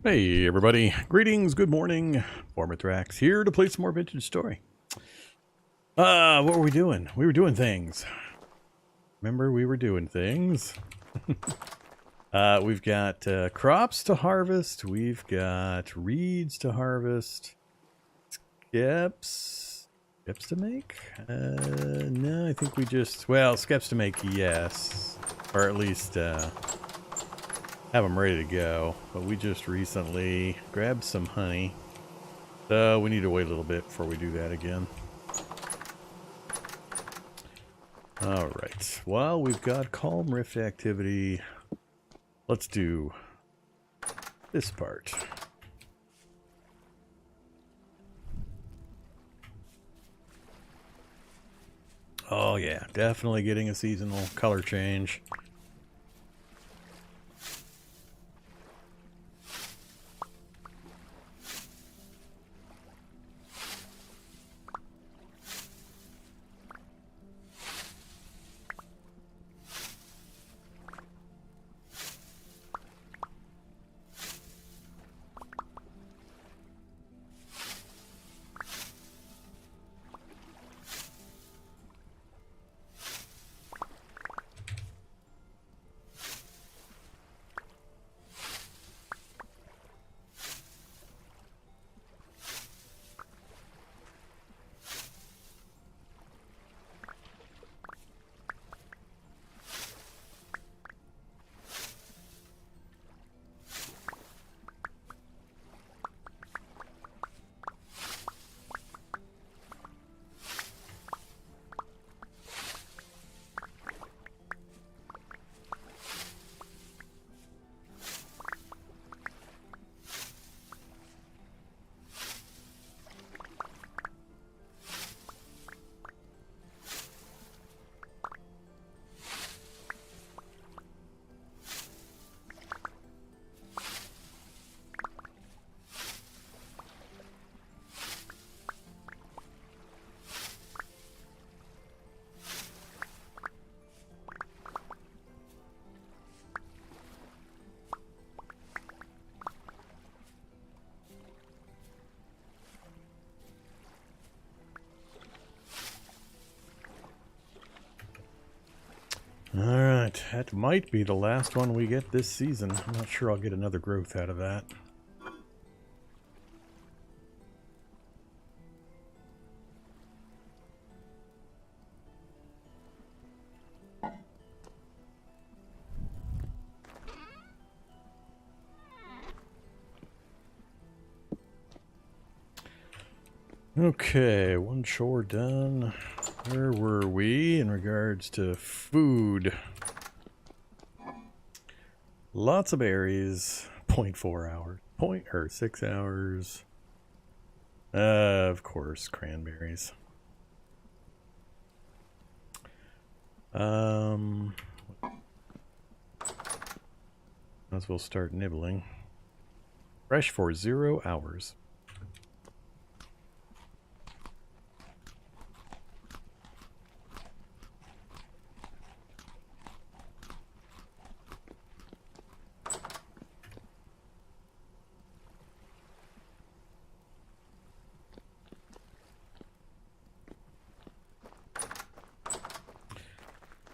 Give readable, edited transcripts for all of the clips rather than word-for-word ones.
Hey everybody, greetings, good morning, Vorm here to play some more Vintage Story. What were we doing? We were doing things. Remember, we were doing things. We've got crops to harvest, we've got reeds to harvest, skeps to make? No, I think we just, well, skeps to make, yes, or at least, have them ready to go, but we just recently grabbed some honey, so we need to wait a little bit before we do that again. Alright, well, we've got calm rift activity. Let's do this part. Oh yeah, definitely getting a seasonal color change. Alright, that might be the last one we get this season. I'm not sure I'll get another growth out of that. Okay, one chore done. Where were we in regards to food? Lots of berries. 0.4 hours. 6 hours. Of course, cranberries. Might as well start nibbling. Fresh for 0 hours.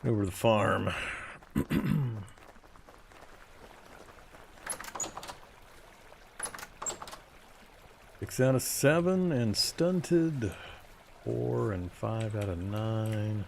Over the farm. 6 out of 7 and stunted. 4 and 5 out of 9.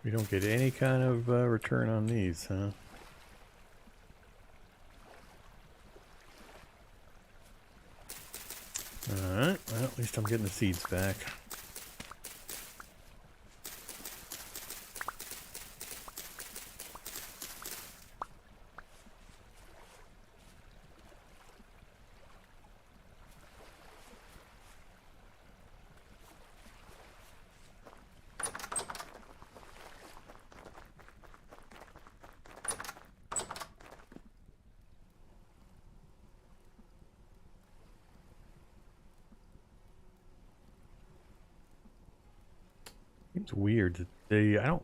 We don't get any kind of return on these, huh? Alright, well, at least I'm getting the seeds back. Seems weird that I don't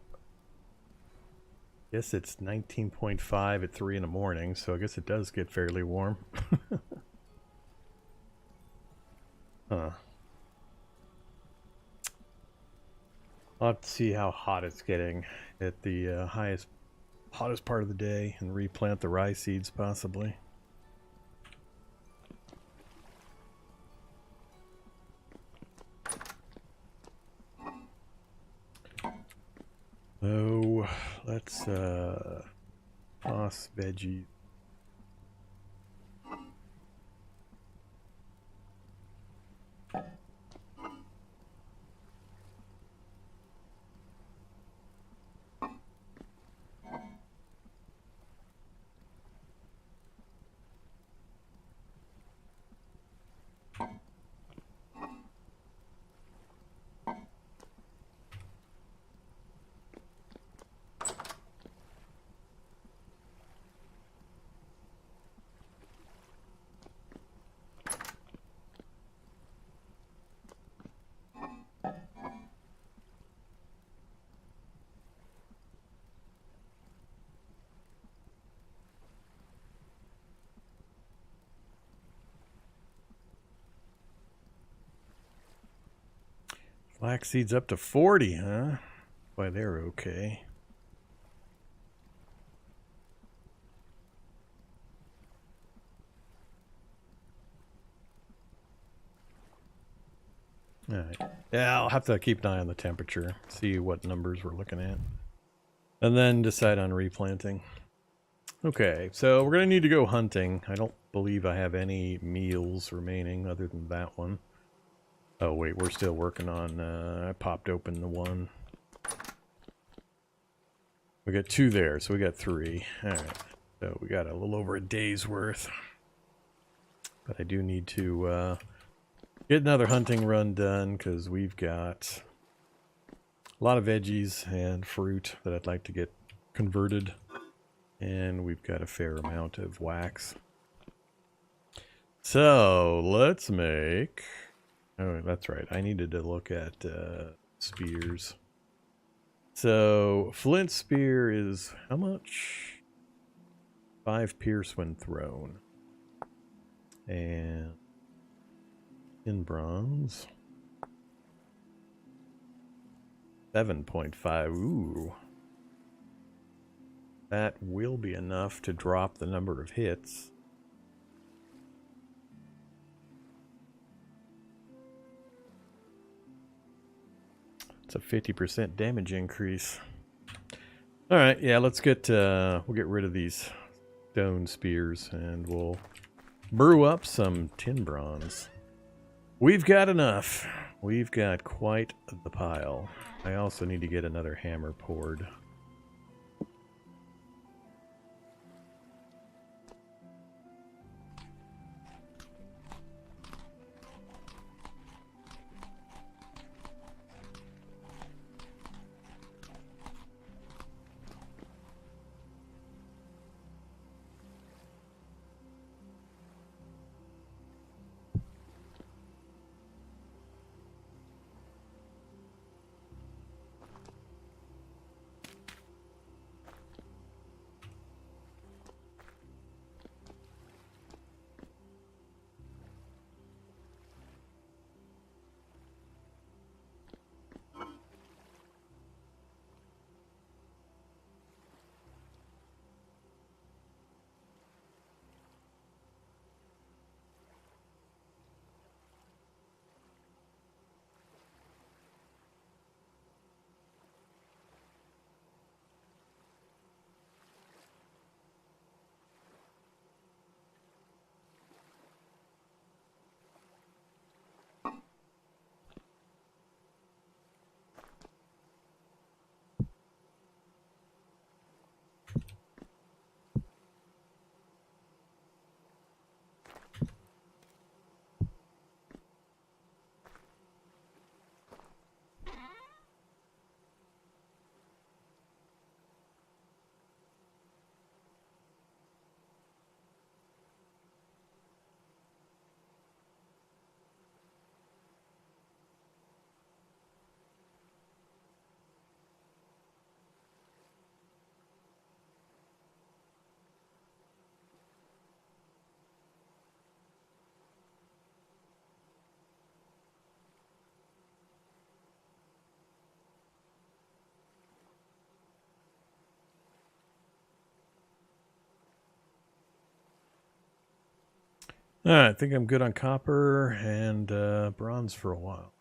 guess it's 19.5 at 3 in the morning, so I guess it does get fairly warm. Huh. I'll have to see how hot it's getting at the hottest part of the day and replant the rye seeds possibly. So let's toss veggies. Flax seeds up to 40, huh? Why, they're okay. All right. Yeah, I'll have to keep an eye on the temperature, see what numbers we're looking at, and then decide on replanting. Okay, so we're going to need to go hunting. I don't believe I have any meals remaining other than that one. Oh, wait, we're still working on... I popped open the one. We got 2 there, so we got 3. Alright, so we got a little over a day's worth. But I do need to get another hunting run done, because we've got a lot of veggies and fruit that I'd like to get converted. And we've got a fair amount of wax. So, let's make... Oh, that's right. I needed to look at spears. So, flint spear is how much? 5 pierce when thrown. And in bronze. 7.5. Ooh. That will be enough to drop the number of hits. It's a 50% damage increase. All right, yeah, let's get we'll get rid of these stone spears and we'll brew up some tin bronze. We've got enough. We've got quite the pile. I also need to get another hammer poured. All right, I think I'm good on copper and bronze for a while.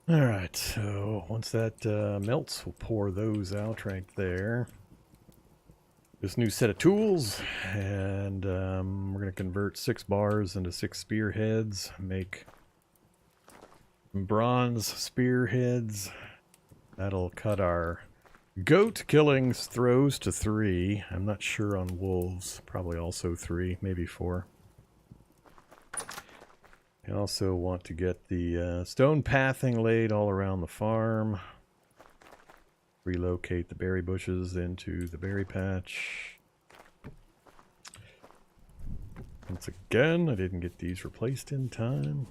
All right, so once that melts, we'll pour those out right there. This new set of tools, and we're going to convert 6 bars into 6 spearheads, make bronze spearheads. That'll cut our goat killing throws to 3. I'm not sure on wolves, probably also 3, maybe 4. I also want to get the stone pathing laid all around the farm. Relocate the berry bushes into the berry patch. Once again, I didn't get these replaced in time.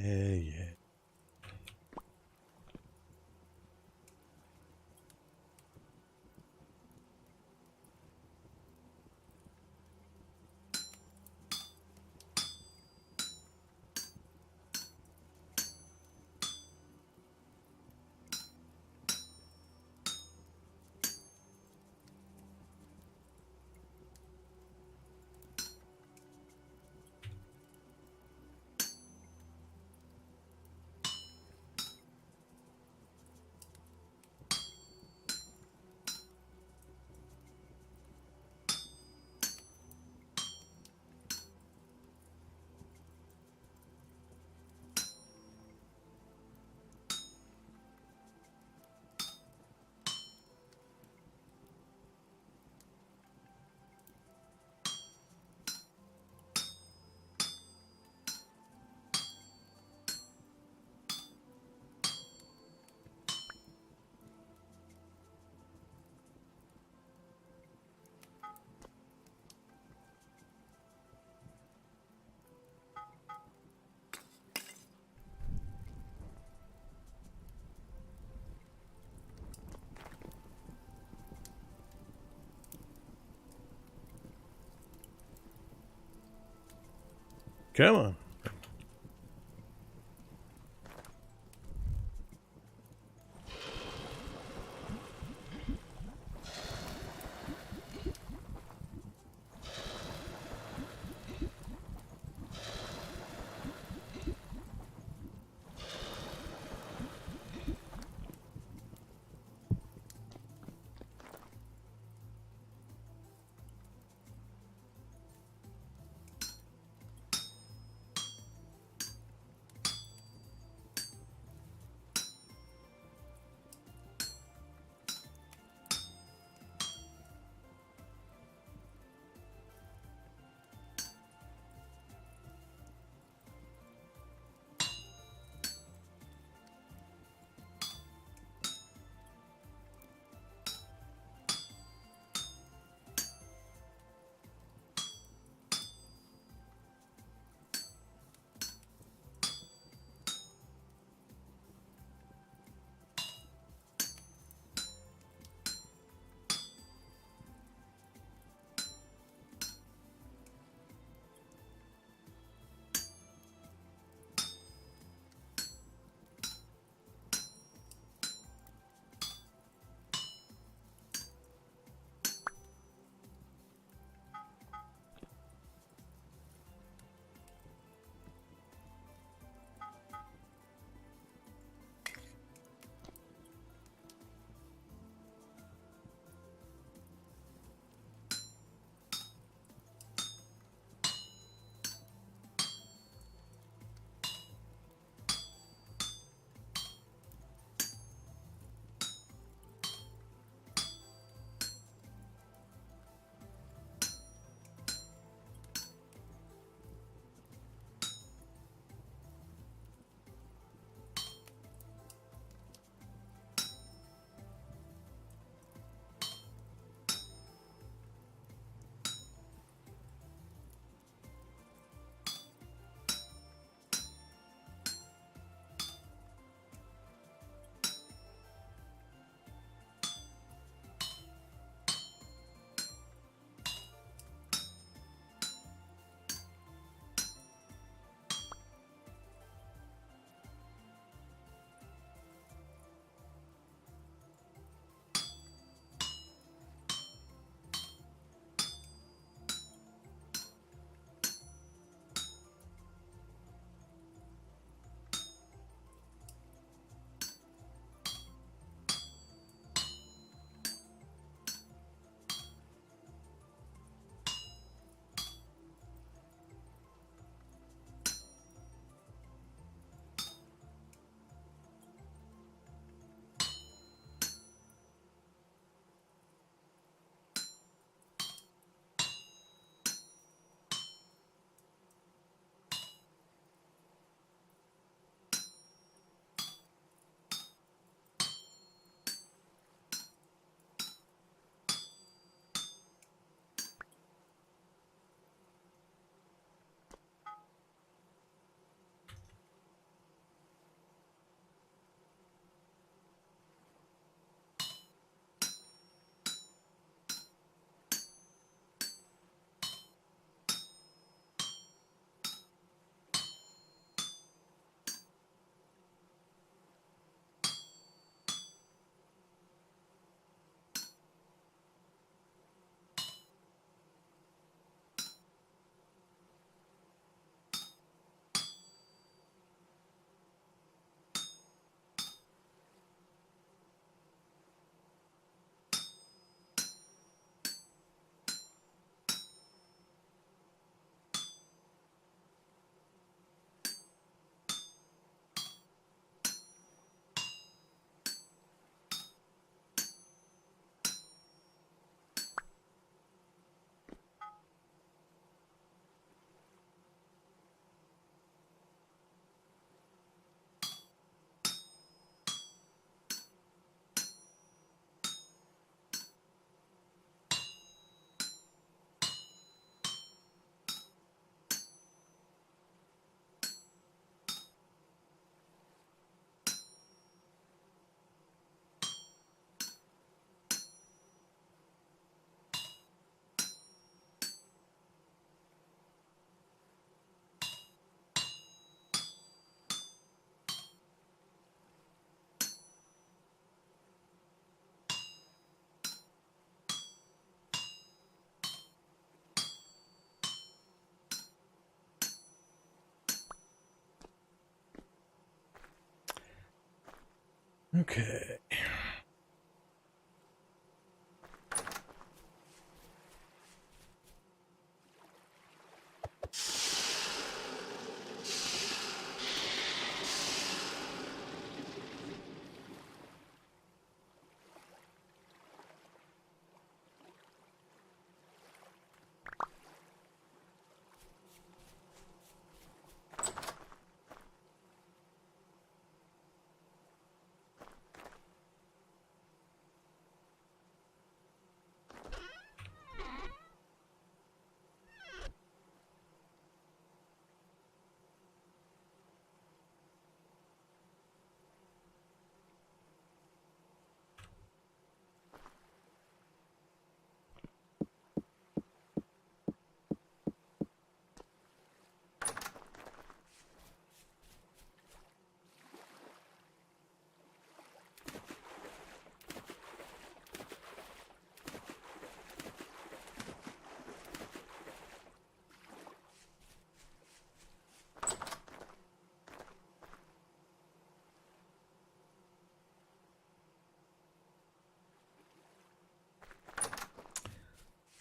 Yeah. Come on. Okay.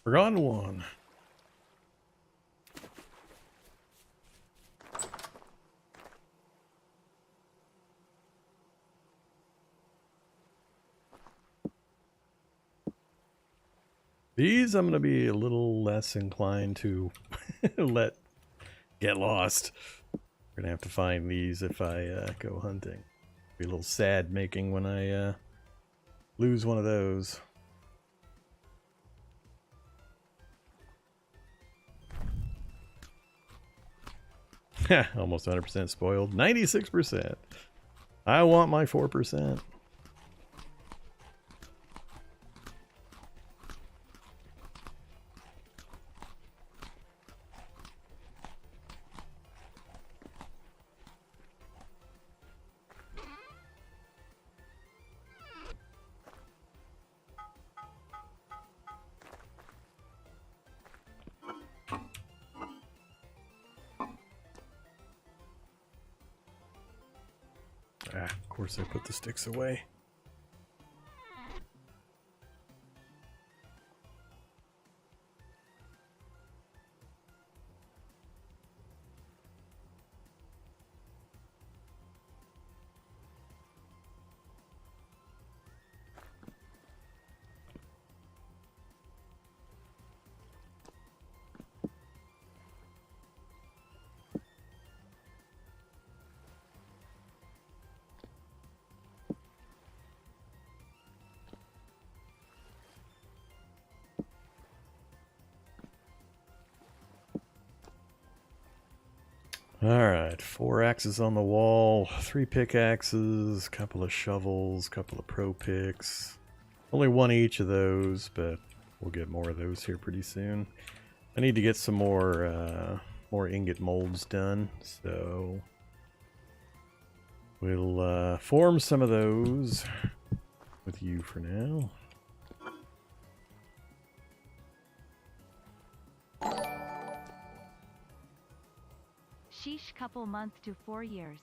Forgotten one. These I'm going to be a little less inclined to let get lost. We're going to have to find these if I go hunting. Be a little sad making when I lose one of those. Almost 100% spoiled. 96%. I want my 4%. Of course I put the sticks away. Alright, 4 axes on the wall, 3 pickaxes, a couple of shovels, a couple of pro picks. Only one each of those, but we'll get more of those here pretty soon. I need to get some more ingot molds done, so we'll form some of those with you for now. Sheesh, couple months to 4 years.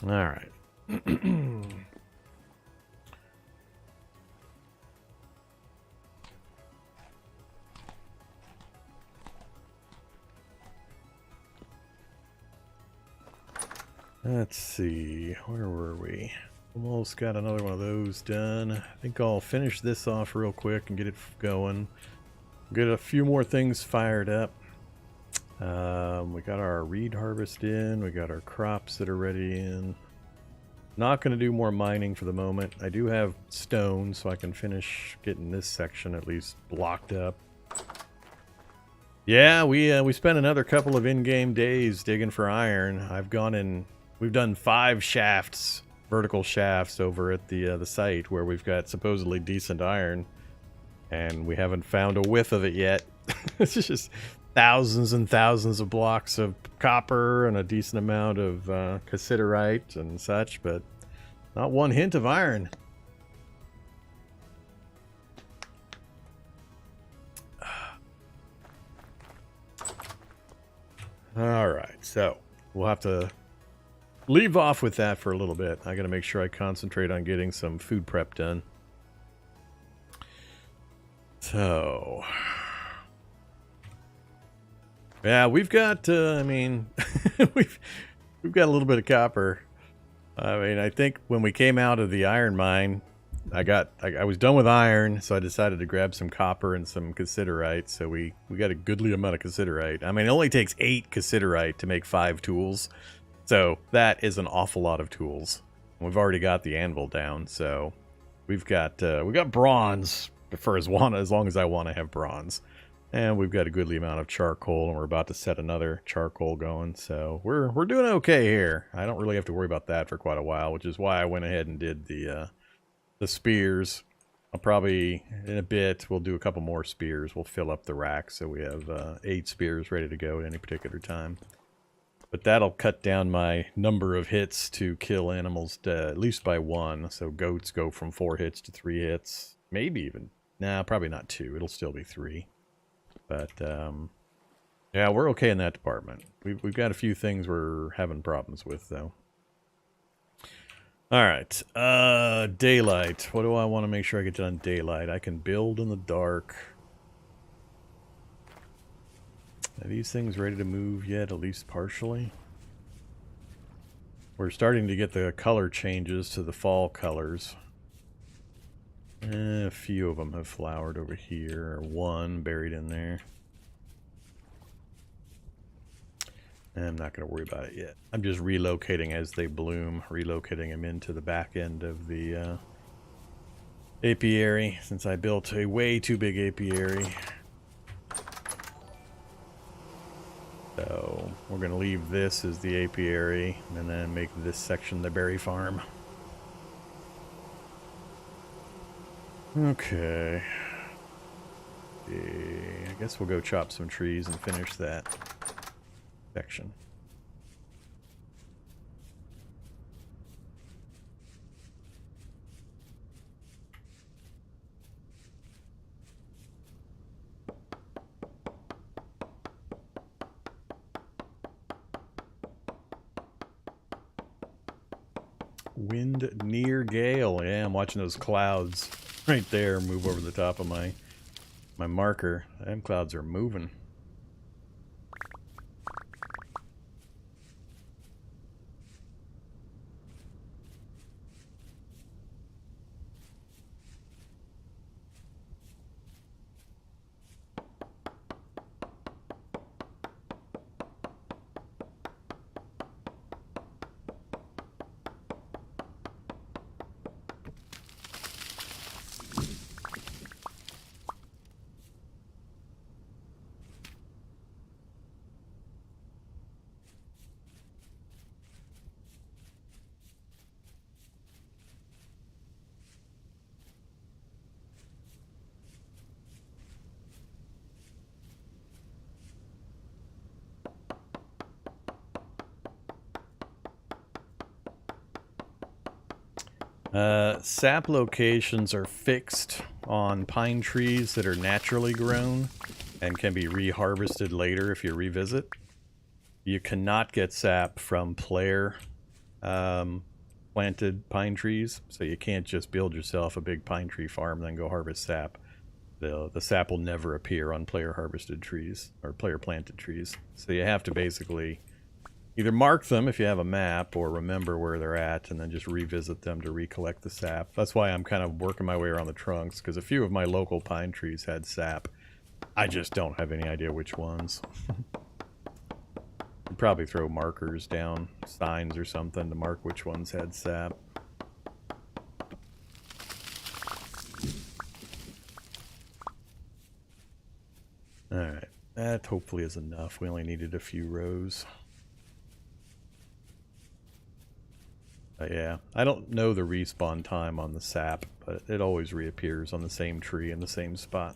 All right. Let's see, where were we? Almost got another one of those done. I think I'll finish this off real quick and get it going. Get a few more things fired up. We got our reed harvest in. We got our crops that are ready in. Not going to do more mining for the moment. I do have stone, so I can finish getting this section at least blocked up. Yeah, we spent another couple of in-game days digging for iron. I've gone in. We've done 5 shafts, vertical shafts over at the site where we've got supposedly decent iron, and we haven't found a whiff of it yet. It's just thousands and thousands of blocks of copper and a decent amount of cassiterite and such, but Not one hint of iron. Alright, so we'll have to leave off with that for a little bit. I gotta make sure I concentrate on getting some food prep done. So... yeah, we've got, I mean, we've got a little bit of copper. I mean, I think when we came out of the iron mine, I was done with iron, so I decided to grab some copper and some cassiterite. So we got a goodly amount of cassiterite. I mean, it only takes 8 cassiterite to make 5 tools. So that is an awful lot of tools. We've already got the anvil down, so we got bronze for as long as I want to have bronze. And we've got a goodly amount of charcoal, and we're about to set another charcoal going. So we're doing okay here. I don't really have to worry about that for quite a while, which is why I went ahead and did the spears. I'll probably, in a bit, we'll do a couple more spears. We'll fill up the rack so we have 8 spears ready to go at any particular time. But that'll cut down my number of hits to kill animals at least by 1. So goats go from 4 hits to 3 hits. Maybe even, nah, probably not 2. It'll still be 3. But, yeah, we're okay in that department. We've got a few things we're having problems with, though. Alright, daylight. What do I want to make sure I get done daylight? I can build in the dark. Are these things ready to move yet, at least partially? We're starting to get the color changes to the fall colors. A few of them have flowered over here, or 1 buried in there. I'm not going to worry about it yet. I'm just relocating as they bloom, relocating them into the back end of the apiary, since I built a way too big apiary. So we're going to leave this as the apiary, and then make this section the berry farm. Okay. I guess we'll go chop some trees and finish that section. Wind near gale. Yeah, I'm watching those clouds right there move over the top of my marker. Them clouds are moving. Sap locations are fixed on pine trees that are naturally grown and can be reharvested later if you revisit. You cannot get sap from player planted pine trees, so you can't just build yourself a big pine tree farm and then go harvest sap. The sap will never appear on player harvested trees or player planted trees. So you have to basically either mark them if you have a map, or remember where they're at and then just revisit them to recollect the sap. That's why I'm kind of working my way around the trunks, because a few of my local pine trees had sap. I just don't have any idea which ones. I'd probably throw markers down, signs or something, to mark which ones had sap. Alright, that hopefully is enough. We only needed a few rows. Yeah, I don't know the respawn time on the sap, but it always reappears on the same tree in the same spot.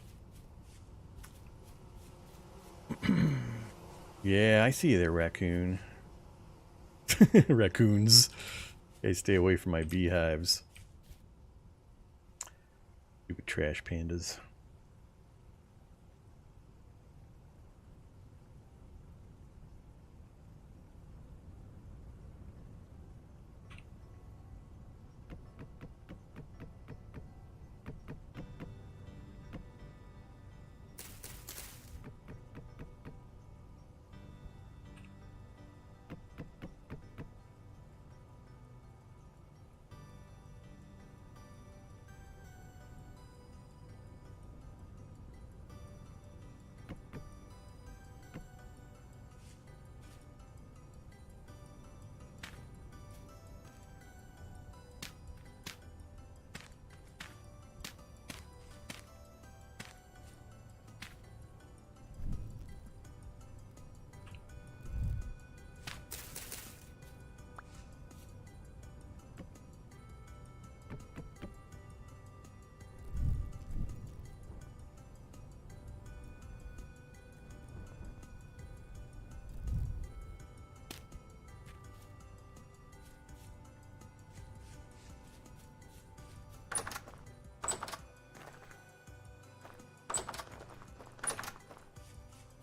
Yeah, I see you there, raccoon. Raccoons. Okay, stay away from my beehives. Stupid trash pandas.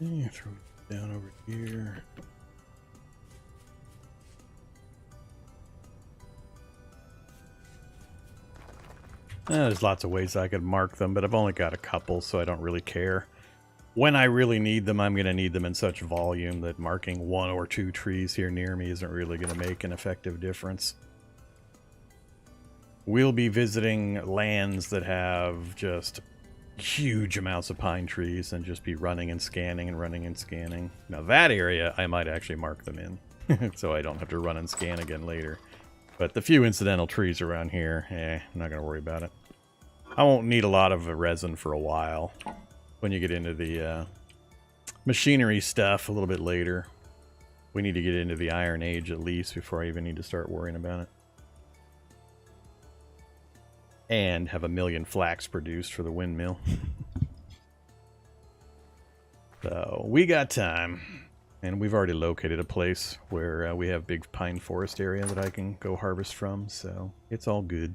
Yeah, throw it down over here. There's lots of ways I could mark them, but I've only got a couple, so I don't really care. When I really need them, I'm going to need them in such volume that marking 1 or 2 trees here near me isn't really going to make an effective difference. We'll be visiting lands that have just huge amounts of pine trees and just be running and scanning and running and scanning. Now that area, I might actually mark them in, so I don't have to run and scan again later. But the few incidental trees around here, I'm not going to worry about it. I won't need a lot of resin for a while when you get into the machinery stuff a little bit later. We need to get into the Iron Age at least before I even need to start worrying about it. And have 1 million flax produced for the windmill. So, we got time. And we've already located a place where we have big pine forest area that I can go harvest from, so it's all good.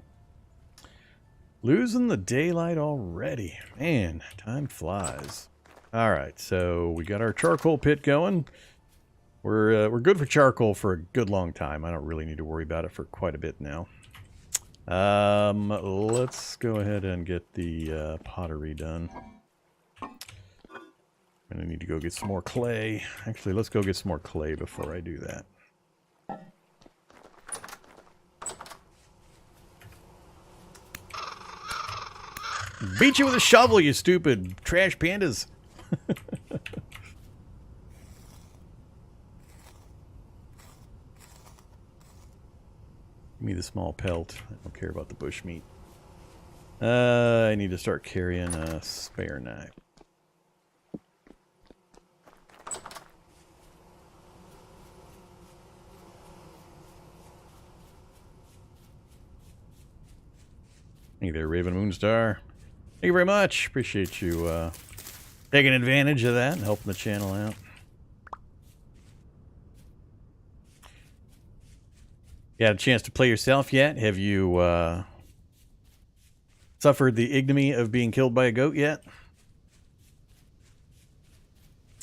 Losing the daylight already. Man, time flies. Alright, so we got our charcoal pit going. We're good for charcoal for a good long time. I don't really need to worry about it for quite a bit now. Let's go ahead and get the pottery done. And I need to go get some more clay. Actually, let's go get some more clay before I do that. Beat you with a shovel, you stupid trash pandas. Give me the small pelt. I don't care about the bush meat. I need to start carrying a spare knife. Hey there, Raven Moonstar. Thank you very much. Appreciate you taking advantage of that and helping the channel out. You had a chance to play yourself yet? Have you suffered the ignominy of being killed by a goat yet?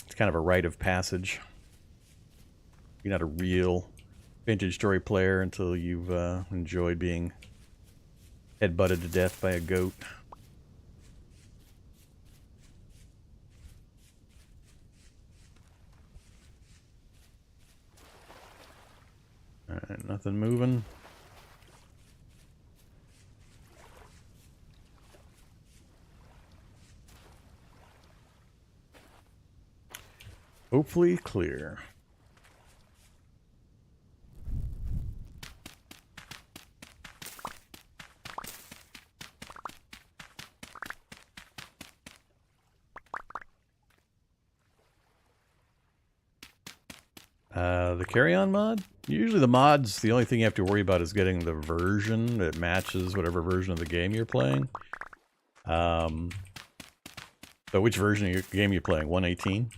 It's kind of a rite of passage. You're not a real vintage story player until you've enjoyed being headbutted to death by a goat. Alright, nothing moving. Hopefully clear. The carry-on mod? Usually the mods, the only thing you have to worry about is getting the version that matches whatever version of the game you're playing. So which version of your game you're playing? 1.18?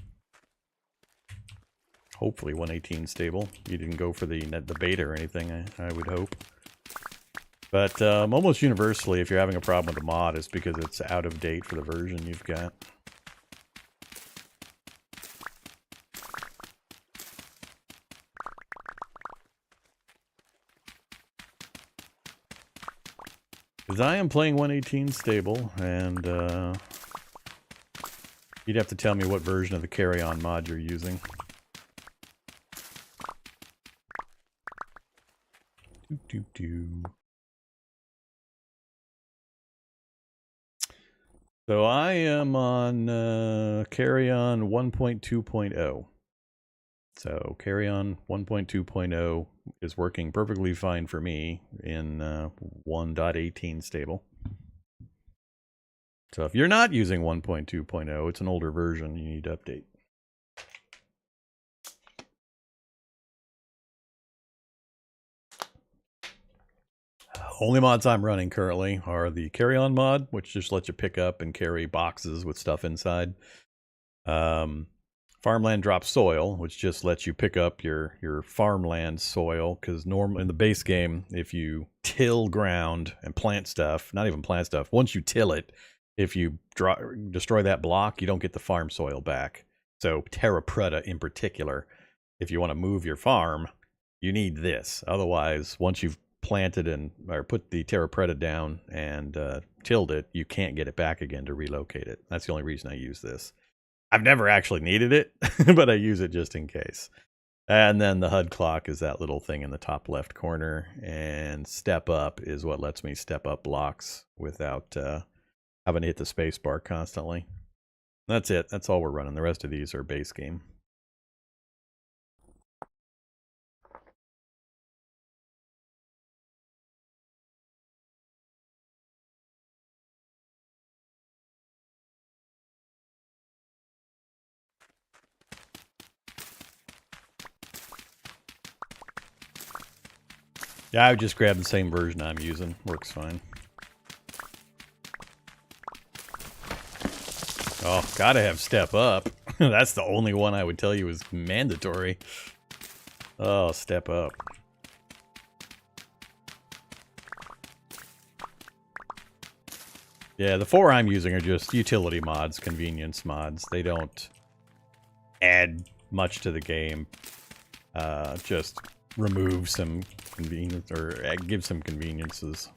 hopefully 1.18 stable. You didn't go for the beta or anything, I would hope. But almost universally, if you're having a problem with the mod, it's because it's out of date for the version you've got. Because I am playing 1.18 stable, and you'd have to tell me what version of the carry-on mod you're using. So I am on carry-on 1.2.0. So carry-on 1.2.0 is working perfectly fine for me in 1.18 stable. So if you're not using 1.2.0, it's an older version you need to update. Only mods I'm running currently are the carry-on mod, which just lets you pick up and carry boxes with stuff inside. Farmland drop soil, which just lets you pick up your farmland soil, because normally in the base game, if you till ground and plant stuff, not even plant stuff, once you till it, if you destroy that block, you don't get the farm soil back. So TerraFirma in particular, if you want to move your farm, you need this. Otherwise, once you've planted or put the TerraFirma down and tilled it, you can't get it back again to relocate it. That's the only reason I use this. I've never actually needed it, but I use it just in case. And then the HUD clock is that little thing in the top left corner, and step up is what lets me step up blocks without having to hit the space bar constantly. That's it. That's all we're running. The rest of these are base game. Yeah, I would just grab the same version I'm using. Works fine. Oh, gotta have step up. That's the only one I would tell you is mandatory. Oh, step up. Yeah, the 4 I'm using are just utility mods, convenience mods. They don't add much to the game. Just remove some convenience, or give some conveniences.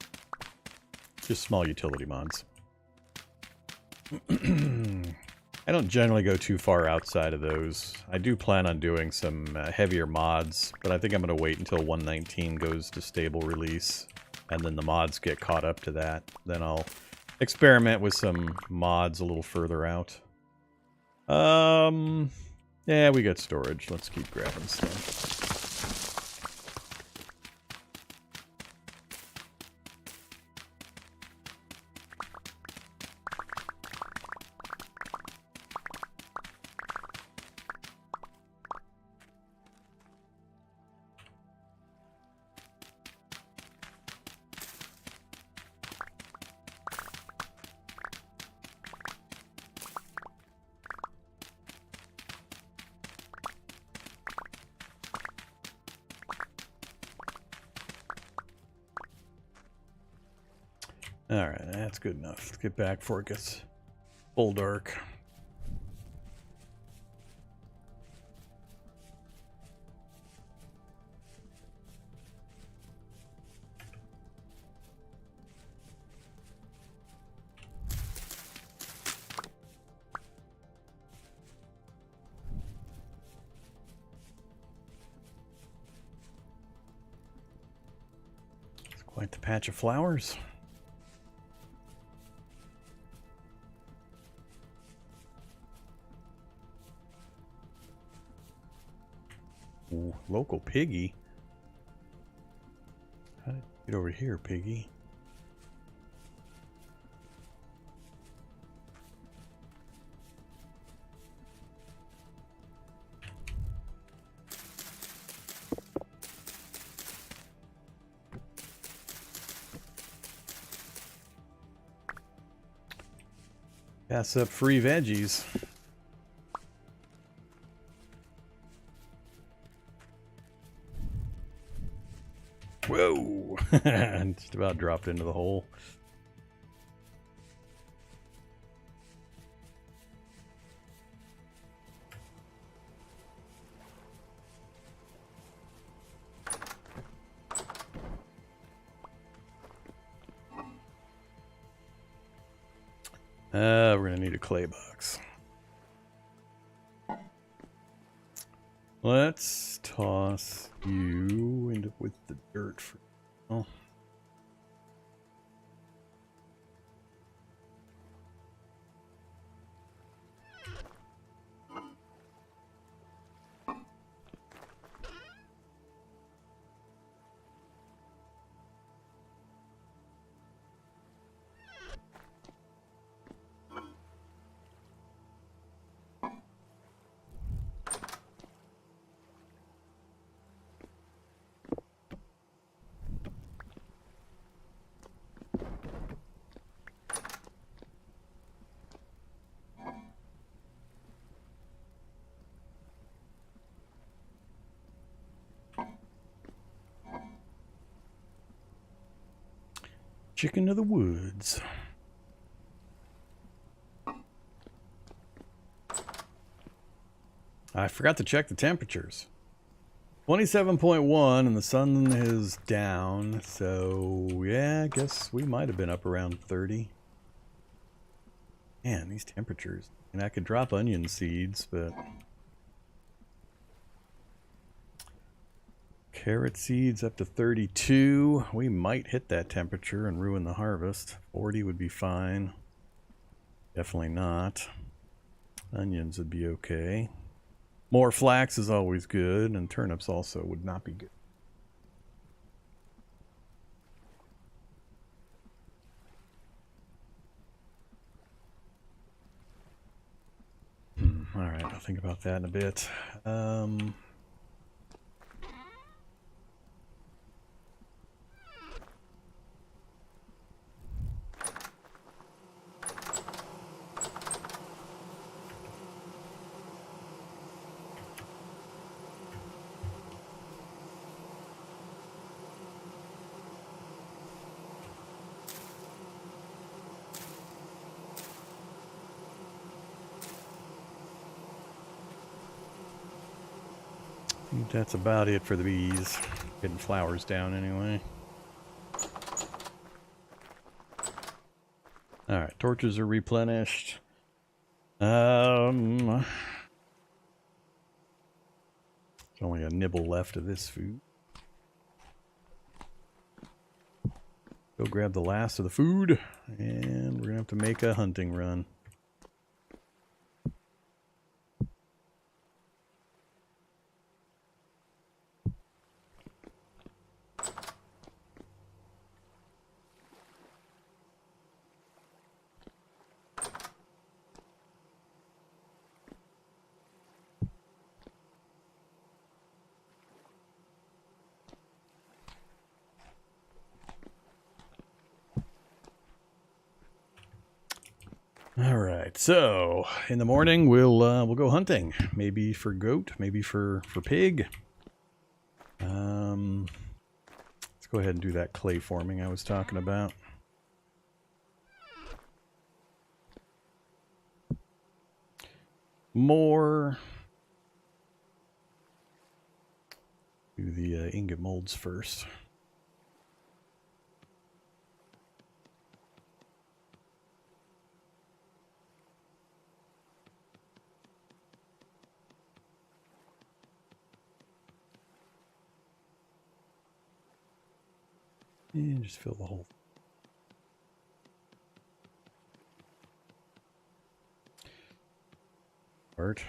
Just small utility mods. I don't generally go too far outside of those. I do plan on doing some heavier mods, but I think I'm going to wait until 1.19 goes to stable release, and then the mods get caught up to that. Then I'll experiment with some mods a little further out. Yeah, we got storage. Let's keep grabbing stuff. Alright, that's good enough. Let's get back before it gets full dark. It's quite the patch of flowers. Ooh, local piggy. How did you get over here, piggy? Pass up free veggies. Just about dropped into the hole. We're gonna need a clay box. Let's toss you into with the dirt for now. Chicken to the woods. I forgot to check the temperatures. 27.1 and the sun is down, so yeah, I guess we might have been up around 30. Man, these temperatures. And I could drop onion seeds, but carrot seeds up to 32. We might hit that temperature and ruin the harvest. 40 would be fine. Definitely not. Onions would be okay. More flax is always good, and turnips also would not be good. All right, I'll think about that in a bit. I think that's about it for the bees. Getting flowers down anyway. Alright, torches are replenished. There's only a nibble left of this food. Go grab the last of the food, and we're gonna have to make a hunting run. All right, so in the morning we'll go hunting. Maybe for goat, maybe for pig. Let's go ahead and do that clay forming I was talking about. More. Do the ingot molds first. And just fill the whole part.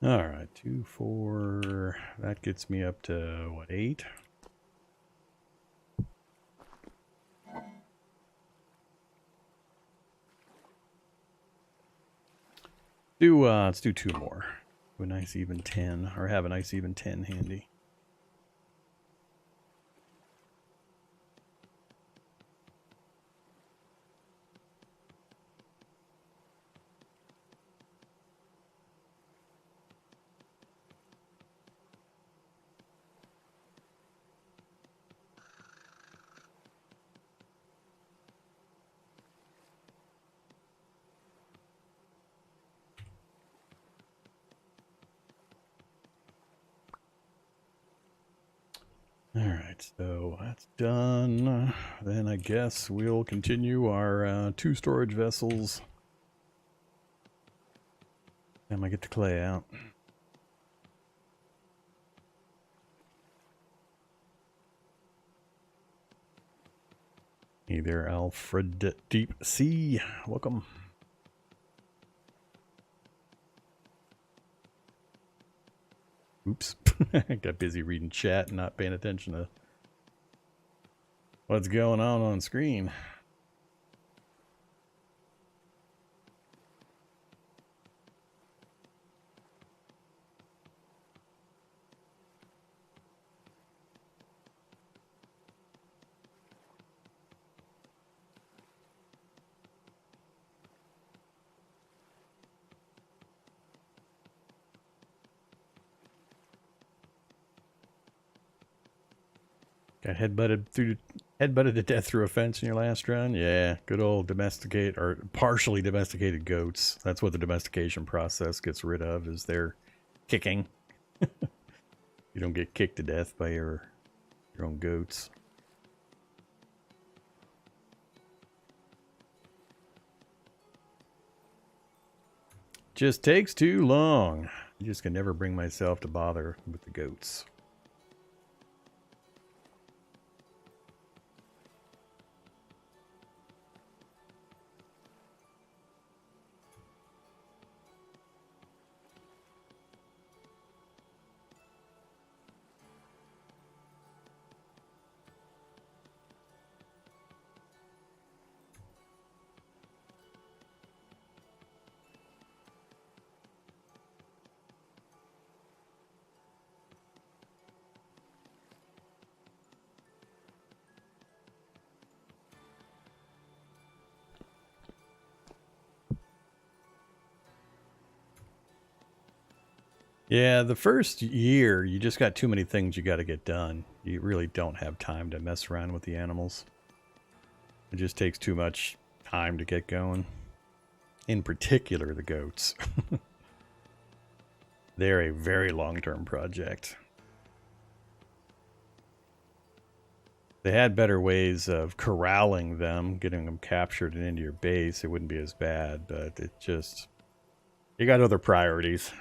All right, 2, 4. That gets me up to what, 8? Let's do 2 more. Do a nice even 10, or have a nice even 10 handy. Alright, so that's done. Then I guess we'll continue our 2 storage vessels. Time I get the clay out. Hey there, Alfred Deep Sea. Welcome. Oops. I got busy reading chat and not paying attention to what's going on screen. Got headbutted to death through a fence in your last run? Yeah, good old domesticate or partially domesticated goats. That's what the domestication process gets rid of, is their kicking. You don't get kicked to death by your own goats. Just takes too long. I just can never bring myself to bother with the goats. Yeah, the first year, you just got too many things you got to get done. You really don't have time to mess around with the animals. It just takes too much time to get going. In particular, the goats. They're a very long-term project. They had better ways of corralling them, getting them captured and into your base. It wouldn't be as bad, but it just... You got other priorities.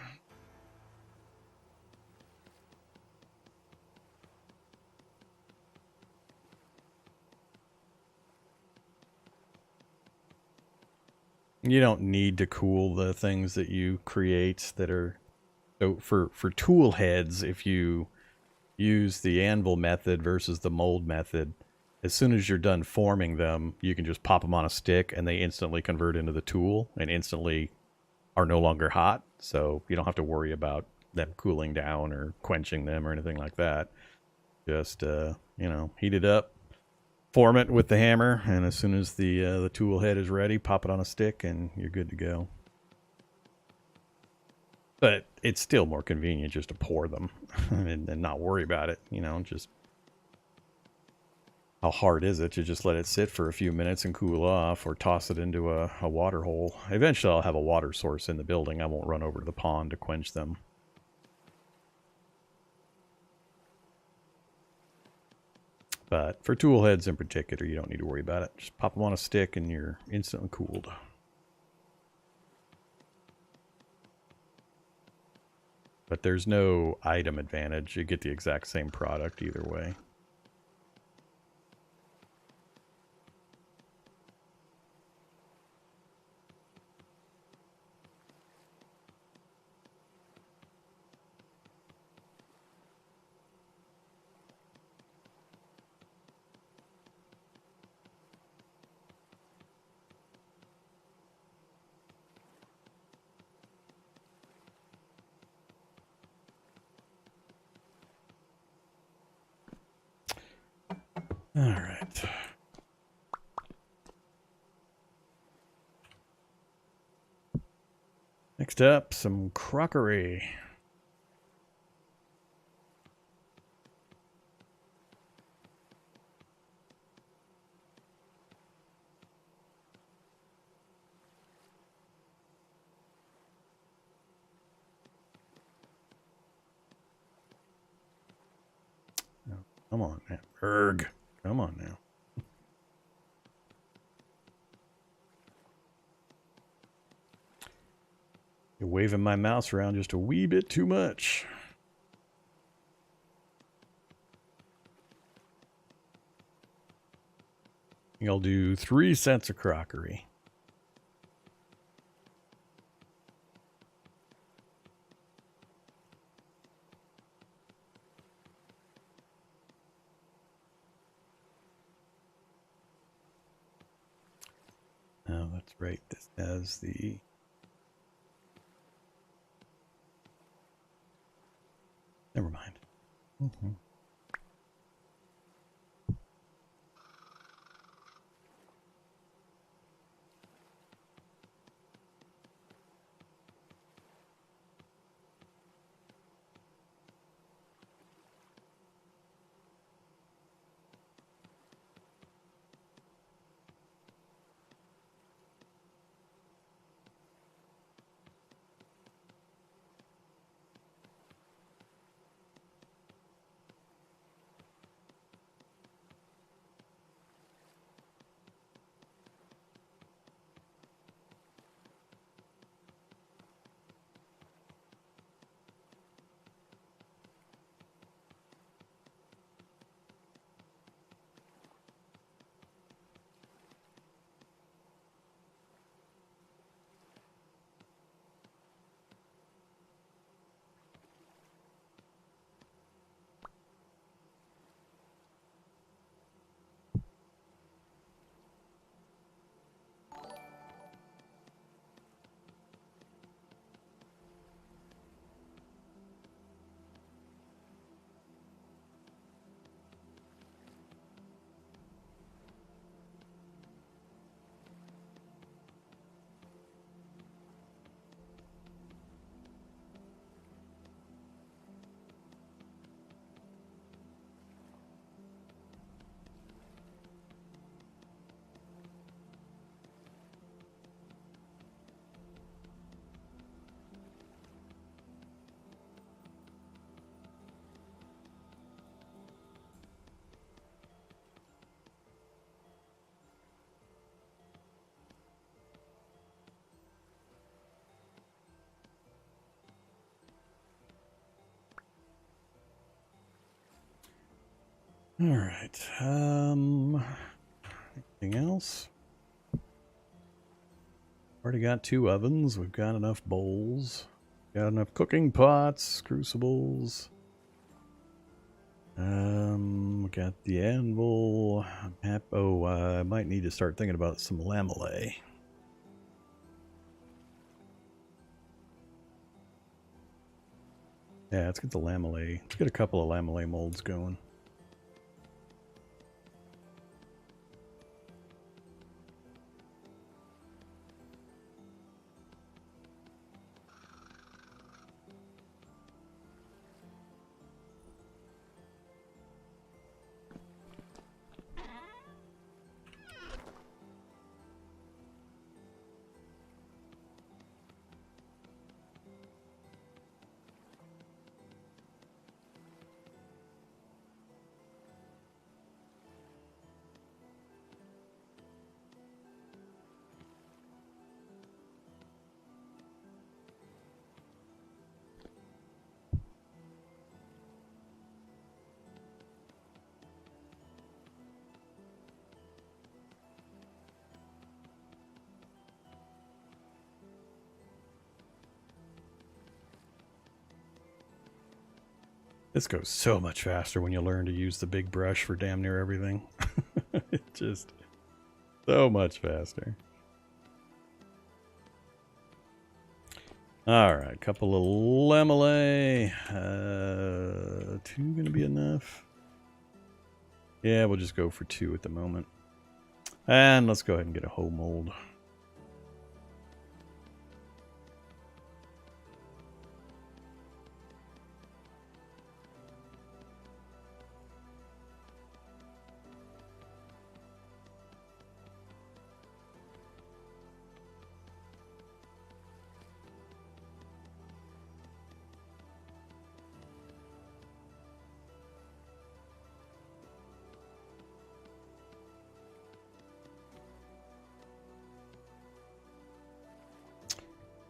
You don't need to cool the things that you create that are... So for tool heads, if you use the anvil method versus the mold method, as soon as you're done forming them, you can just pop them on a stick and they instantly convert into the tool and instantly are no longer hot. So you don't have to worry about them cooling down or quenching them or anything like that. Just, you know, heat it up, form it with the hammer, and as soon as the tool head is ready, pop it on a stick and you're good to go. But it's still more convenient just to pour them and not worry about it, you know, just... How hard is it to just let it sit for a few minutes and cool off, or toss it into a water hole? Eventually I'll have a water source in the building. I won't run over to the pond to quench them. But for tool heads in particular, you don't need to worry about it. Just pop them on a stick and you're instantly cooled. But there's no item advantage. You get the exact same product either way. All right. Next up, some crockery. Oh, come on, man. Erg. Come on now. You're waving my mouse around just a wee bit too much. I'll do 3 sets of crockery. Oh, that's right. This has the... Never mind. Mm-hmm. All right. Anything else? Already got 2 ovens. We've got enough bowls. Got enough cooking pots, crucibles. We got the anvil. I might need to start thinking about some lamellae. Yeah, let's get the lamellae. Let's get a couple of lamellae molds going. This goes so much faster when you learn to use the big brush for damn near everything. It just so much faster. All right, couple of lamellae. 2 gonna be enough. Yeah, we'll just go for 2 at the moment. And let's go ahead and get a hoe mold.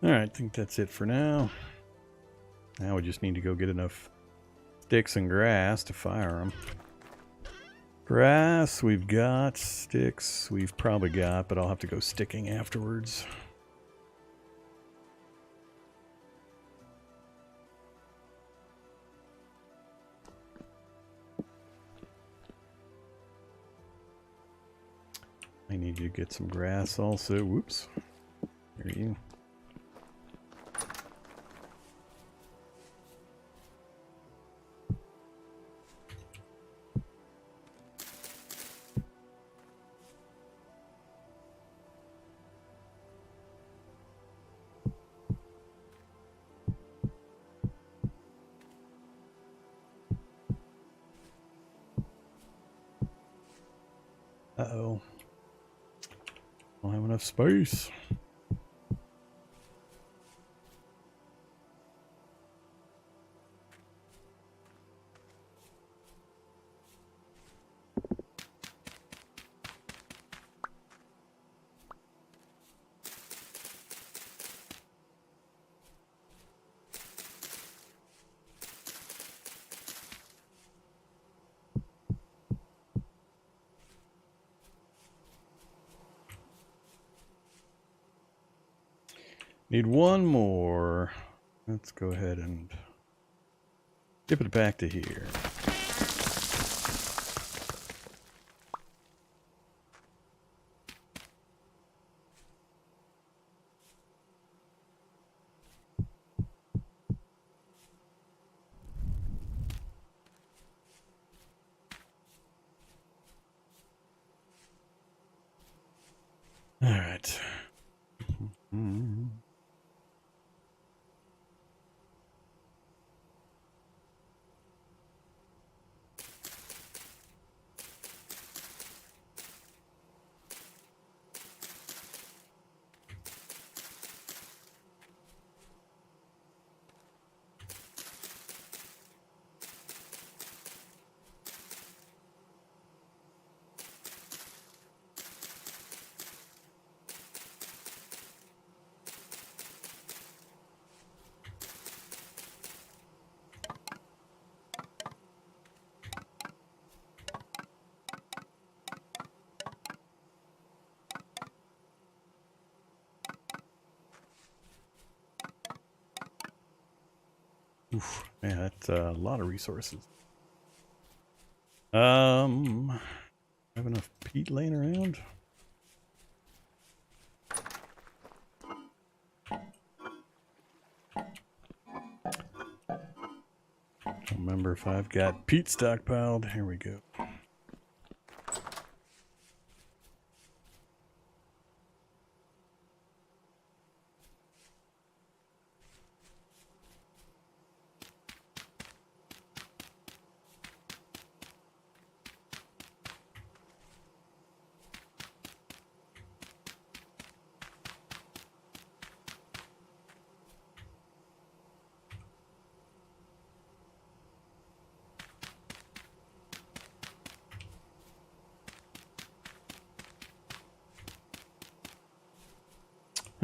Alright, I think that's it for now. Now we just need to go get enough sticks and grass to fire them. Grass we've got, sticks we've probably got, but I'll have to go sticking afterwards. I need you to get some grass also. Whoops. Here you. Uh-oh. Don't have enough space. Need one more. Let's go ahead and dip it back to here. All right. Mm-hmm. Oof, yeah, that's a lot of resources. Have enough peat laying around? Don't remember if I've got peat stockpiled. Here we go.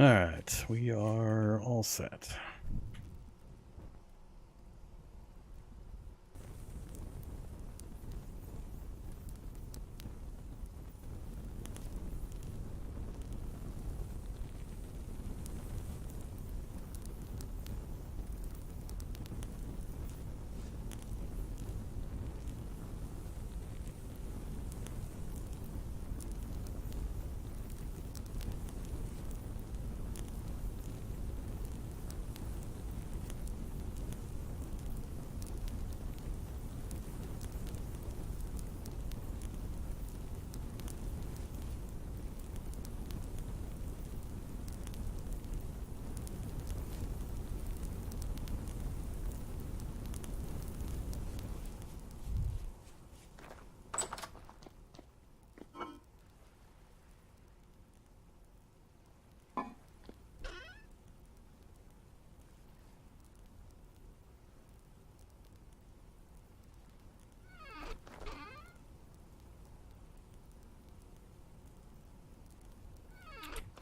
All right, we are all set.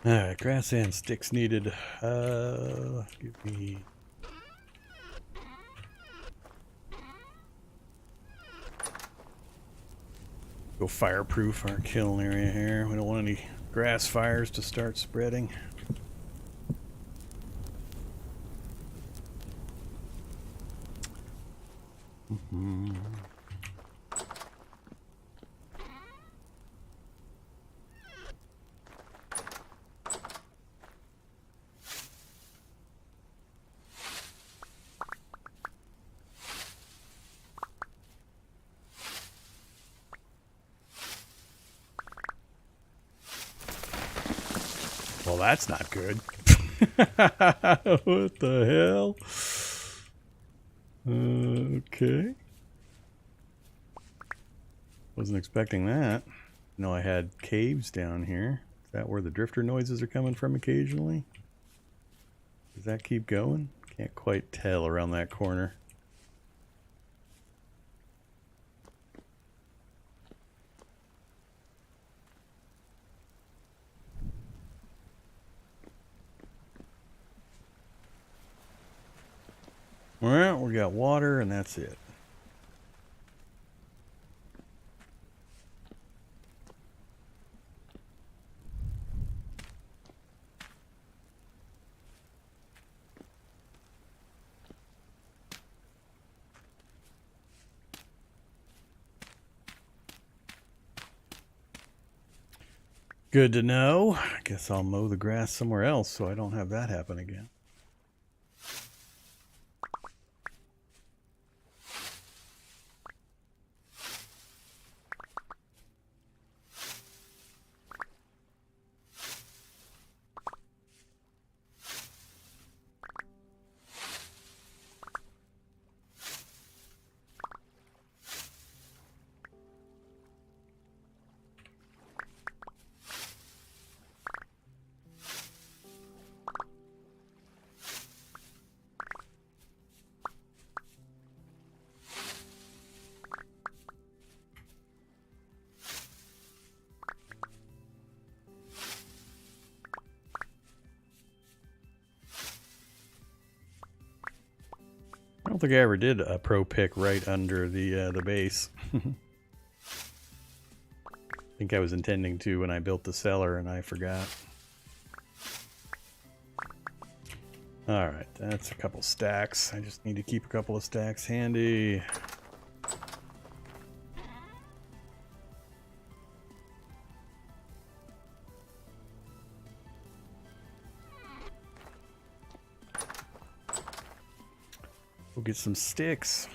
Alright, grass and sticks needed. Give me... Go fireproof our kiln area here. We don't want any grass fires to start spreading. Well, that's not good. What the hell? Okay. Wasn't expecting that. No, I had caves down here. Is that where the drifter noises are coming from occasionally? Does that keep going? Can't quite tell around that corner. Well, we got water and that's it. Good to know. I guess I'll mow the grass somewhere else so I don't have that happen again. I don't think I ever did a pro pick right under the base. I think I was intending to when I built the cellar and I forgot. Alright, that's a couple stacks. I just need to keep a couple of stacks handy. We'll get some sticks.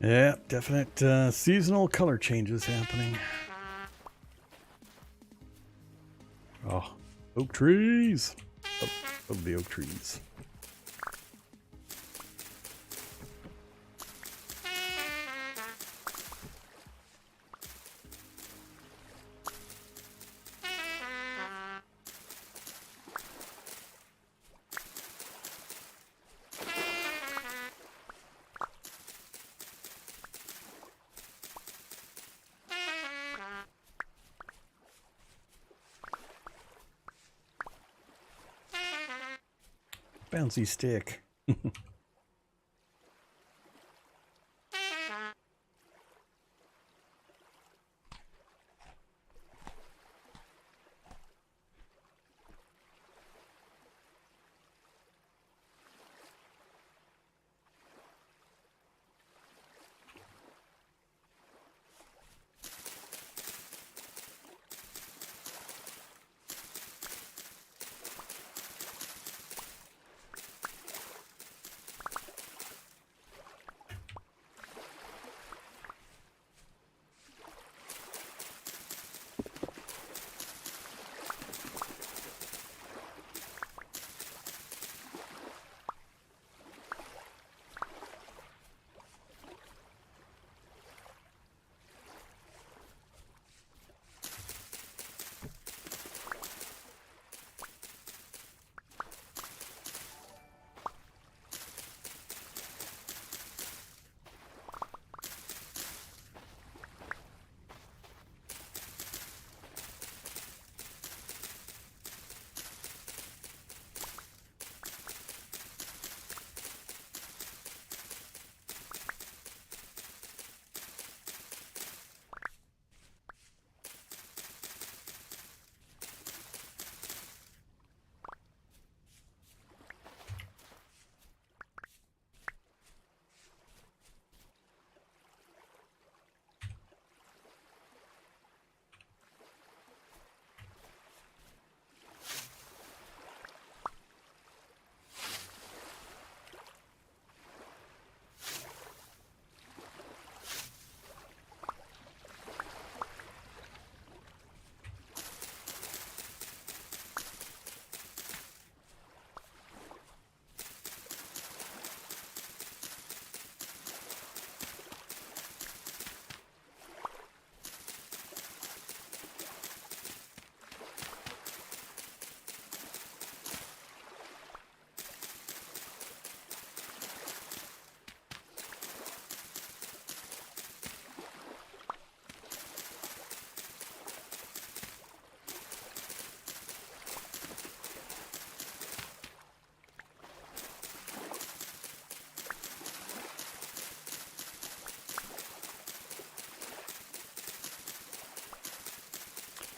Yeah, definite seasonal color changes happening. Oh, oak trees. Oh, the oak trees. Bouncy stick.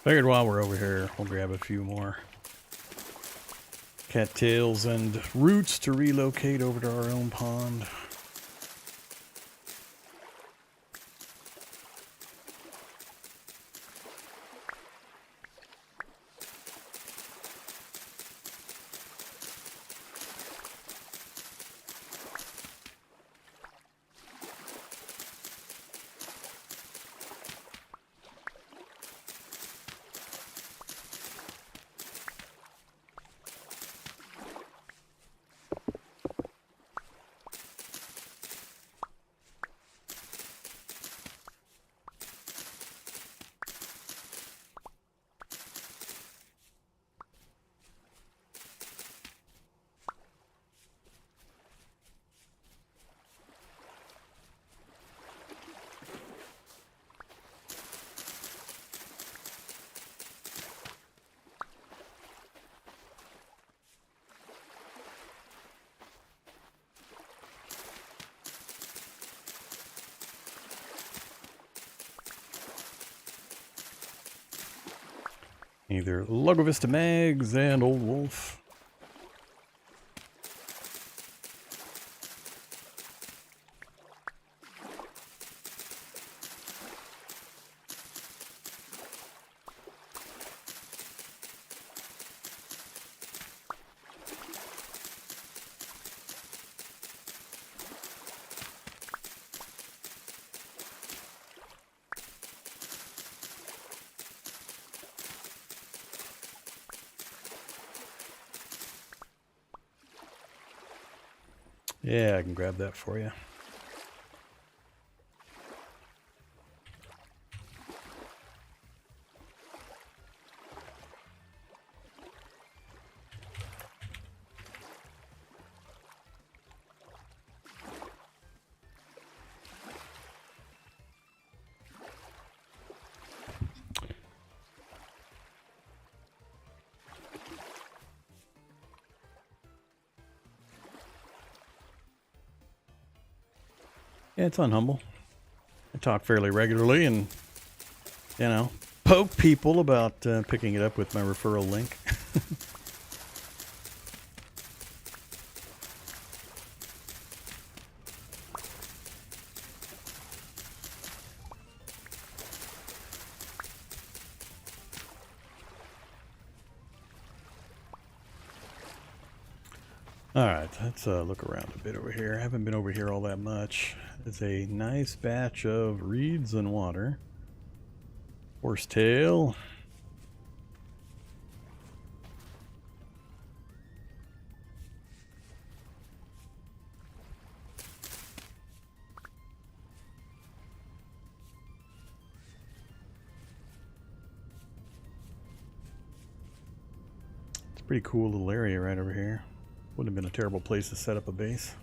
Figured while we're over here, we'll grab a few more cattails and roots to relocate over to our own pond. Either Lugovista Mags and Old Wolf. Yeah, I can grab that for you. Yeah, it's on Humble. I talk fairly regularly and, you know, poke people about picking it up with my referral link. Alright, let's look around a bit over here. I haven't been over here all that much. It's a nice batch of reeds and water. Horsetail. It's a pretty cool little area right over here. Wouldn't have been a terrible place to set up a base.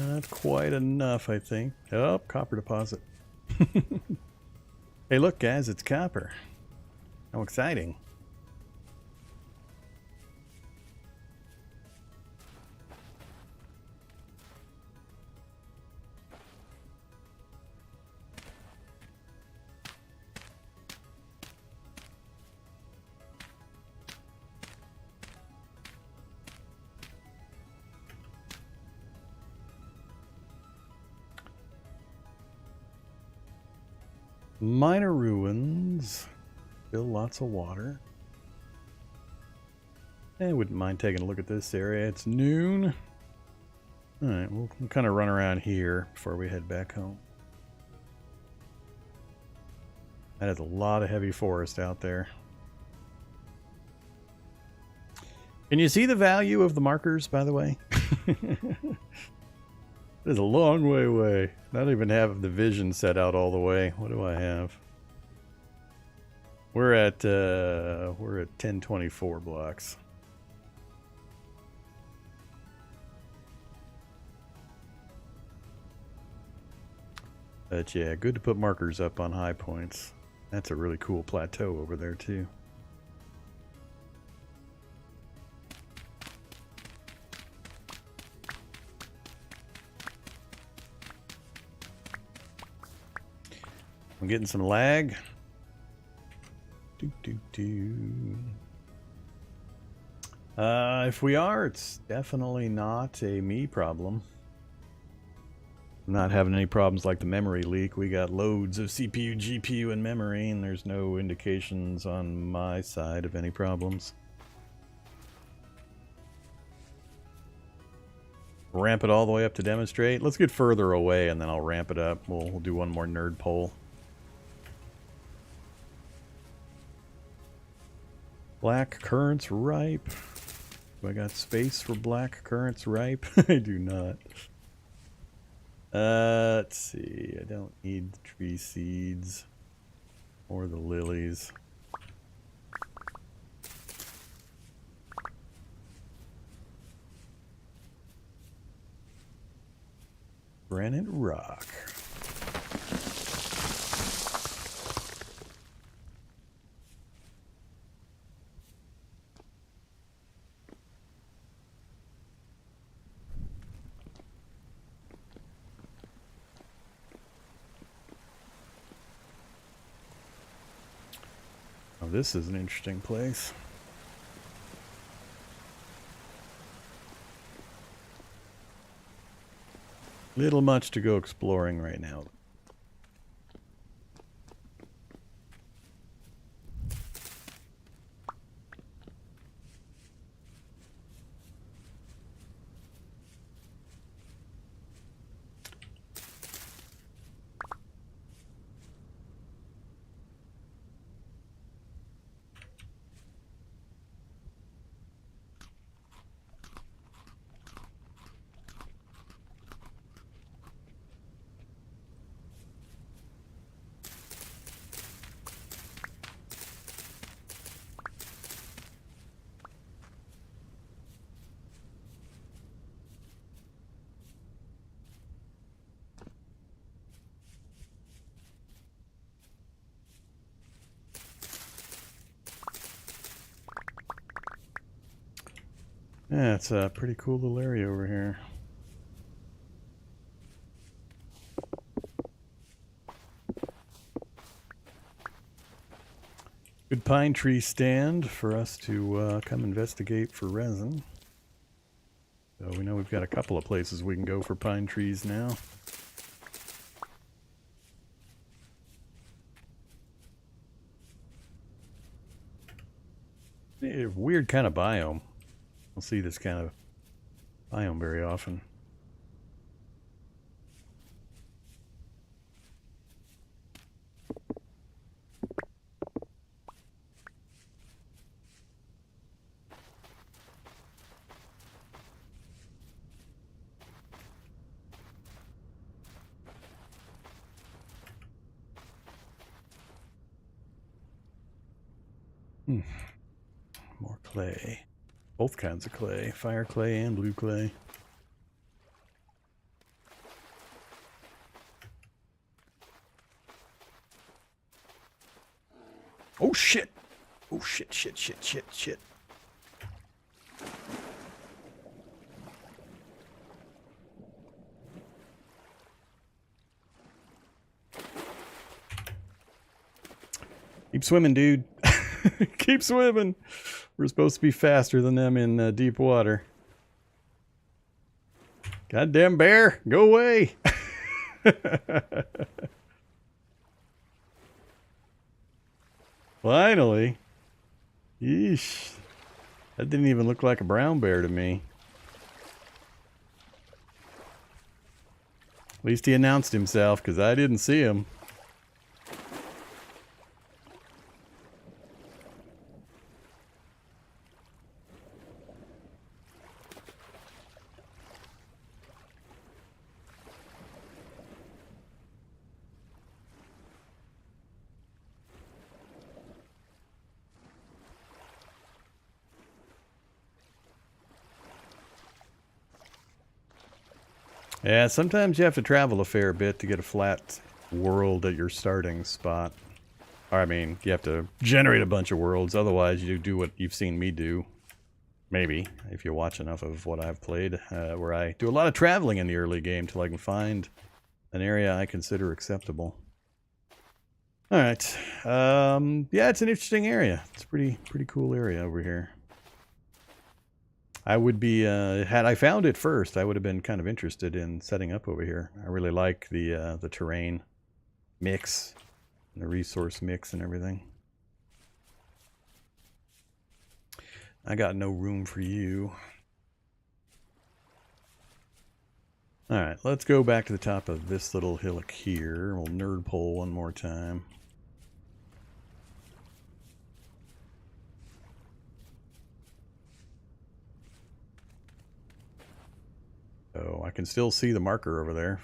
Not quite enough, I think. Oh, copper deposit. Hey, look, guys, it's copper. How exciting. Minor ruins. Still lots of water. I wouldn't mind taking a look at this area. It's noon. Alright, we'll kind of run around here before we head back home. That is a lot of heavy forest out there. Can you see the value of the markers, by the way? It is a long way away. Not even have the vision set out all the way. What do I have? We're at 1024 blocks. But yeah, good to put markers up on high points. That's a really cool plateau over there too. I'm getting some lag. If we are, it's definitely not a me problem. I'm not having any problems like the memory leak. We got loads of CPU, GPU, and memory, and there's no indications on my side of any problems. Ramp it all the way up to demonstrate. Let's get further away, and then I'll ramp it up. We'll do one more nerd poll. Black currants ripe. Do I got space for black currants ripe? I do not. Let's see. I don't need the tree seeds or the lilies. Granite rock. Oh, this is an interesting place. Little much to go exploring right now. Yeah, it's a pretty cool little area over here. Good pine tree stand for us to come investigate for resin. So we know we've got a couple of places we can go for pine trees now. A weird kind of biome. We'll see this kind of biome very often. More clay. Both kinds of clay. Fire clay and blue clay. Oh shit! Oh shit, shit. Keep swimming, dude. Keep swimming. We're supposed to be faster than them in deep water. Goddamn bear, go away. Finally. Yeesh. That didn't even look like a brown bear to me. At least he announced himself, because I didn't see him. Yeah, sometimes you have to travel a fair bit to get a flat world at your starting spot. Or, I mean, you have to generate a bunch of worlds, otherwise you do what you've seen me do. Maybe, if you watch enough of what I've played, where I do a lot of traveling in the early game till I can find an area I consider acceptable. Alright, yeah, it's an interesting area. It's a pretty cool area over here. I would be, had I found it first, I would have been kind of interested in setting up over here. I really like the terrain mix, and the resource mix and everything. I got no room for you. Alright, let's go back to the top of this little hillock here. We'll nerd pole one more time. Oh, I can still see the marker over there.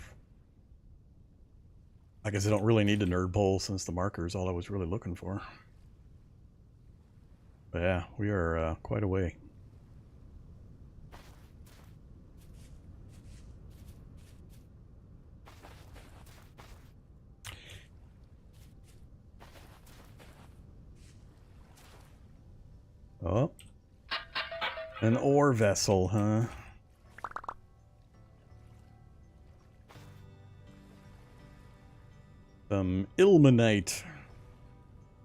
I guess I don't really need to nerd pole since the marker is all I was really looking for. But yeah, we are quite a way. Oh, an ore vessel, huh? Ilmenite.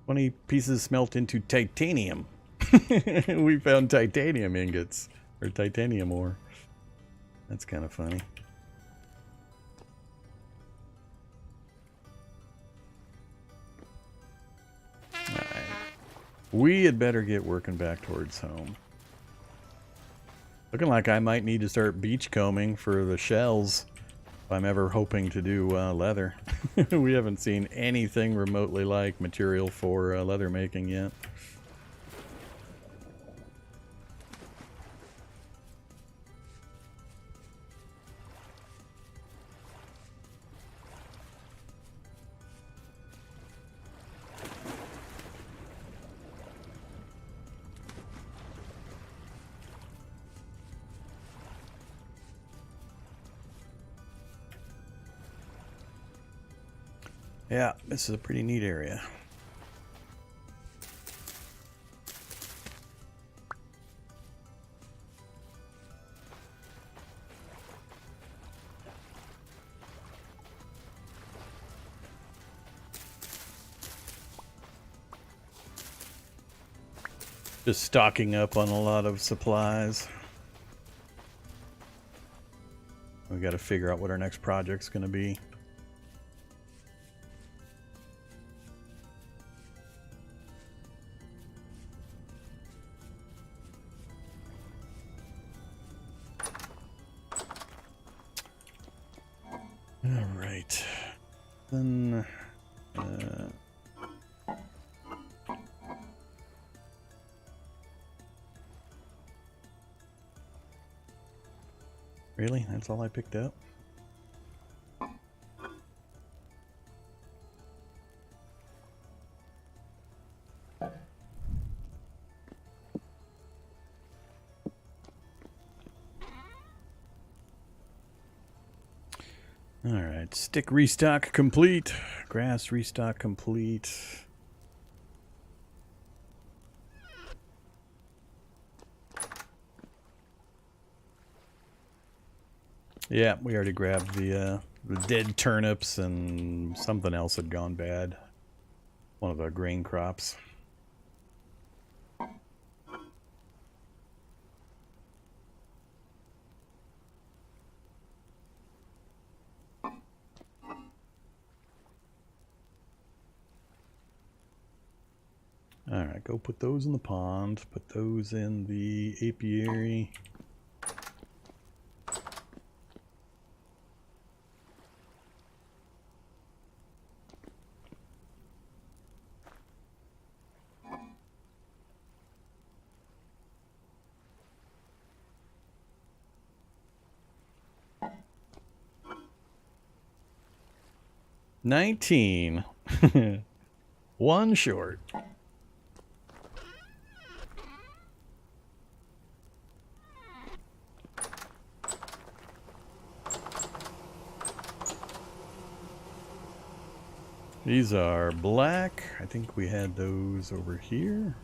20 pieces smelt into titanium. We found titanium ingots, or titanium ore. That's kind of funny. Alright. We had better get working back towards home. Looking like I might need to start beachcombing for the shells if I'm ever hoping to do leather. We haven't seen anything remotely like material for leather making yet. Yeah, this is a pretty neat area. Just stocking up on a lot of supplies. We got to figure out what our next project's going to be. All right. Then really? That's all I picked up? Alright, stick restock complete. Grass restock complete. Yeah, we already grabbed the dead turnips, and something else had gone bad. One of the grain crops. Alright, go put those in the pond. Put those in the apiary. $19. One short. These are black. I think we had those over here.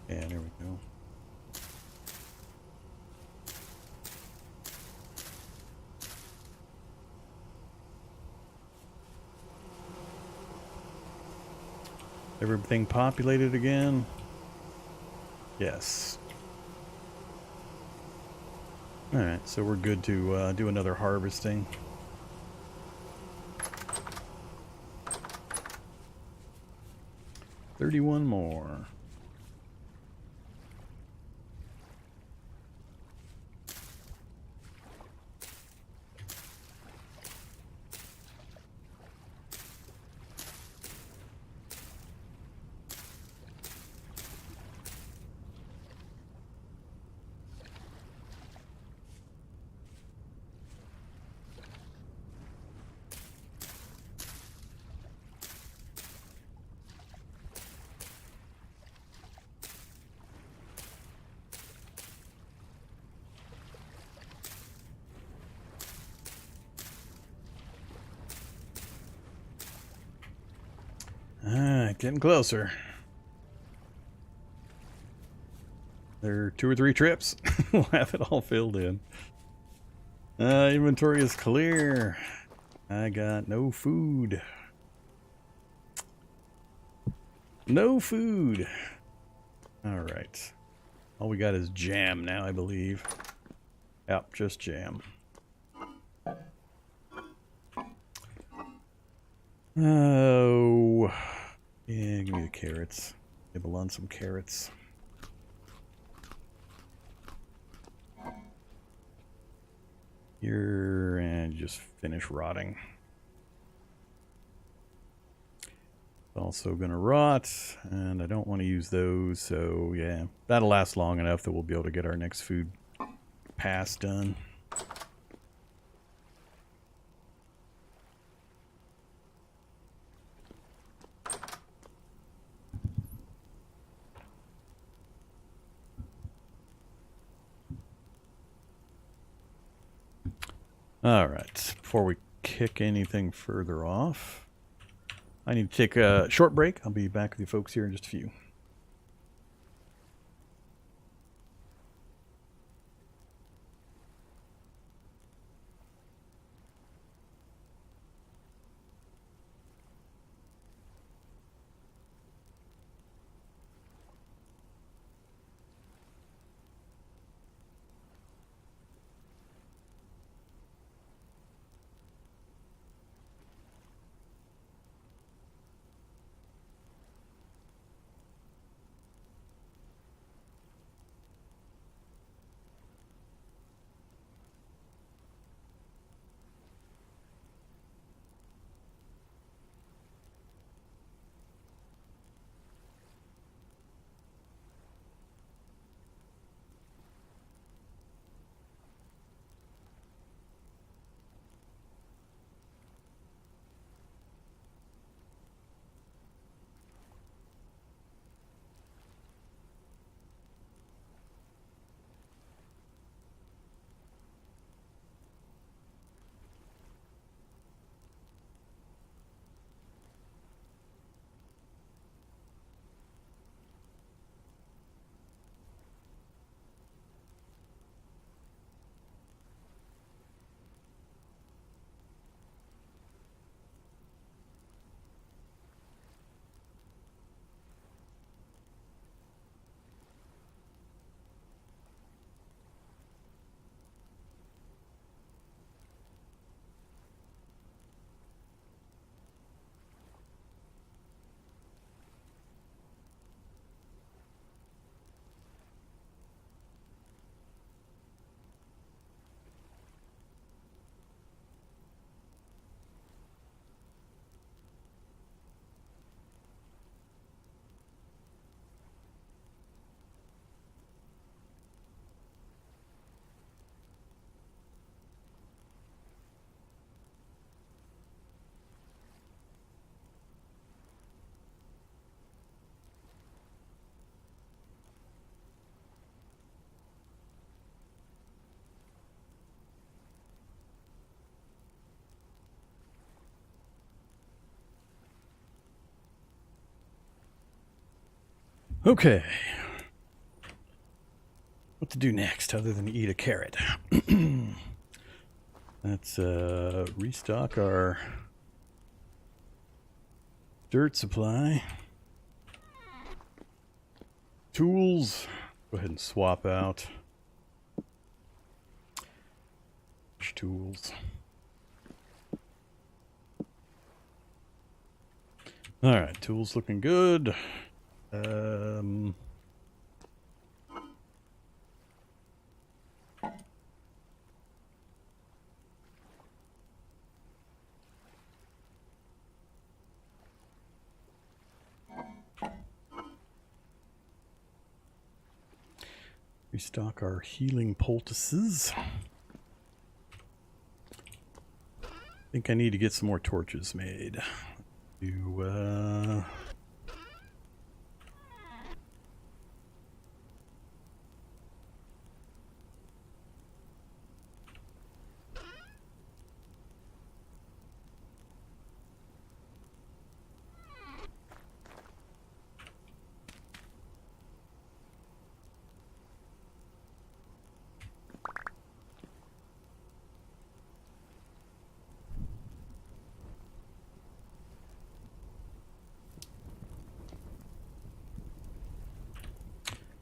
Yeah, there we go. Everything populated again? Yes. Alright, so we're good to do another harvesting. $31 more. Getting closer. There are 2 or 3 trips. We'll have it all filled in. Inventory is clear. I got no food. No food. Alright. All we got is jam now, I believe. Yep, just jam. Oh. Yeah, give me the carrots. Nibble on some carrots. You're and just finish rotting. Also gonna rot, and I don't want to use those, so yeah, that'll last long enough that we'll be able to get our next food pass done. Alright, before we kick anything further off, I need to take a short break. I'll be back with you folks here in just a few. Okay. What to do next other than eat a carrot? Let's restock our dirt supply. Tools. Go ahead and swap out. Tools. Alright, tools looking good. Restock our healing poultices. I think I need to get some more torches made.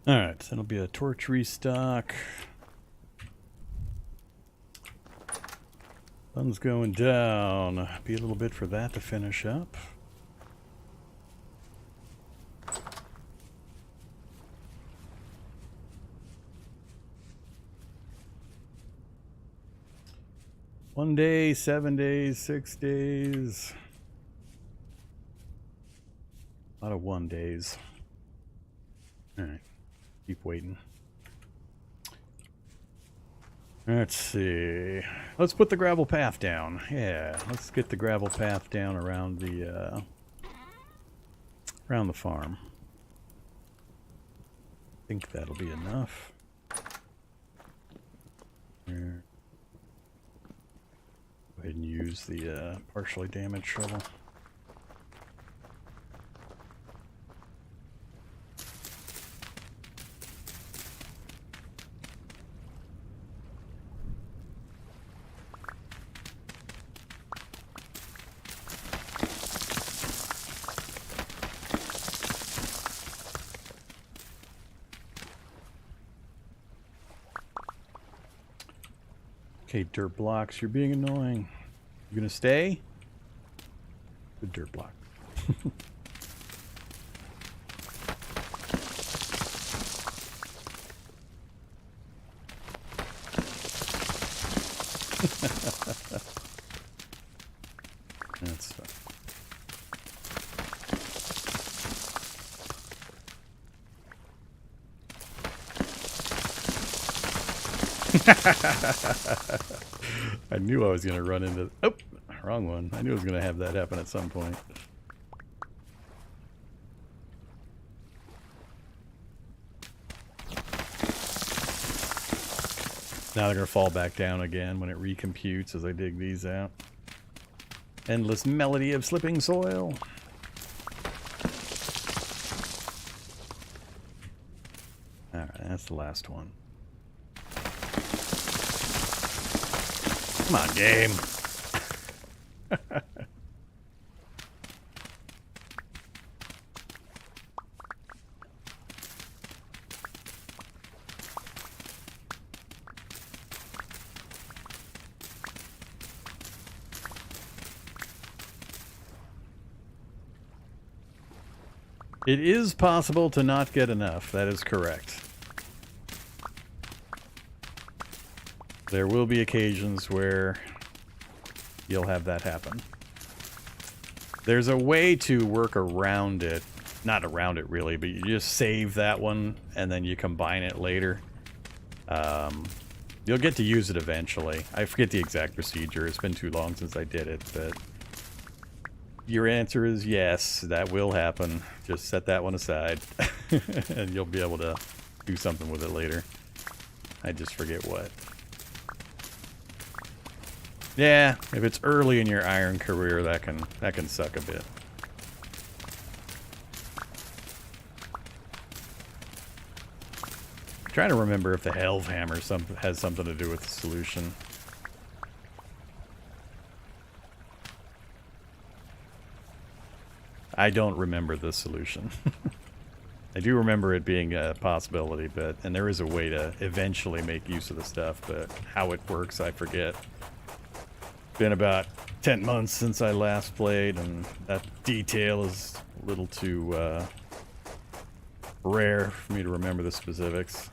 Alright, so that'll be a torch restock. Sun's going down. Be a little bit for that to finish up. One day, 7 days, 6 days. A lot of 1 days. Alright. Keep waiting. Let's see. Let's put the gravel path down. Yeah, let's get the gravel path down around the farm. I think that'll be enough. Here. Go ahead and use the partially damaged shovel. Okay, dirt blocks, you're being annoying. You gonna stay? Good dirt block. That's fine. I knew I was going to run into... Oh, wrong one. I knew I was going to have that happen at some point. Now they're going to fall back down again when it recomputes as I dig these out. Endless melody of slipping soil. Alright, that's the last one. Come on, game. It is possible to not get enough. That is correct. There will be occasions where you'll have that happen. There's a way to work around it. Not around it, really, but you just save that one, and then you combine it later. You'll get to use it eventually. I forget the exact procedure. It's been too long since I did it, but... Your answer is yes, that will happen. Just set that one aside, and you'll be able to do something with it later. I just forget what. Yeah, if it's early in your iron career, that can suck a bit. Trying to remember if the Hellhammer has something to do with the solution. I don't remember the solution. I do remember it being a possibility, and there is a way to eventually make use of the stuff, but how it works, I forget. Been about 10 months since I last played, and that detail is a little too rare for me to remember the specifics.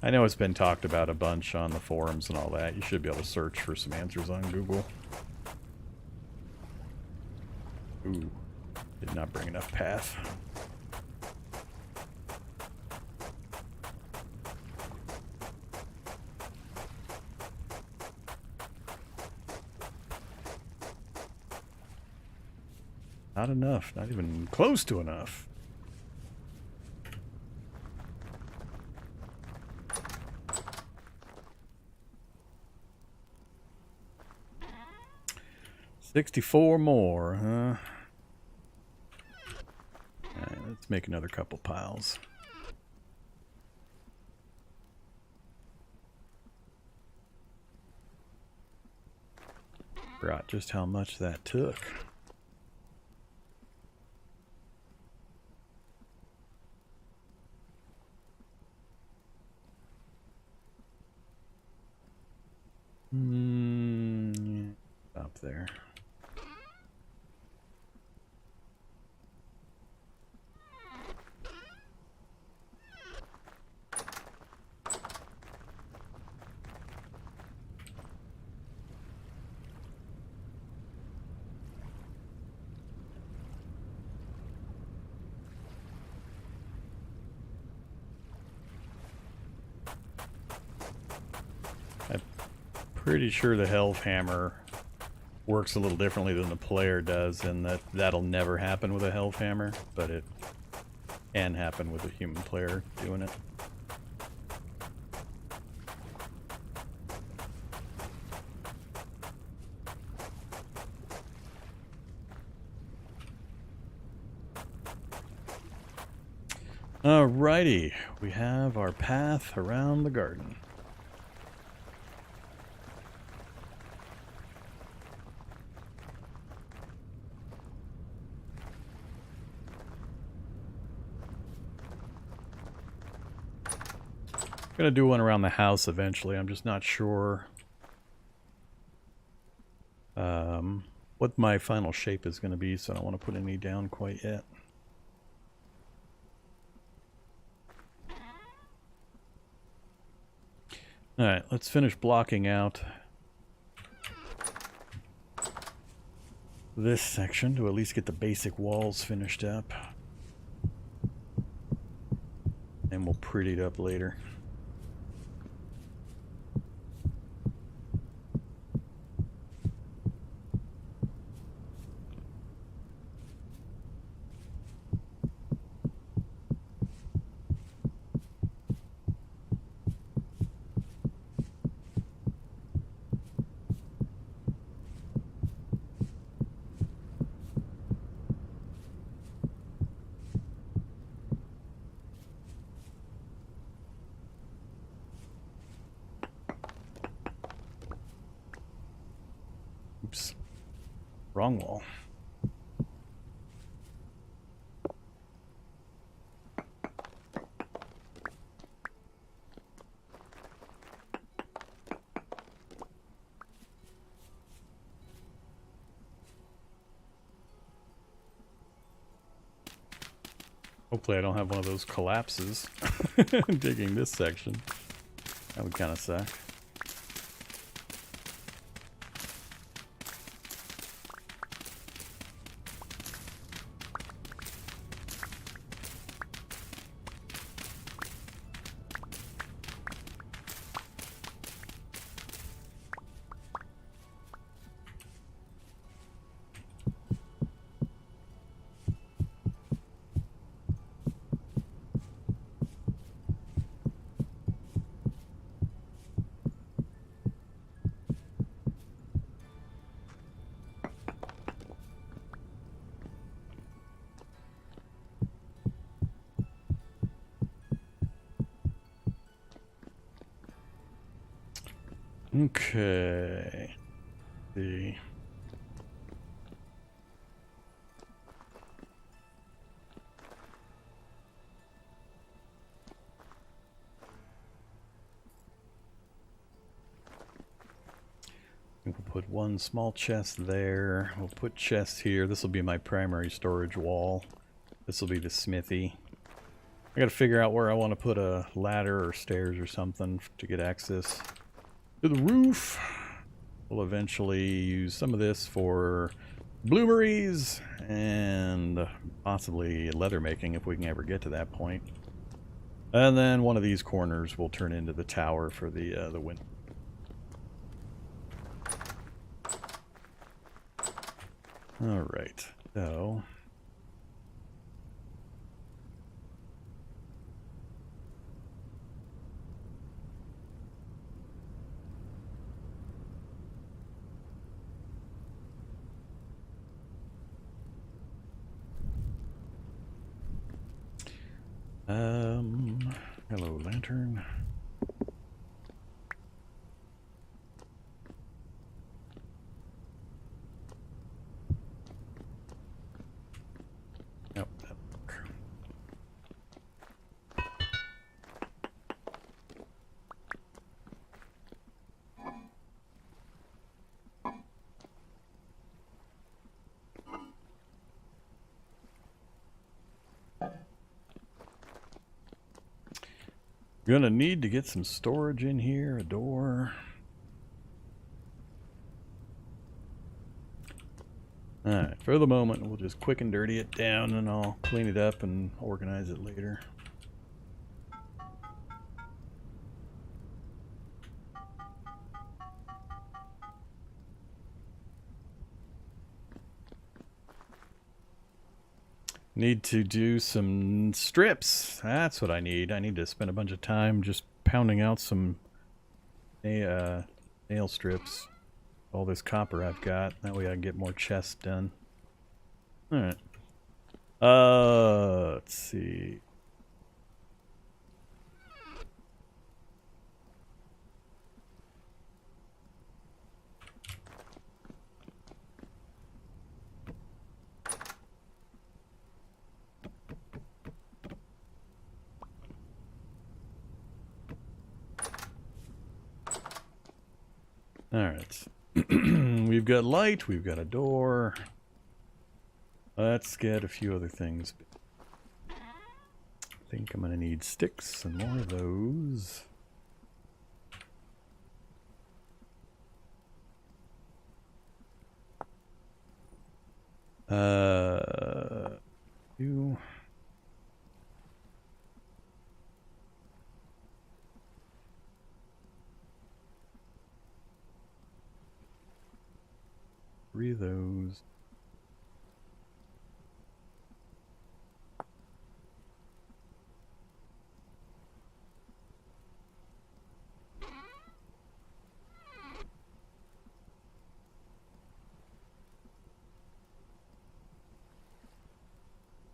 I know it's been talked about a bunch on the forums and all that. You should be able to search for some answers on Google. Ooh, did not bring enough path. Not enough, not even close to enough. $64 more, huh? Alright, let's make another couple piles. Forgot just how much that took. Stop there. Pretty sure the Hellhammer works a little differently than the player does, and that'll never happen with a Hellhammer, but it can happen with a human player doing it. Alrighty, we have our path around the garden. Gonna do one around the house eventually. I'm just not sure what my final shape is going to be, so I don't want to put any down quite yet. Alright, let's finish blocking out this section to at least get the basic walls finished up. And we'll pretty it up later. Oops. Wrong wall. Hopefully I don't have one of those collapses digging this section. That would kind of suck. Okay. See. We'll put one small chest there. We'll put chests here. This will be my primary storage wall. This will be the smithy. I gotta figure out where I want to put a ladder or stairs or something to get access to the roof. We'll eventually use some of this for bloomeries and possibly leather making if we can ever get to that point. And then one of these corners will turn into the tower for the window. All right, so hello, lantern. Nope, that'll work. Gonna need to get some storage in here, a door. Alright, for the moment, we'll just quick and dirty it down and I'll clean it up and organize it later. Need to do some strips. That's what I need. I need to spend a bunch of time just pounding out some nail strips. All this copper I've got. That way I can get more chests done. Alright. Let's see. Alright. We've got light, we've got a door. Let's get a few other things. I think I'm gonna need sticks and more of those. You. Three of those.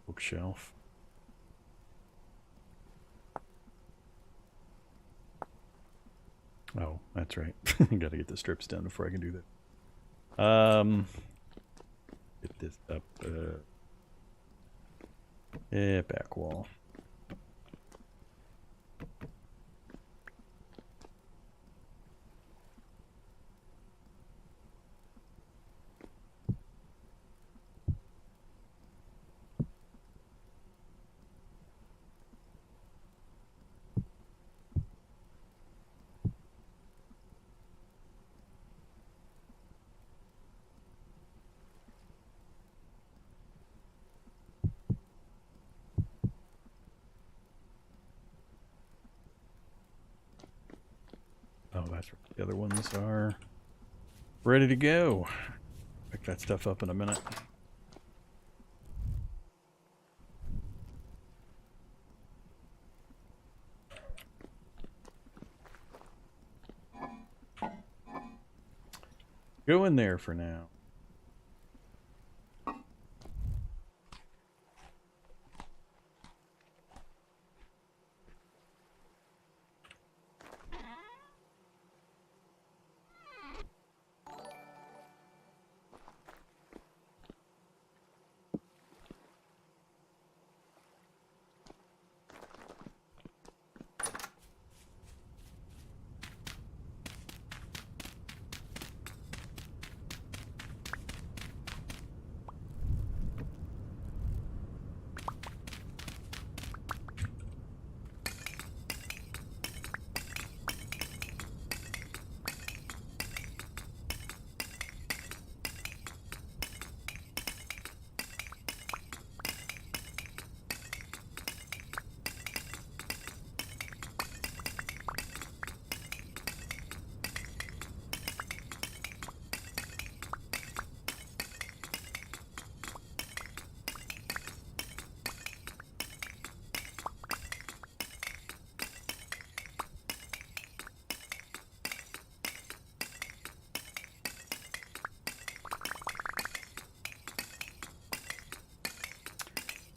Bookshelf. Oh, that's right. Gotta get the strips done before I can do that. Get this up. Yeah, back wall. Oh, that's right. The other ones are ready to go. Pick that stuff up in a minute. Go in there for now.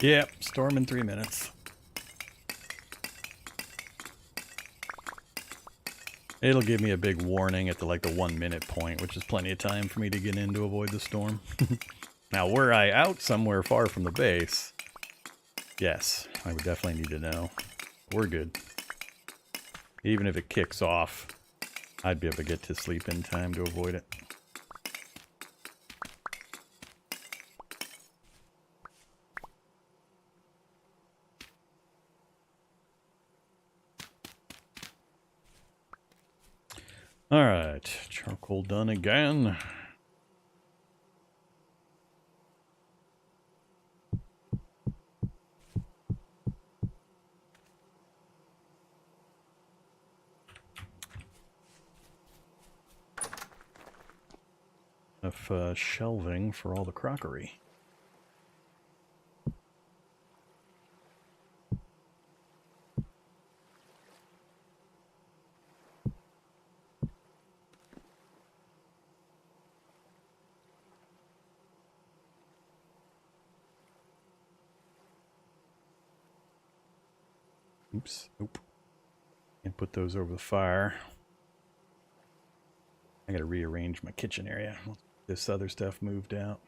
Yep, storm in 3 minutes. It'll give me a big warning at the 1 minute point, which is plenty of time for me to get in to avoid the storm. Now, were I out somewhere far from the base, yes, I would definitely need to know. We're good. Even if it kicks off, I'd be able to get to sleep in time to avoid it. Alright, charcoal done again. Enough shelving for all the crockery. Oops, nope. Can't put those over the fire. I gotta rearrange my kitchen area. This other stuff moved out.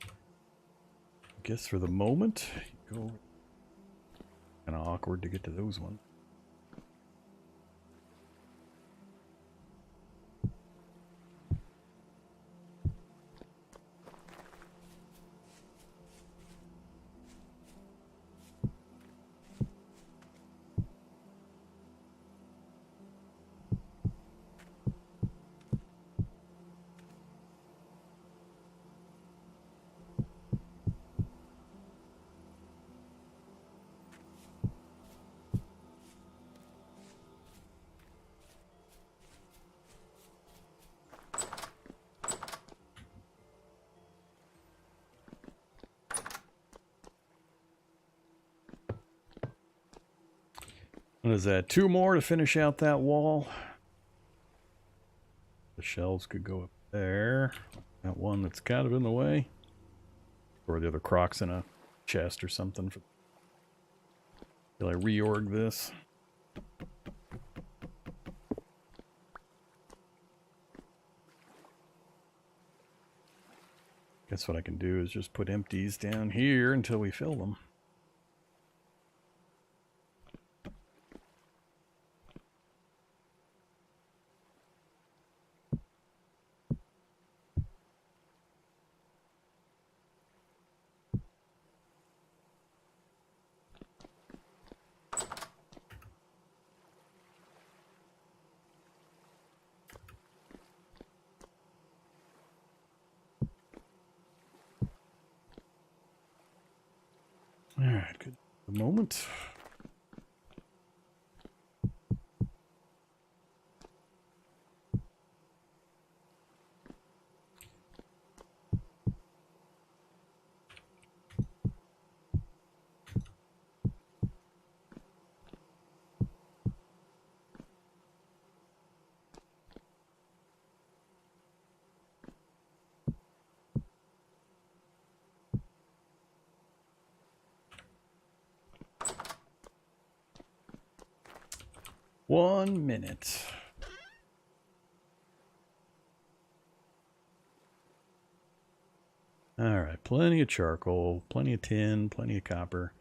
I guess for the moment, go. Kind of awkward to get to those ones. What is that? 2 more to finish out that wall. The shelves could go up there. That one that's kind of in the way. Or the other croc's in a chest or something. Till I reorg this. Guess what I can do is just put empties down here until we fill them. Alright, good. A moment. One minute. Alright, plenty of charcoal, plenty of tin, plenty of copper.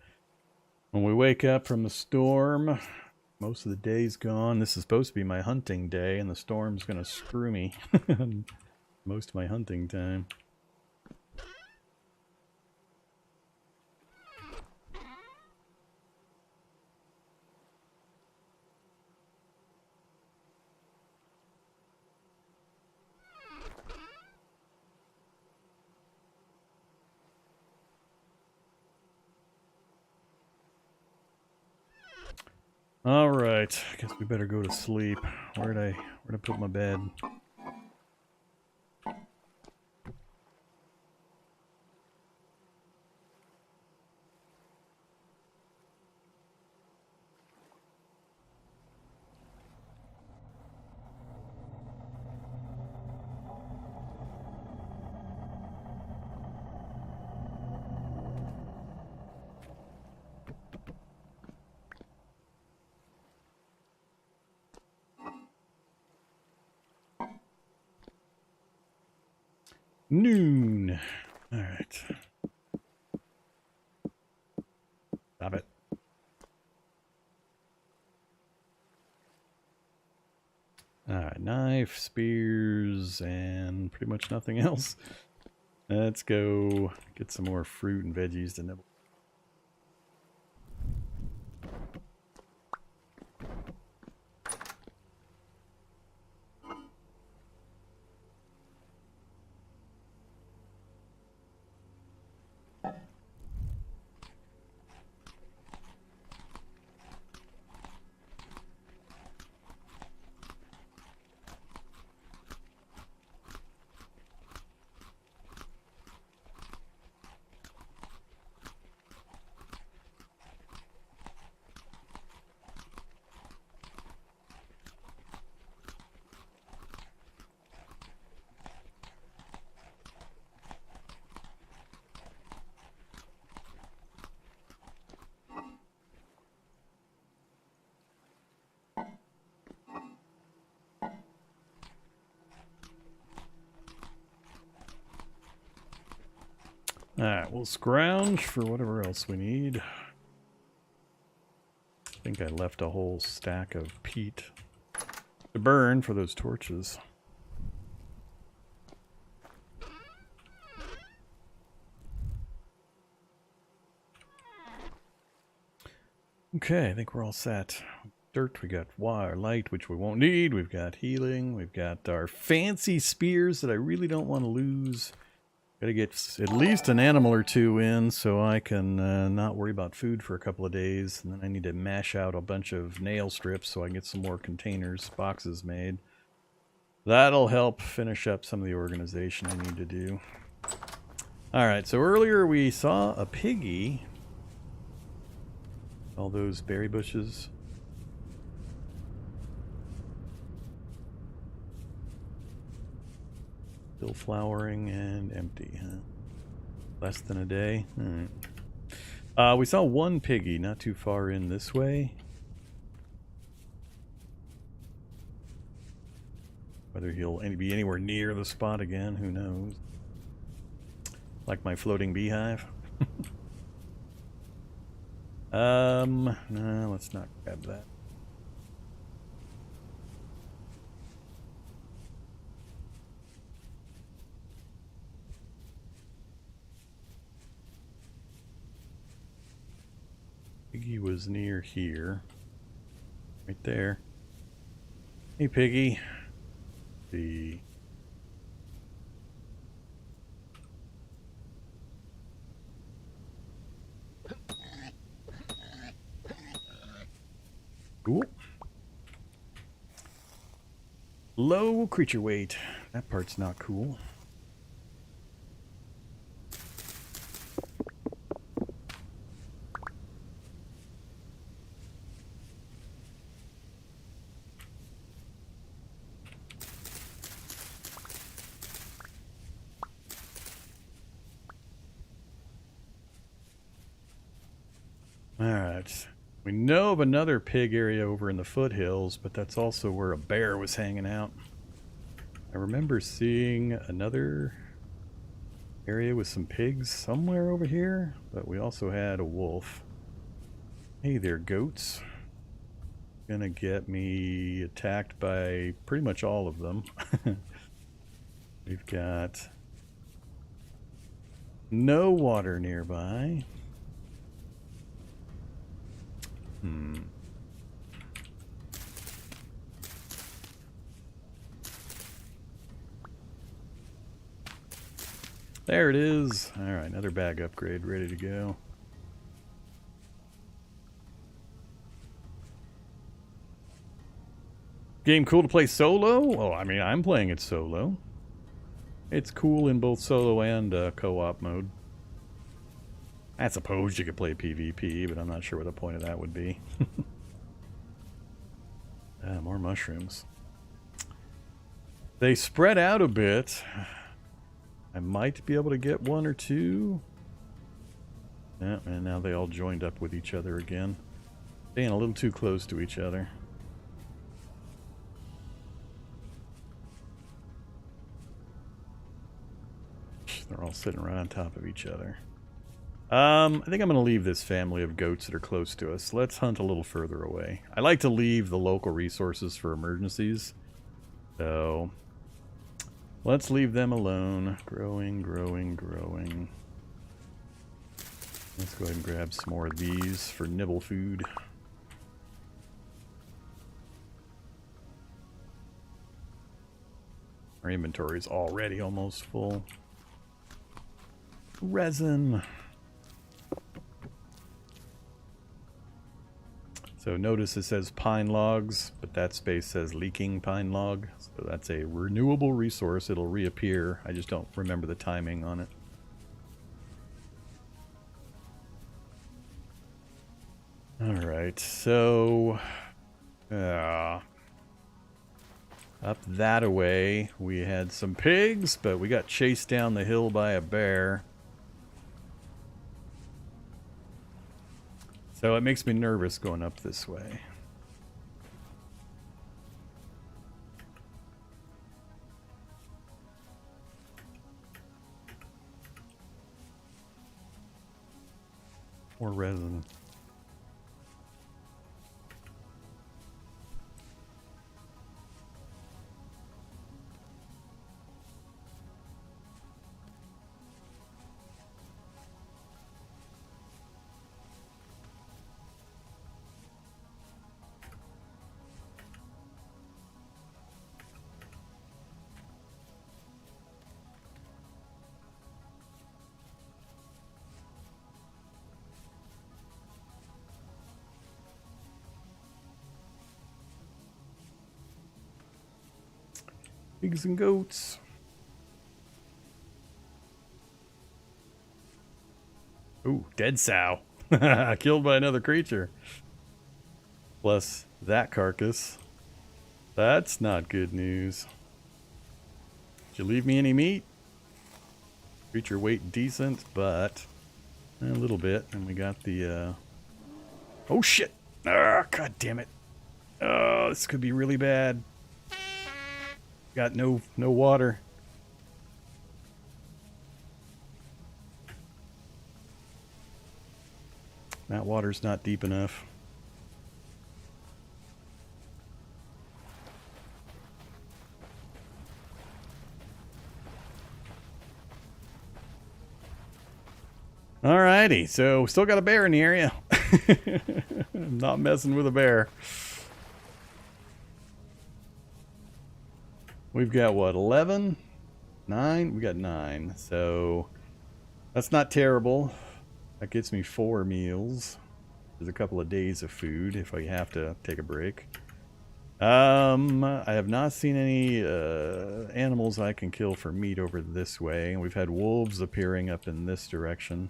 When we wake up from the storm, most of the day's gone. This is supposed to be my hunting day, and the storm's gonna screw me most of my hunting time. All right, I guess we better go to sleep. Where'd I put my bed? Noon. All right. Stop it. All right, knife, spears, and pretty much nothing else. Let's go get some more fruit and veggies to nibble. Alright, we'll scrounge for whatever else we need. I think I left a whole stack of peat to burn for those torches. Okay, I think we're all set. Dirt, we got wire, light, which we won't need. We've got healing. We've got our fancy spears that I really don't want to lose. Gotta get at least an animal or two in so I can not worry about food for a couple of days. And then I need to mash out a bunch of nail strips so I can get some more containers, boxes made. That'll help finish up some of the organization I need to do. Alright, so earlier we saw a piggy. All those berry bushes. Still flowering and empty, huh? Less than a day? Alright. We saw one piggy not too far in this way. Whether he'll be anywhere near the spot again, who knows? Like my floating beehive. No, let's not grab that. Piggy was near here. Right there. Hey, Piggy. The cool. Low creature weight. That part's not cool. Alright. We know of another pig area over in the foothills, but that's also where a bear was hanging out. I remember seeing another area with some pigs somewhere over here, but we also had a wolf. Hey there, goats. Gonna get me attacked by pretty much all of them. We've got no water nearby. There it is. Alright, another bag upgrade ready to go. Game cool to play solo? Well, I mean, I'm playing it solo. It's cool in both solo and co-op mode. I suppose you could play PvP, but I'm not sure what the point of that would be. More mushrooms. They spread out a bit. I might be able to get one or two. Yeah, and now they all joined up with each other again. Staying a little too close to each other. They're all sitting right on top of each other. I think I'm going to leave this family of goats that are close to us. Let's hunt a little further away. I like to leave the local resources for emergencies. So, let's leave them alone. Growing, growing, growing. Let's go ahead and grab some more of these for nibble food. Our inventory is already almost full. Resin. So notice it says pine logs, but that space says leaking pine log. So that's a renewable resource. It'll reappear. I just don't remember the timing on it. Alright, so up that away we had some pigs, but we got chased down the hill by a bear. So it makes me nervous going up this way. More resin. Pigs and goats. Ooh, dead sow. Killed by another creature. Plus that carcass. That's not good news. Did you leave me any meat? Creature weight decent, but a little bit. And we got the oh shit! Ah, god damn it. Oh, this could be really bad. Got no water. That water's not deep enough. Alrighty, so still got a bear in the area. I'm not messing with a bear. We've got what, 11? 9? We got 9. So that's not terrible. That gets me 4 meals. There's a couple of days of food if I have to take a break. I have not seen any animals I can kill for meat over this way. We've had wolves appearing up in this direction.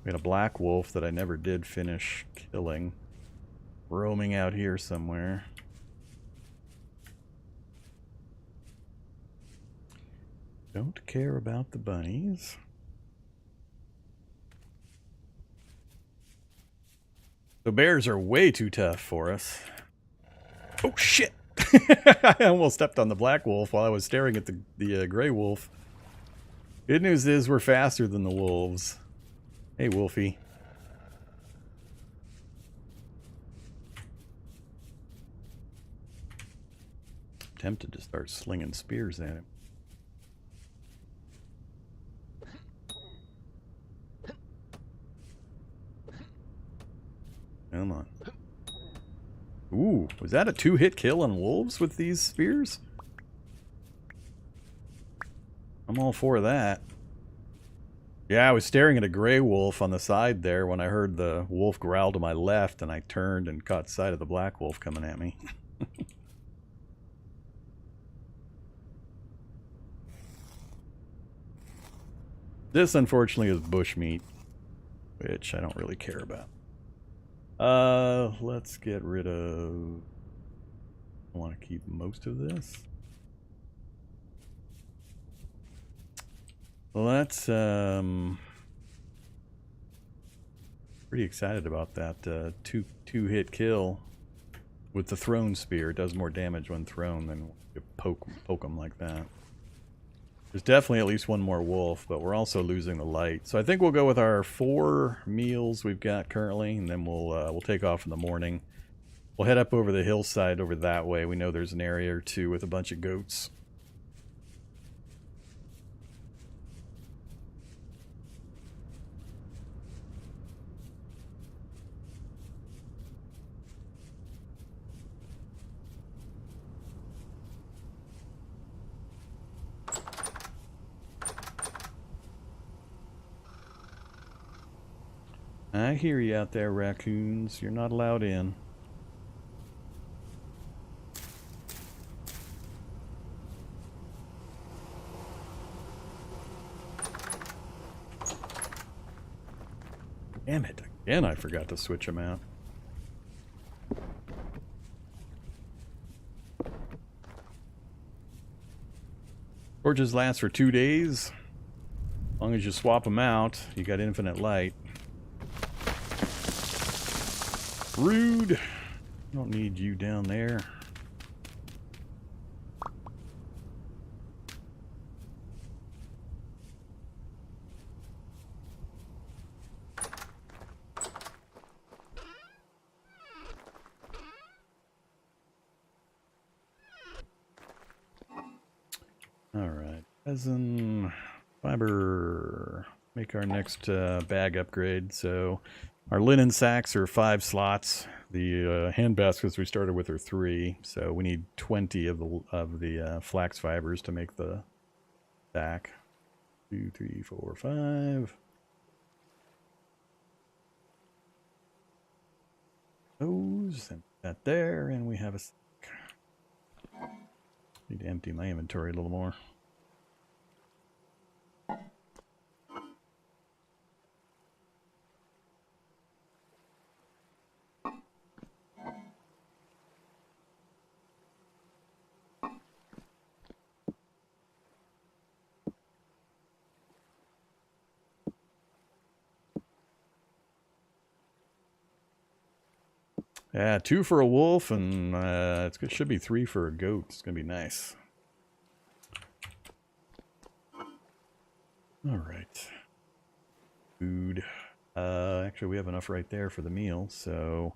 We had a black wolf that I never did finish killing, roaming out here somewhere. Don't care about the bunnies. The bears are way too tough for us. Oh shit! I almost stepped on the black wolf while I was staring at the gray wolf. Good news is we're faster than the wolves. Hey, Wolfie. Tempted to start slinging spears at him. Come on. Ooh, was that a 2-hit kill on wolves with these spears? I'm all for that. Yeah, I was staring at a gray wolf on the side there when I heard the wolf growl to my left, and I turned and caught sight of the black wolf coming at me. This, unfortunately, is bushmeat, which I don't really care about. Let's get rid of... I want to keep most of this. Let's, pretty excited about that, two-hit kill with the thrown spear. It does more damage when thrown than you poke them like that. There's definitely at least one more wolf, but we're also losing the light. So I think we'll go with our 4 meals we've got currently, and then we'll take off in the morning. We'll head up over the hillside over that way. We know there's an area or two with a bunch of goats. I hear you out there, raccoons. You're not allowed in. Damn it. Again, I forgot to switch them out. Torches last for 2 days. As long as you swap them out, you got infinite light. Rude. Don't need you down there. Alright. Resin, fiber. Make our next bag upgrade. So our linen sacks are 5 slots. The hand baskets we started with are 3. So we need 20 of the flax fibers to make the sack. 2, 3, 4, 5. Those, and that there, and we have a sack. Need to empty my inventory a little more. Yeah, 2 for a wolf, and it should be 3 for a goat. It's gonna be nice. All right. Food. Actually, we have enough right there for the meal, so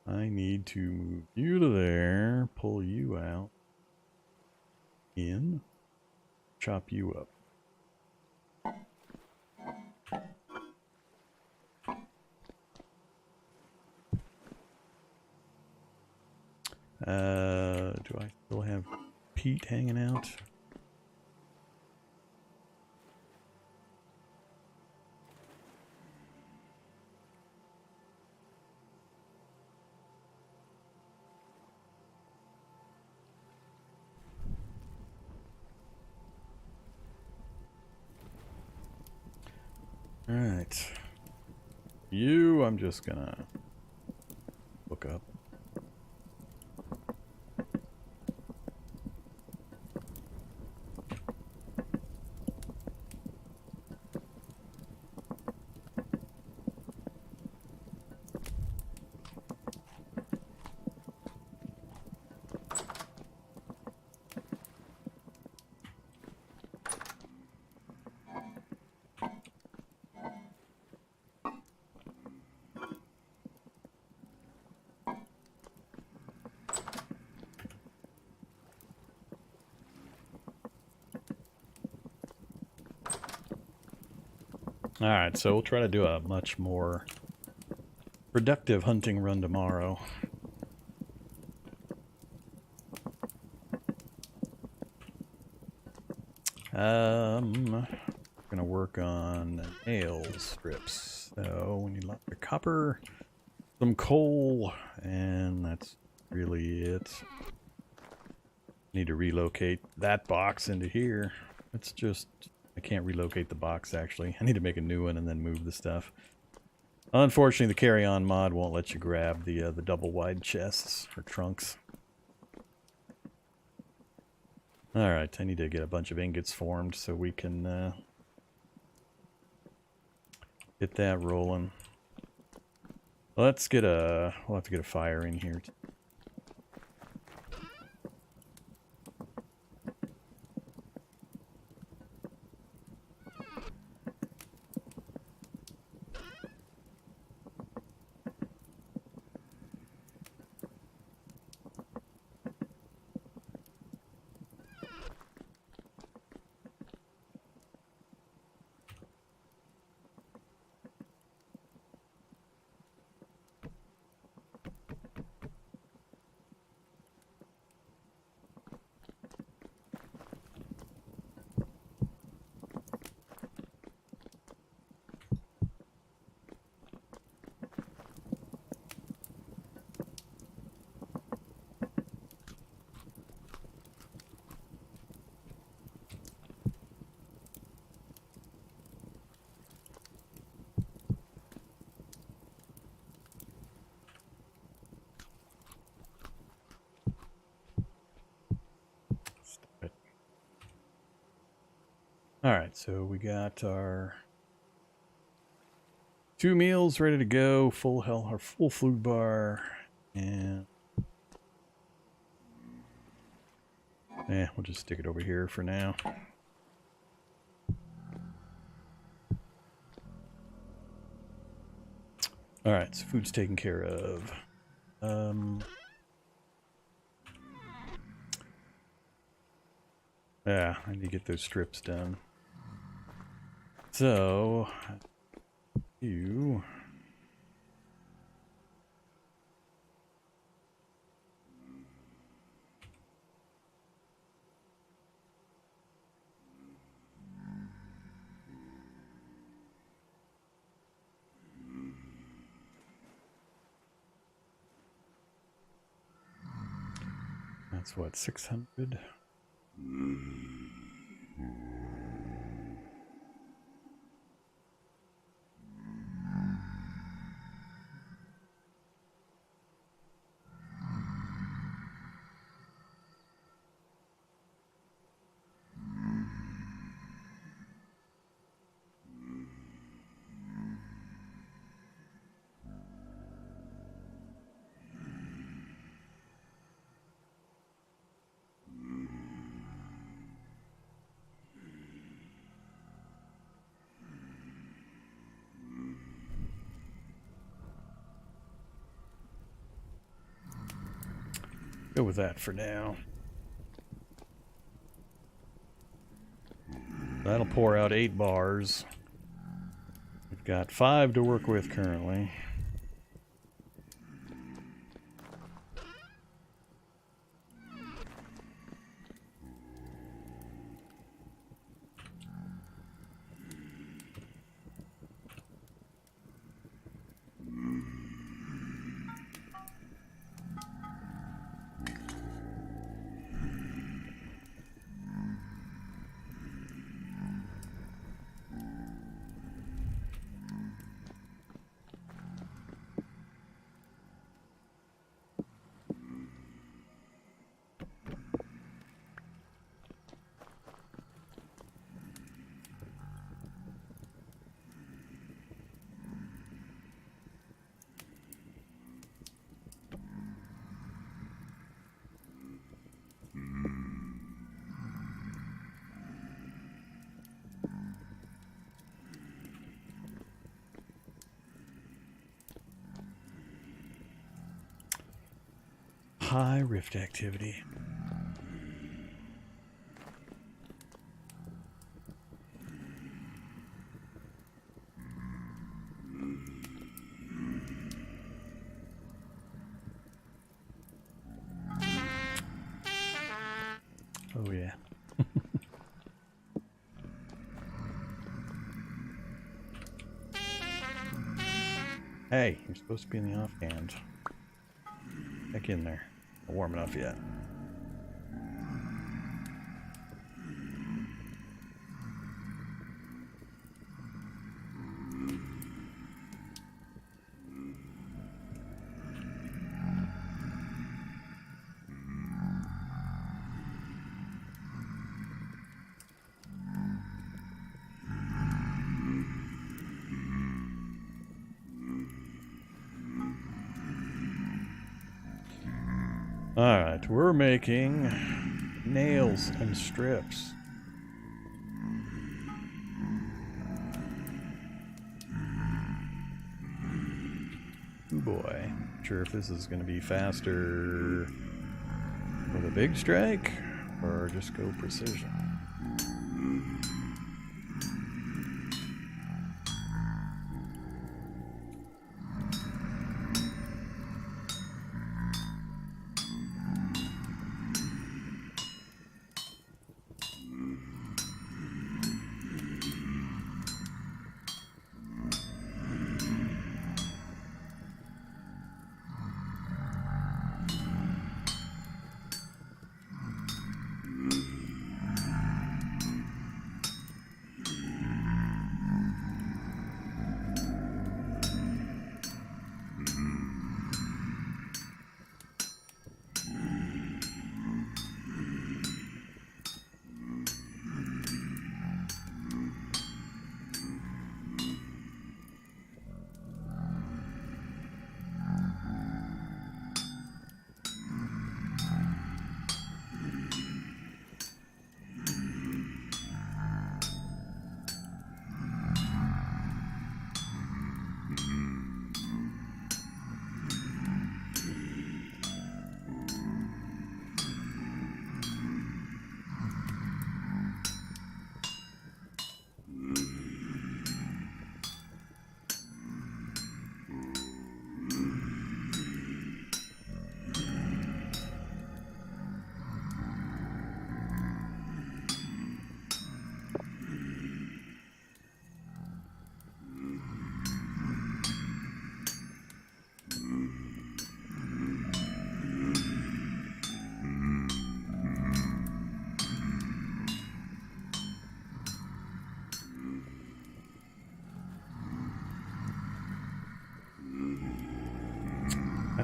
I need to move you to there, pull you out, in, chop you up. Do I still have Pete hanging out? All right. You, I'm just gonna look up. Alright, so we'll try to do a much more productive hunting run tomorrow. Gonna work on nail strips. So we need lots of copper, some coal, and that's really it. Need to relocate that box into here. It's just, I can't relocate the box actually. I need to make a new one and then move the stuff. Unfortunately, the carry-on mod won't let you grab the double wide chests or trunks. Alright, I need to get a bunch of ingots formed so we can get that rolling. Let's get we'll have to get a fire in here. All right, so we got our 2 meals ready to go, our full food bar, and yeah, we'll just stick it over here for now. All right, so food's taken care of. Yeah, I need to get those strips done. So, you... That's what, 600? Go with that for now. That'll pour out 8 bars. We've got 5 to work with currently. High rift activity. Oh yeah. Hey, you're supposed to be in the offhand. Back in there. Not warm enough yet. Alright, we're making nails and strips. Oh boy. Not sure if this is going to be faster with a big strike or just go precision.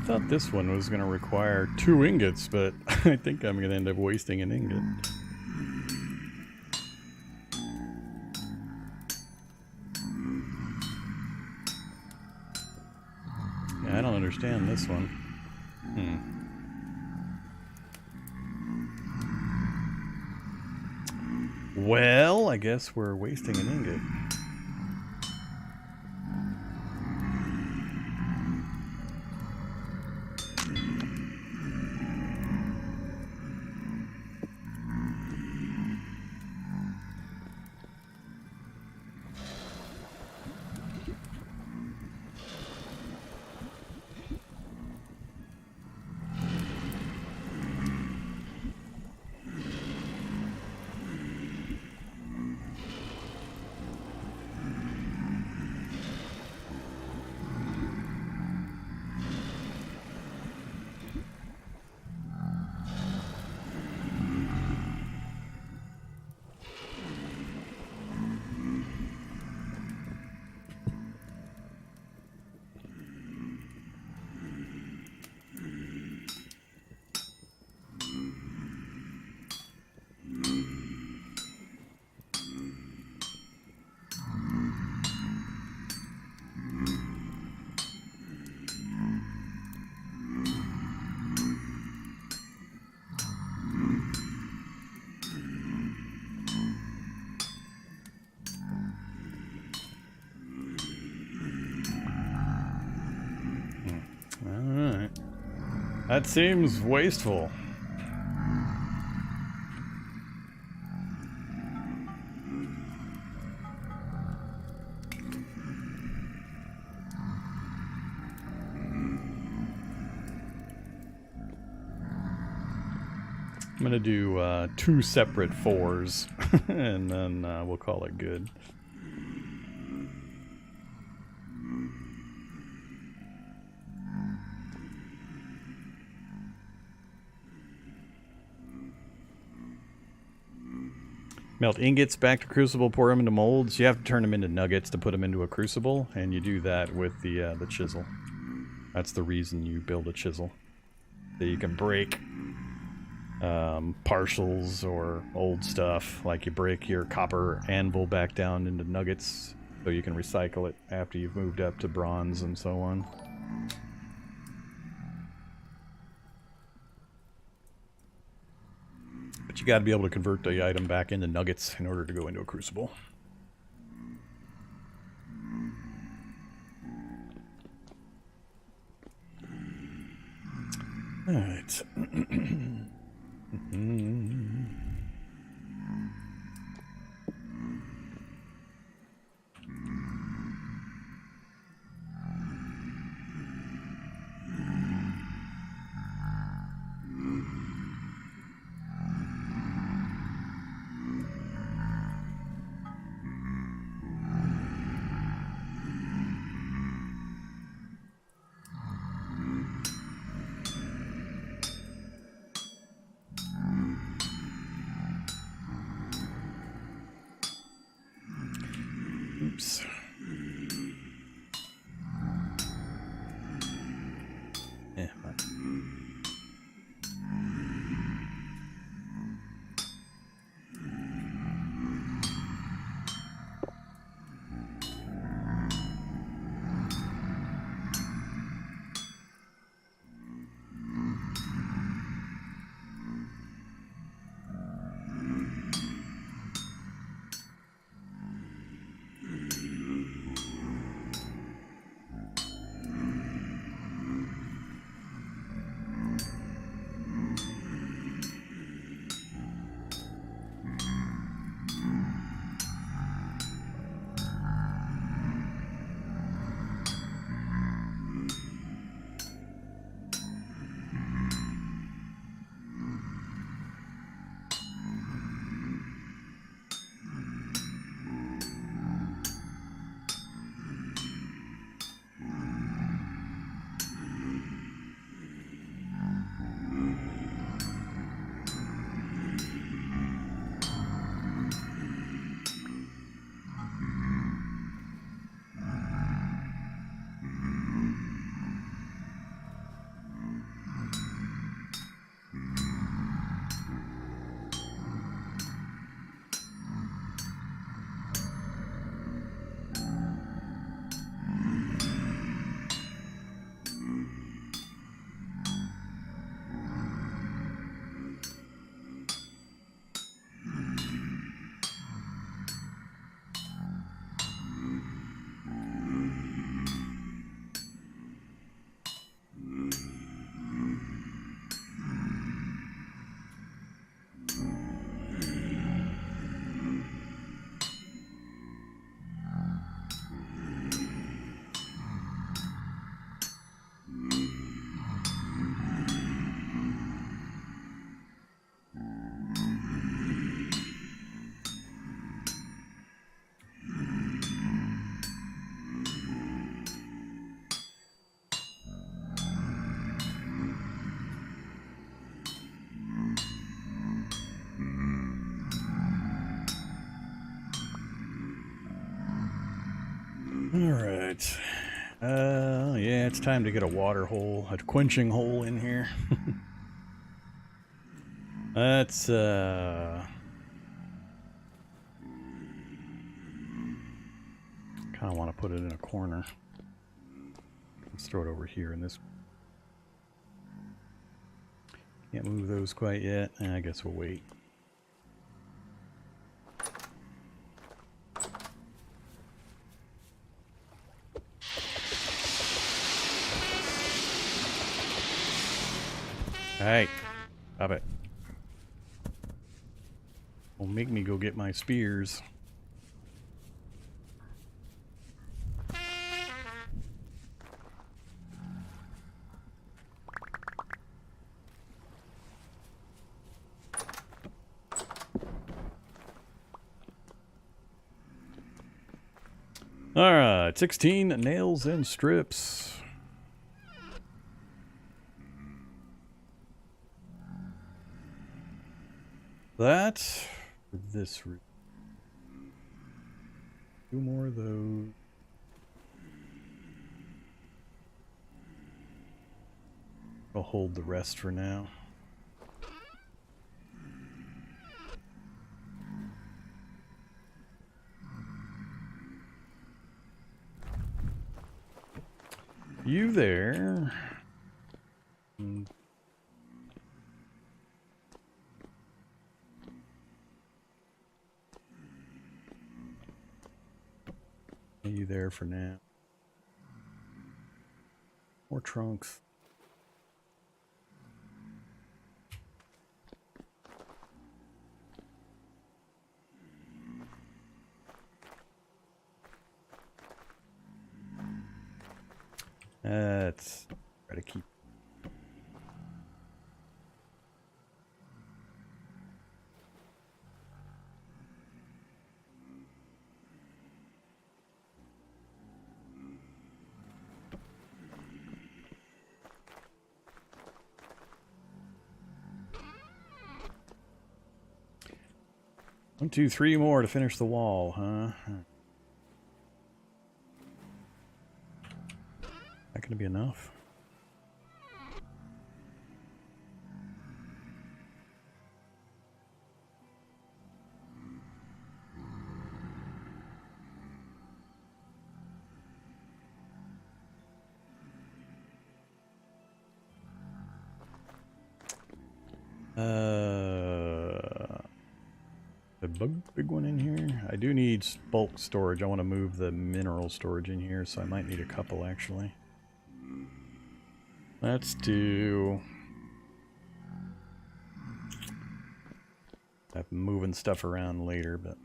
I thought this one was going to require 2 ingots, but I think I'm going to end up wasting an ingot. Yeah, I don't understand this one. Well, I guess we're wasting an ingot. Alright. That seems wasteful. I'm gonna do 2 separate 4s, and then we'll call it good. Melt ingots back to crucible, pour them into molds. You have to turn them into nuggets to put them into a crucible, and you do that with the chisel. That's the reason you build a chisel. So you can break partials or old stuff, like you break your copper anvil back down into nuggets, so you can recycle it after you've moved up to bronze and so on. But you gotta be able to convert the item back into nuggets in order to go into a crucible. Alright. Oops. Yeah, fine. Alright. Yeah, it's time to get a water hole, a quenching hole in here. Let's, kind of want to put it in a corner. Let's throw it over here in this. Can't move those quite yet. I guess we'll wait. Hey, stop it. Don't make me go get my spears. Alright, 16 nails and strips. That for this route. 2 more of those. I'll hold the rest for now. You there? You there for now? More trunks. Let's try to keep. One, two, three more to finish the wall, huh? That gonna be enough? The big one in here. I do need bulk storage. I want to move the mineral storage in here, so I might need a couple actually. Let's do. I'm moving stuff around later, but.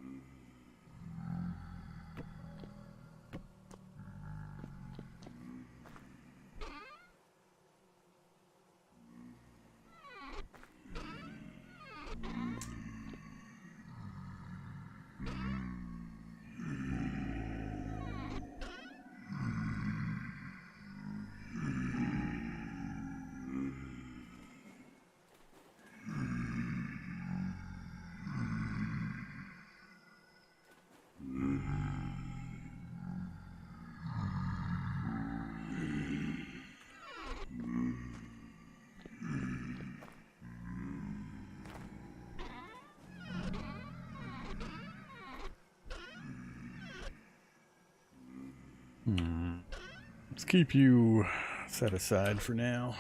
Let's keep you set aside for now.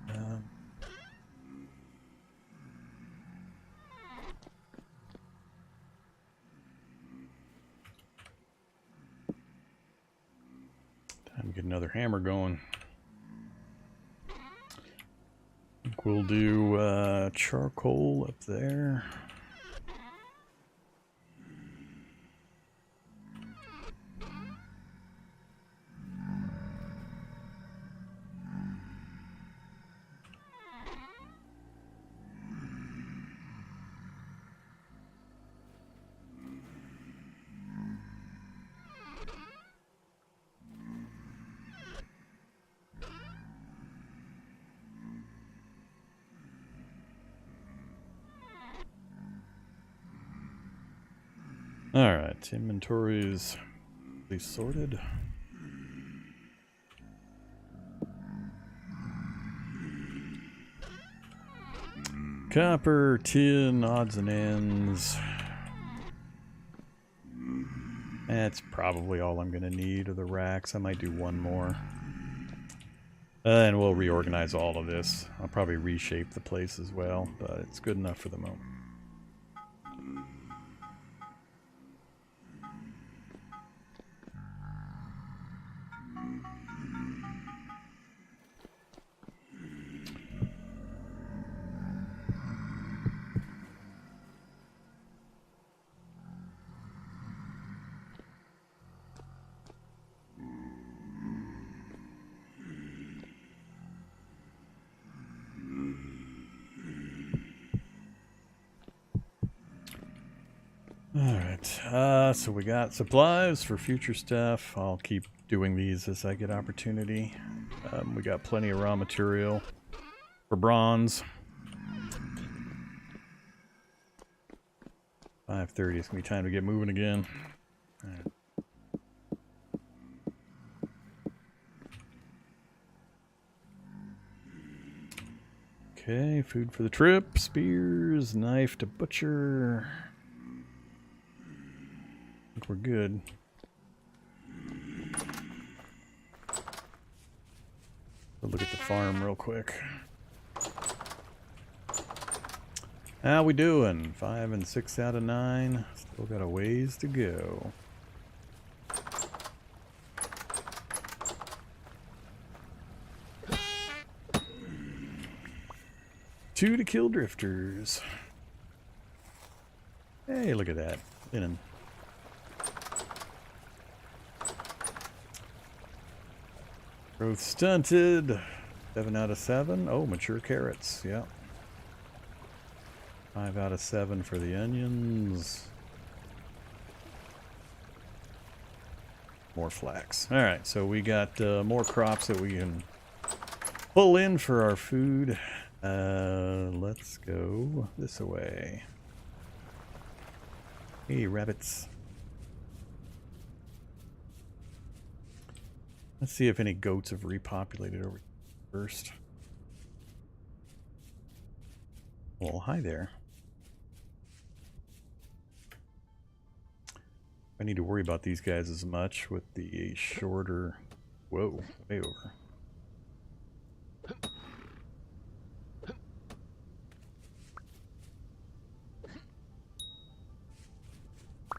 Time to get another hammer going. I think we'll do charcoal up there. Alright, inventories. They sorted. Copper, tin, odds and ends. That's probably all I'm going to need of the racks. I might do one more. And we'll reorganize all of this. I'll probably reshape the place as well, but it's good enough for the moment. Alright, so we got supplies for future stuff. I'll keep doing these as I get opportunity. We got plenty of raw material for bronze. 5:30, it's gonna be time to get moving again. All right. Okay, food for the trip, spears, knife to butcher. I think we're good. We'll look at the farm real quick. How we doing? 5 and 6 out of 9. Still got a ways to go. Two to kill drifters. Hey, look at that. Linen. Growth stunted. 7 out of 7. Oh, mature carrots. Yeah. 5 out of 7 for the onions. More flax. Alright, so we got more crops that we can pull in for our food. Let's go this way. Hey, rabbits. Let's see if any goats have repopulated over first. Well, hi there. I need to worry about these guys as much with the shorter... Whoa, way over.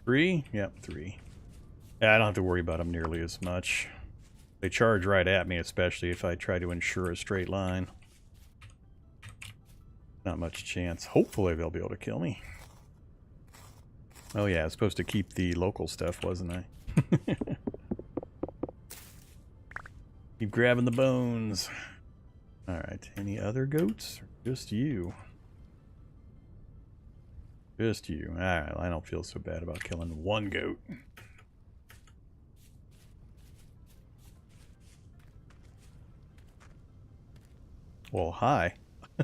Three? Yep, 3. Yeah, I don't have to worry about them nearly as much. They charge right at me, especially if I try to ensure a straight line. Not much chance. Hopefully they'll be able to kill me. Oh yeah, I was supposed to keep the local stuff, wasn't I? Keep grabbing the bones. Alright, any other goats? Or just you? Just you. Alright, I don't feel so bad about killing one goat. Well, hi.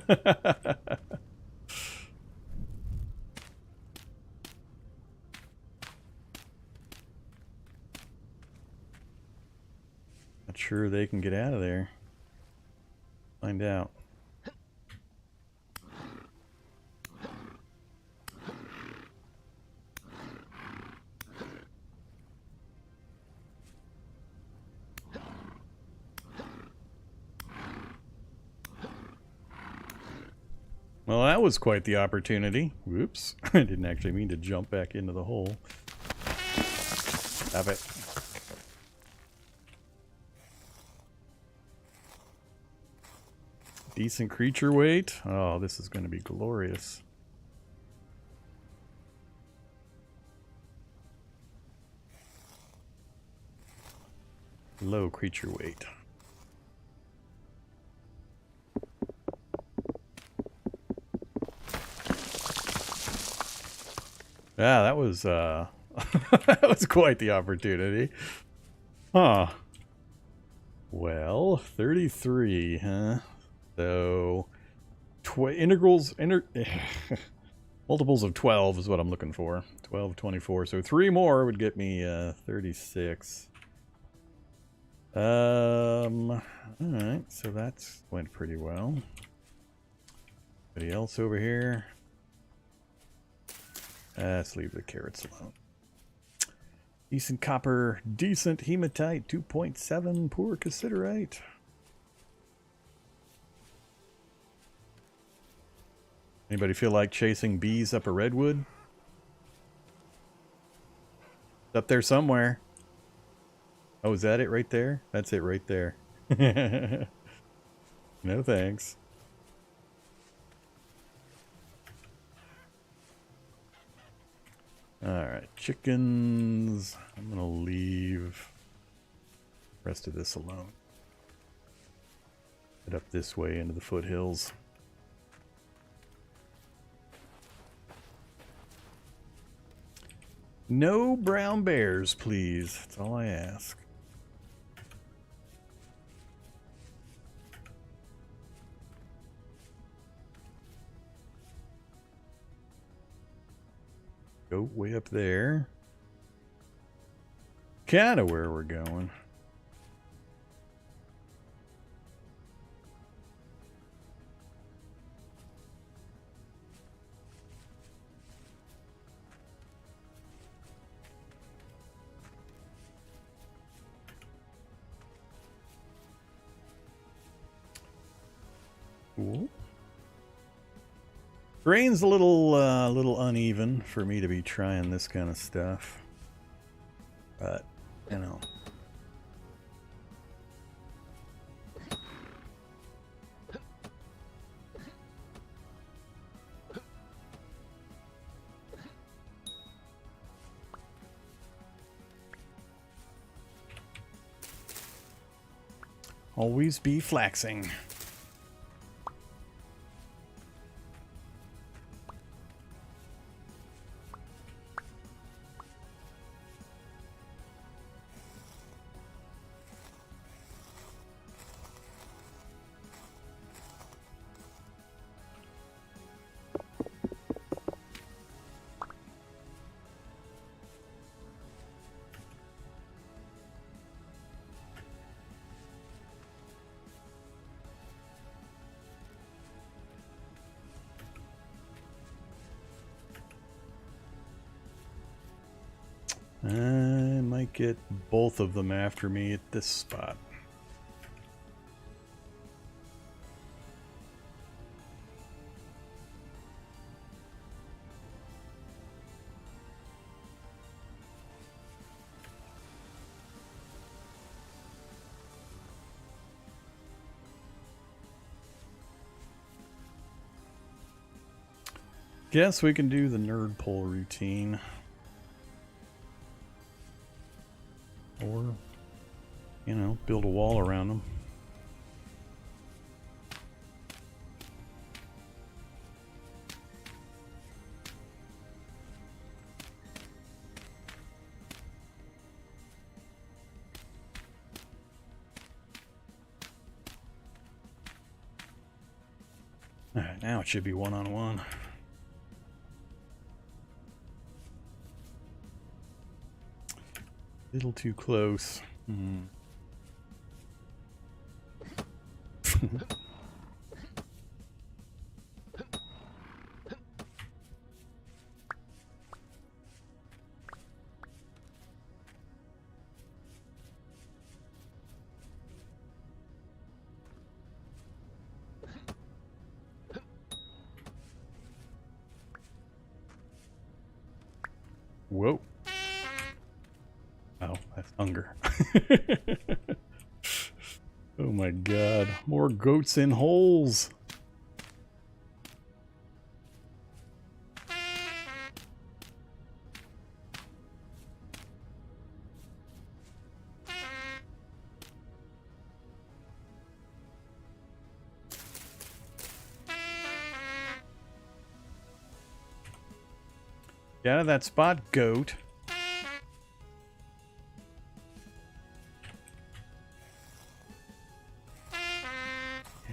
Not sure they can get out of there. Find out. Well, that was quite the opportunity. Whoops. I didn't actually mean to jump back into the hole. Stop it. Decent creature weight. Oh, this is going to be glorious. Low creature weight. Yeah, that was that was quite the opportunity. Huh. Well, 33, huh? So integrals Multiples of 12 is what I'm looking for. 12, 24. So 3 more would get me 36. Alright, so that's went pretty well. Anybody else over here? Let's leave the carrots alone. Decent copper, decent hematite, 2.7, poor cassiterite. Anybody feel like chasing bees up a redwood? It's up there somewhere. Oh, is that it right there? That's it right there. No thanks. Alright, chickens. I'm gonna leave the rest of this alone. Head up this way into the foothills. No brown bears, please. That's all I ask. Go way up there. Kind of where we're going. Cool. Terrain's a little uneven for me to be trying this kind of stuff, but you know. Always be flaxing. I might get both of them after me at this spot. Guess we can do the nerd pull routine. Or, you know, build a wall around them. Alright, now it should be one-on-one. Little too close. Whoa. Oh, that's hunger. Oh my god. More goats in holes. Get out of that spot, goat.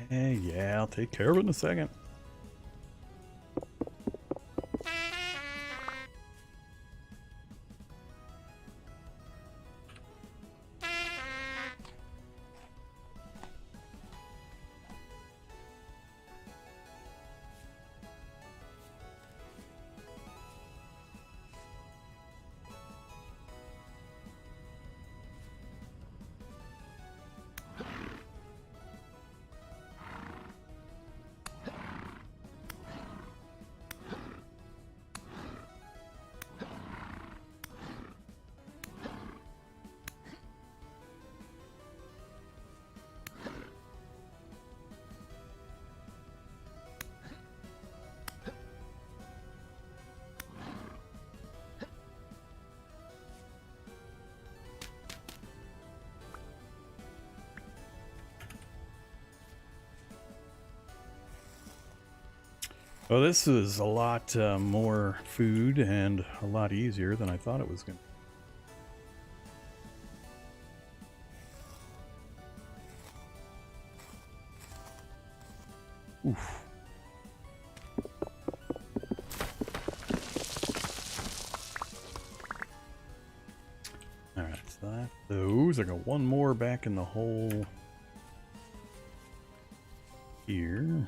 Yeah, I'll take care of it in a second. Well, this is a lot more food and a lot easier than I thought it was going to. Oof. Alright, so that those. I got one more back in the hole here.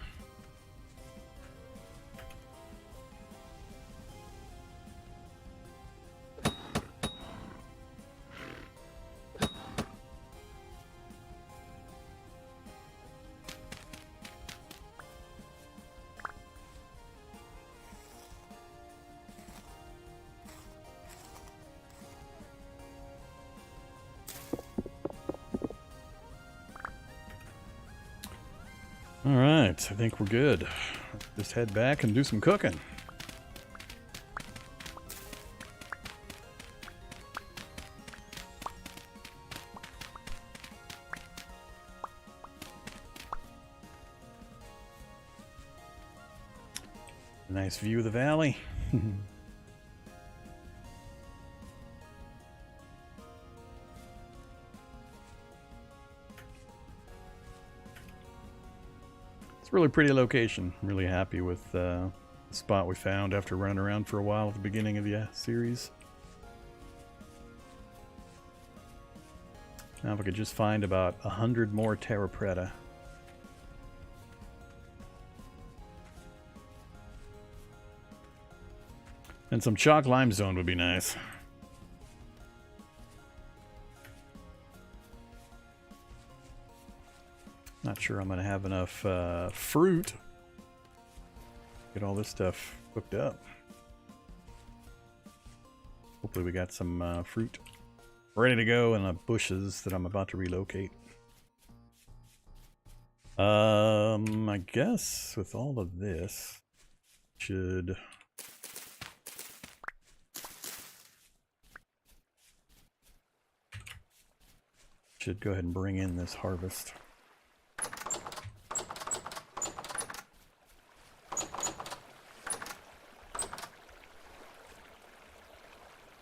Alright, I think we're good. Let's just head back and do some cooking. Nice view of the valley. It's a really pretty location. I'm really happy with the spot we found after running around for a while at the beginning of the series. Now if I could just find about 100 more terra. And some chalk limestone would be nice. Not sure I'm going to have enough fruit. Get all this stuff hooked up. Hopefully we got some fruit ready to go in the bushes that I'm about to relocate. I guess with all of this, should go ahead and bring in this harvest.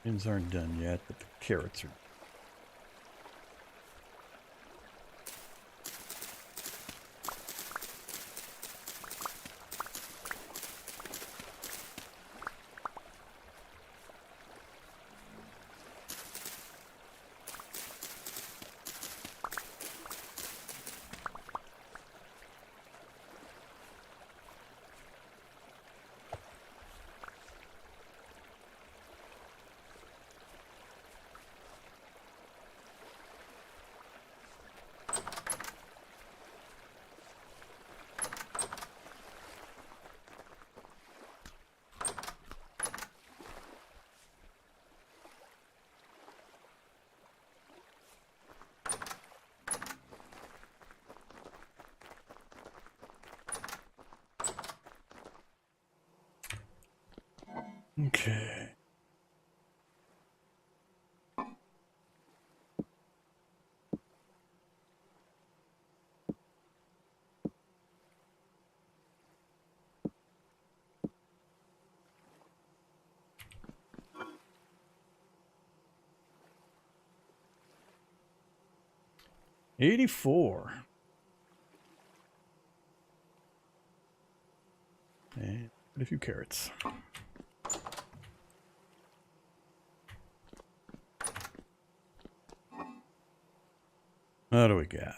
Onions aren't done yet, but the carrots are. Okay. $84. And a few carrots. What do we got?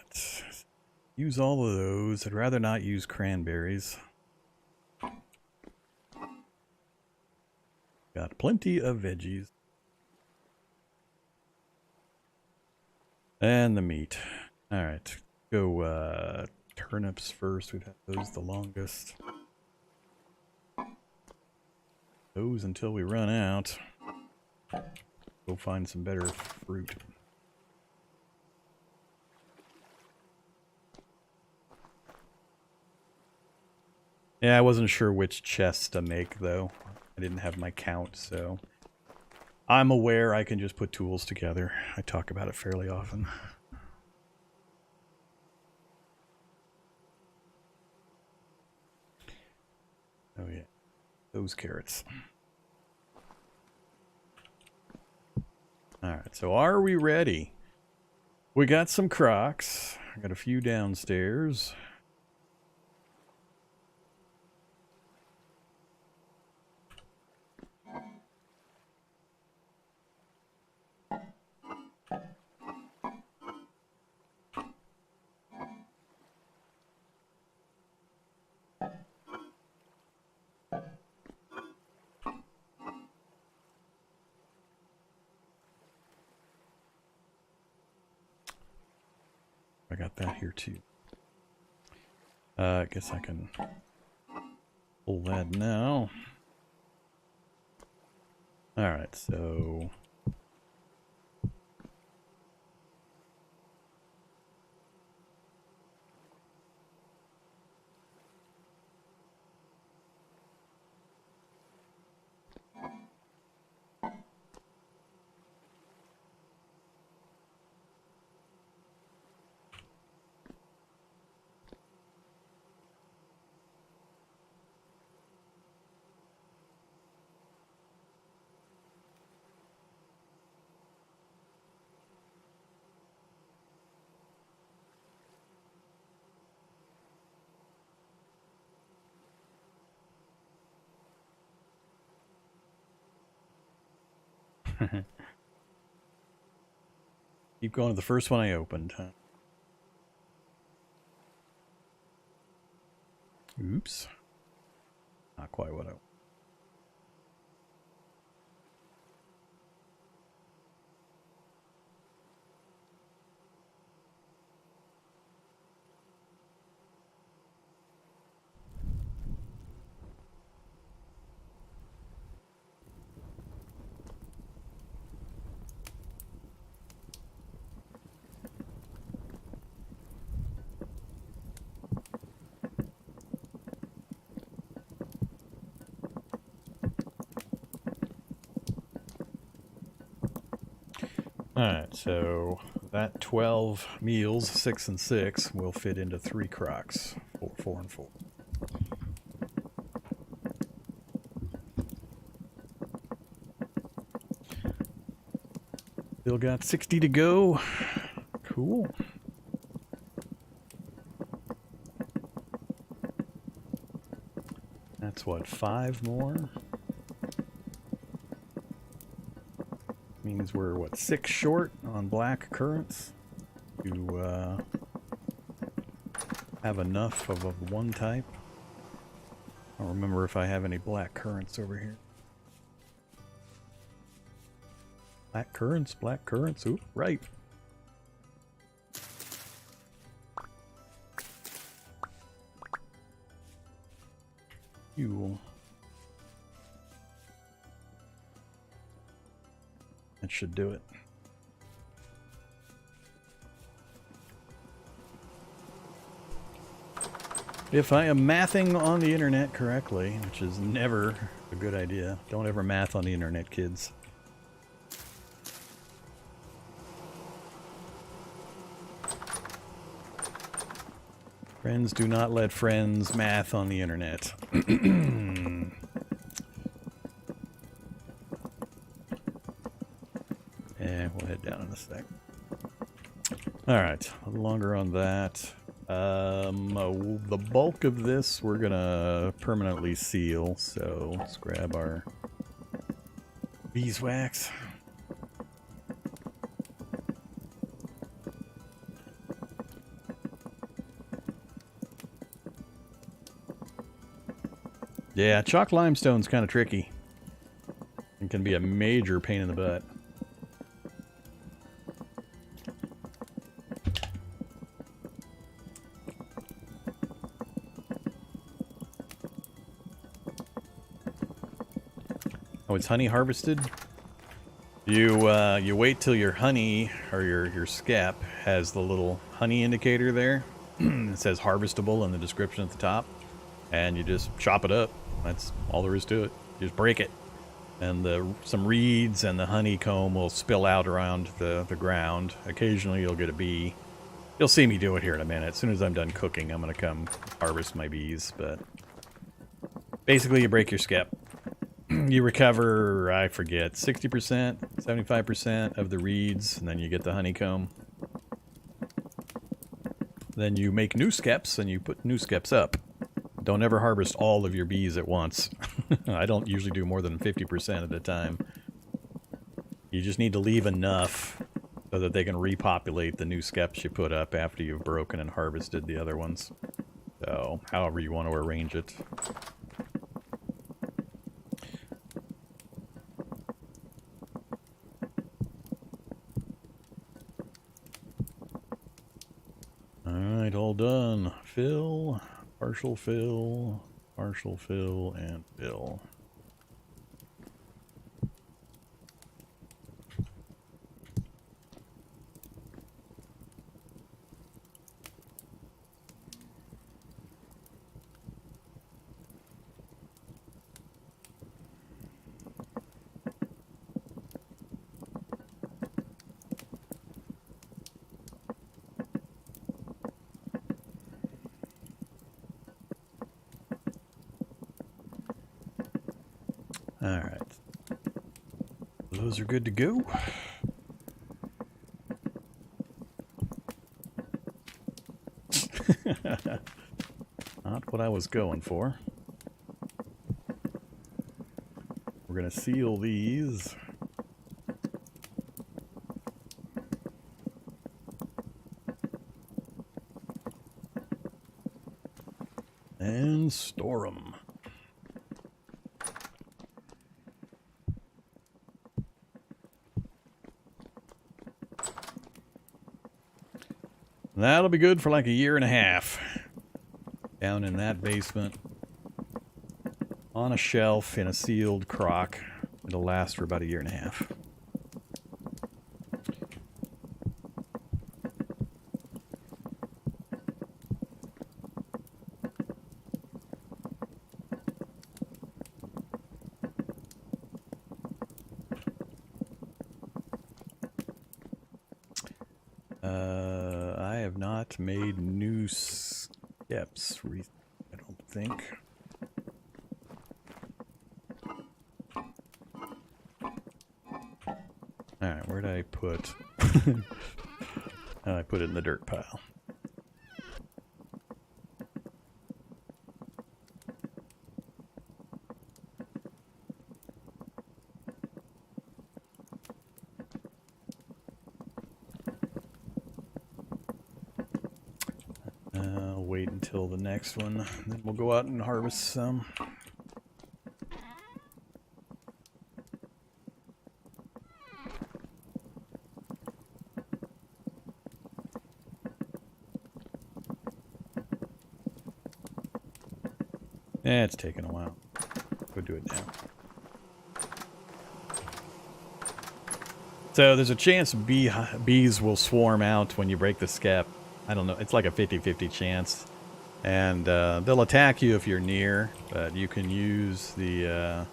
Use all of those. I'd rather not use cranberries. Got plenty of veggies. And the meat. Alright. Go turnips first. We've had those the longest. Those until we run out. Go find some better fruit. Yeah, I wasn't sure which chest to make, though. I didn't have my count, so... I'm aware I can just put tools together. I talk about it fairly often. Oh yeah, those carrots. Alright, so are we ready? We got some crocs. I got a few downstairs. I got that here too. I guess I can pull that now. Alright, so... keep going to the first one I opened, huh? Oops. Not quite what I... Alright, so that 12 meals, 6 and 6, will fit into 3 crocs. 4 and 4. Still got 60 to go. Cool. That's what, 5 more? Means we're, what, 6 short on black currants to have enough of one type. I don't remember if I have any black currants over here. Black currants, ooh, right. Fuel. That should do it. If I am mathing on the internet correctly, which is never a good idea. Don't ever math on the internet, kids. Friends do not let friends math on the internet. We'll head down in a sec. Alright, a little longer on that. The bulk of this we're gonna permanently seal, so let's grab our beeswax. Yeah, chalk limestone's kind of tricky. It can be a major pain in the butt. Oh, it's honey harvested? You wait till your honey, or your scap, has the little honey indicator there. It says harvestable in the description at the top. And you just chop it up. That's all there is to it. You just break it. And some reeds and the honeycomb will spill out around the ground. Occasionally you'll get a bee. You'll see me do it here in a minute. As soon as I'm done cooking, I'm going to come harvest my bees, but Basically, you break your skep. You recover, I forget, 60%, 75% of the reeds, and then you get the honeycomb. Then you make new skeps, and you put new skeps up. Don't ever harvest all of your bees at once. I don't usually do more than 50% at a time. You just need to leave enough so that they can repopulate the new skeps you put up after you've broken and harvested the other ones. So, however you want to arrange it. Alright, all done. Fill, partial fill, and fill. Alright. Those are good to go. Not what I was going for. We're going to seal these. And store them. That'll be good for like a year and a half. Down in that basement. On a shelf in a sealed crock. It'll last for about a year and a half. I have not made new steps, I don't think. Alright, where'd I put? I put it in the dirt pile. Wait until the next one, then we'll go out and harvest some. It's taking a while. Go do it now. So there's a chance bees will swarm out when you break the skep. I don't know. It's like a 50-50 chance. And they'll attack you if you're near. But you can use the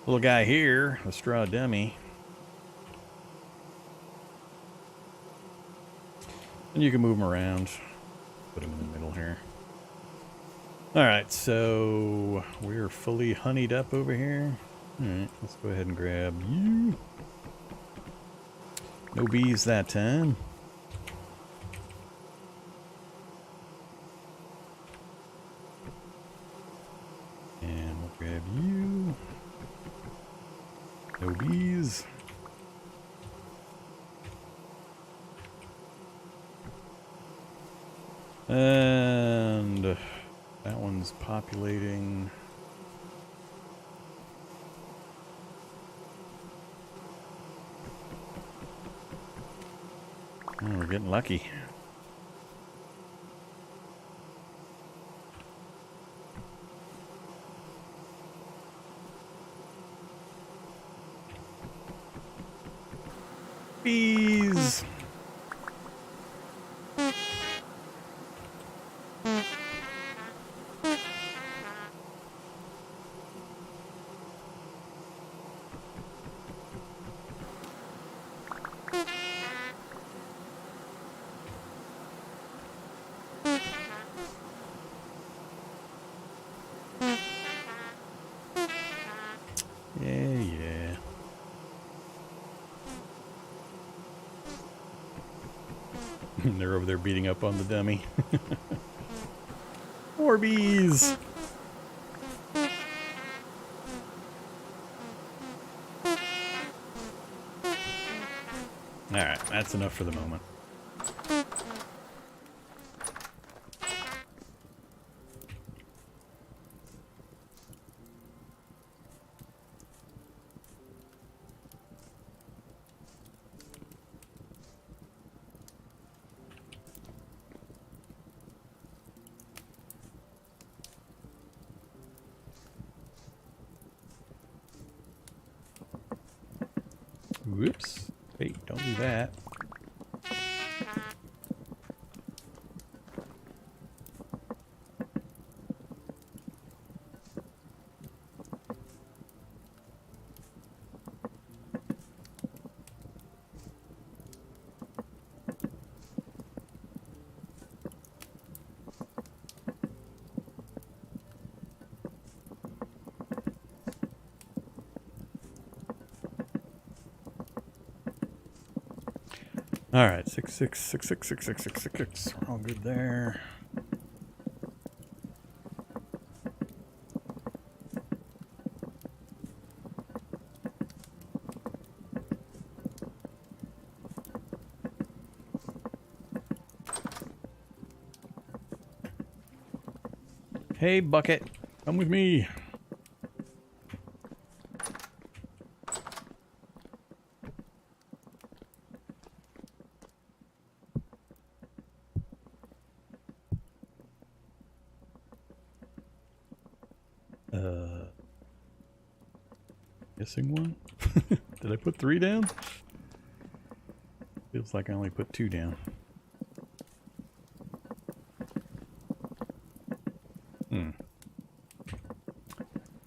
little guy here, the straw dummy. And you can move him around. Put him in the middle here. Alright, so we're fully honeyed up over here. Alright, let's go ahead and grab you. No bees that time. And we'll grab you. No bees. And that one's populating. Oh, we're getting lucky. Bees. Yeah, yeah. They're over there beating up on the dummy. More bees! Alright, that's enough for the moment. Whoops. Hey, don't do that. Alright, 666666666. We're all good there. Hey, Bucket, come with me. Missing one? Did I put 3 down? Feels like I only put 2 down.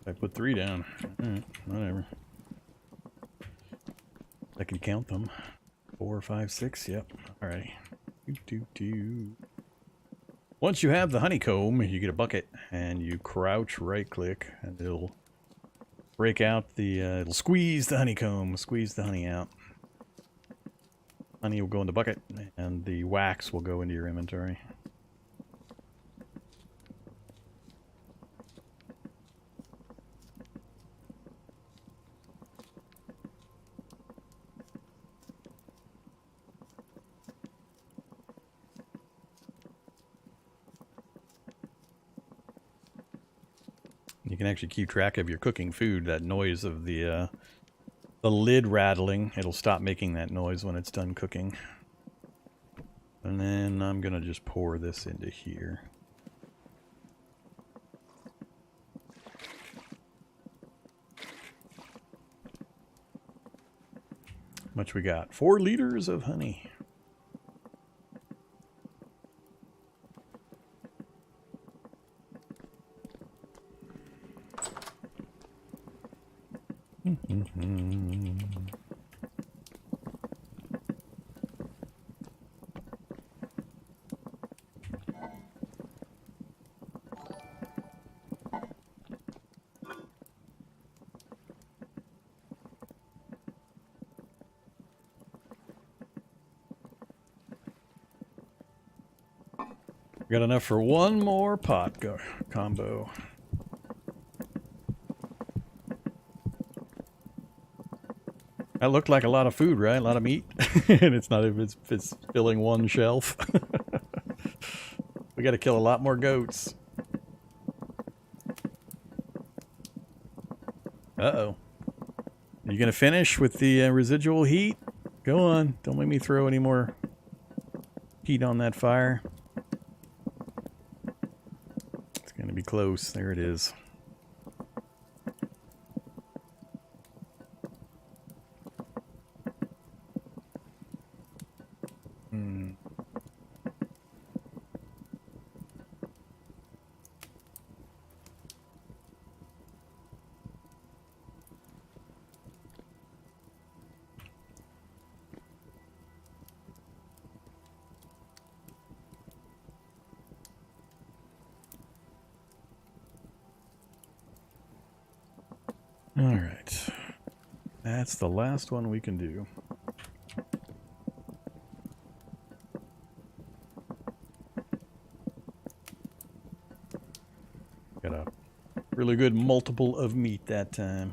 I put 3 down. Alright, whatever. I can count them. 4, 5, 6, yep. Alrighty. Once you have the honeycomb, you get a bucket, and you crouch right click, and it'll break out the, it'll squeeze the honeycomb, squeeze the honey out. Honey will go in the bucket, and the wax will go into your inventory. You can actually keep track of your cooking food, that noise of the lid rattling. It'll stop making that noise when it's done cooking. And then I'm gonna just pour this into here. How much we got? 4 liters of honey. Got enough for one more pot combo. That looked like a lot of food, right? A lot of meat. And it's not even, it's filling one shelf. We got to kill a lot more goats. Uh-oh. Are you going to finish with the residual heat? Go on. Don't make me throw any more heat on that fire. It's going to be close. There it is. Alright. That's the last one we can do. Got a really good multiple of meat that time.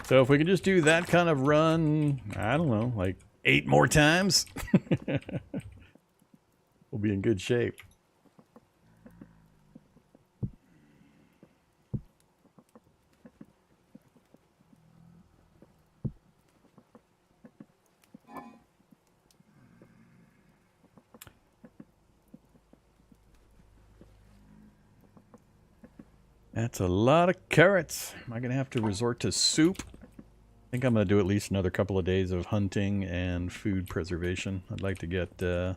So if we can just do that kind of run, I don't know, like 8 more times, we'll be in good shape. That's a lot of carrots. Am I going to have to resort to soup? I think I'm going to do at least another couple of days of hunting and food preservation. I'd like to get a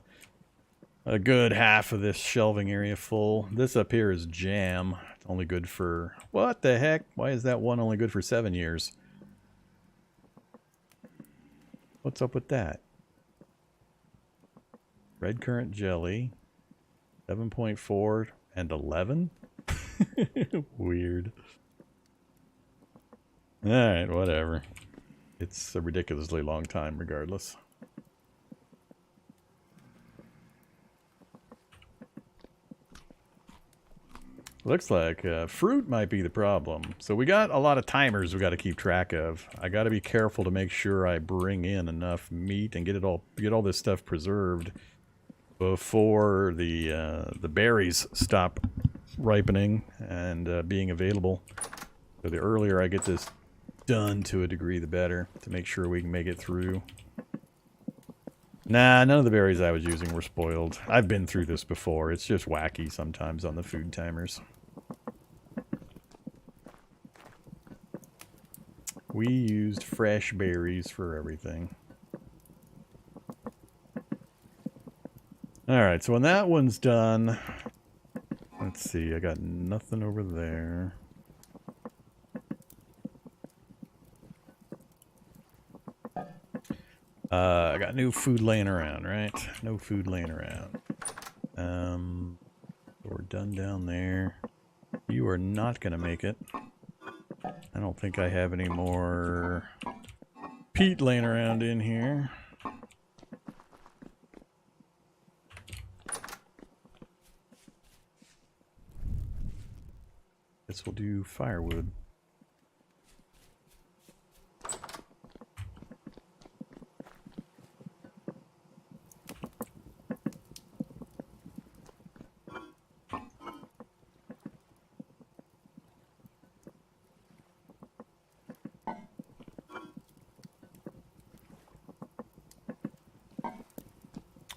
good half of this shelving area full. This up here is jam. It's only good for... What the heck? Why is that one only good for 7 years? What's up with that? Red currant jelly. 7.4 and 11? Weird. Alright, whatever. It's a ridiculously long time regardless. Looks like fruit might be the problem. So we got a lot of timers we got to keep track of. I got to be careful to make sure I bring in enough meat and get all this stuff preserved before the berries stop ripening and being available. So the earlier I get this done to a degree, the better, to make sure we can make it through. Nah, none of the berries I was using were spoiled. I've been through this before. It's just wacky sometimes on the food timers. We used fresh berries for everything. Alright, so when that one's done... Let's see, I got nothing over there. I got no food laying around, right? No food laying around. We're done down there. You are not going to make it. I don't think I have any more peat laying around in here. Guess we'll do firewood.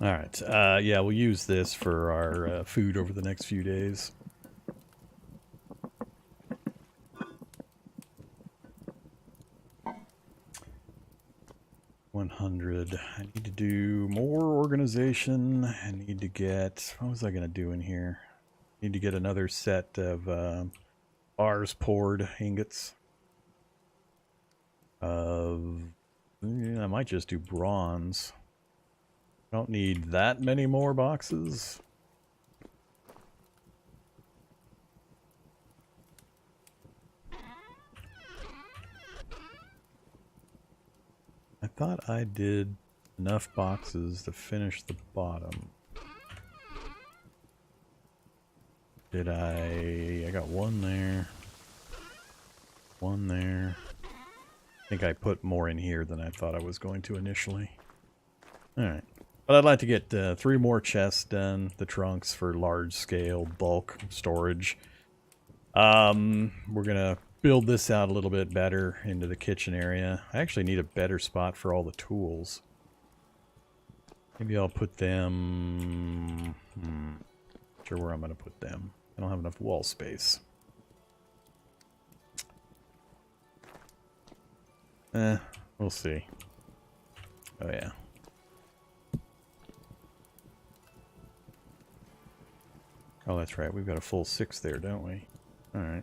Alright, yeah, we'll use this for our food over the next few days. I need to do more organization. I need to get... What was I going to do in here? I need to get another set of bars poured ingots. Yeah, I might just do bronze. I don't need that many more boxes. I thought I did enough boxes to finish the bottom. Did I? I got one there. One there. I think I put more in here than I thought I was going to initially. Alright. But I'd like to get 3 more chests done. The trunks for large-scale bulk storage. We're gonna build this out a little bit better into the kitchen area. I actually need a better spot for all the tools. Maybe I'll put them... Not sure where I'm gonna put them. I don't have enough wall space. We'll see. Oh yeah. Oh, that's right. We've got a full 6 there, don't we? Alright.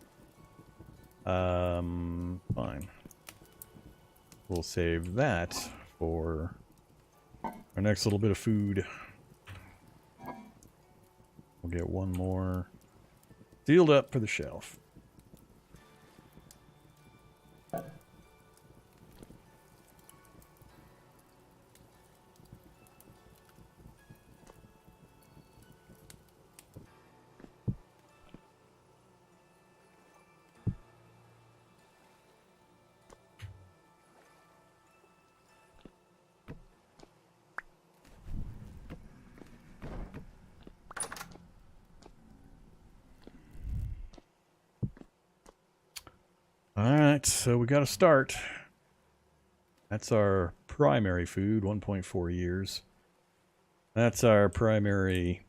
Fine. We'll save that for our next little bit of food. We'll get one more Sealed up for the shelf. Alright, so we got to start. That's our primary food, 1.4 years. That's our primary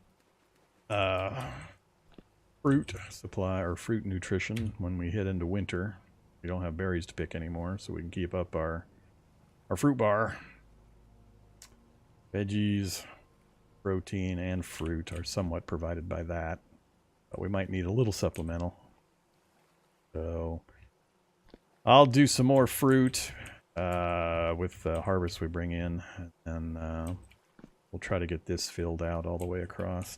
fruit supply, or fruit nutrition when we head into winter. We don't have berries to pick anymore, so we can keep up our fruit bar. Veggies, protein, and fruit are somewhat provided by that. But we might need a little supplemental. So I'll do some more fruit with the harvest we bring in, and we'll try to get this filled out all the way across.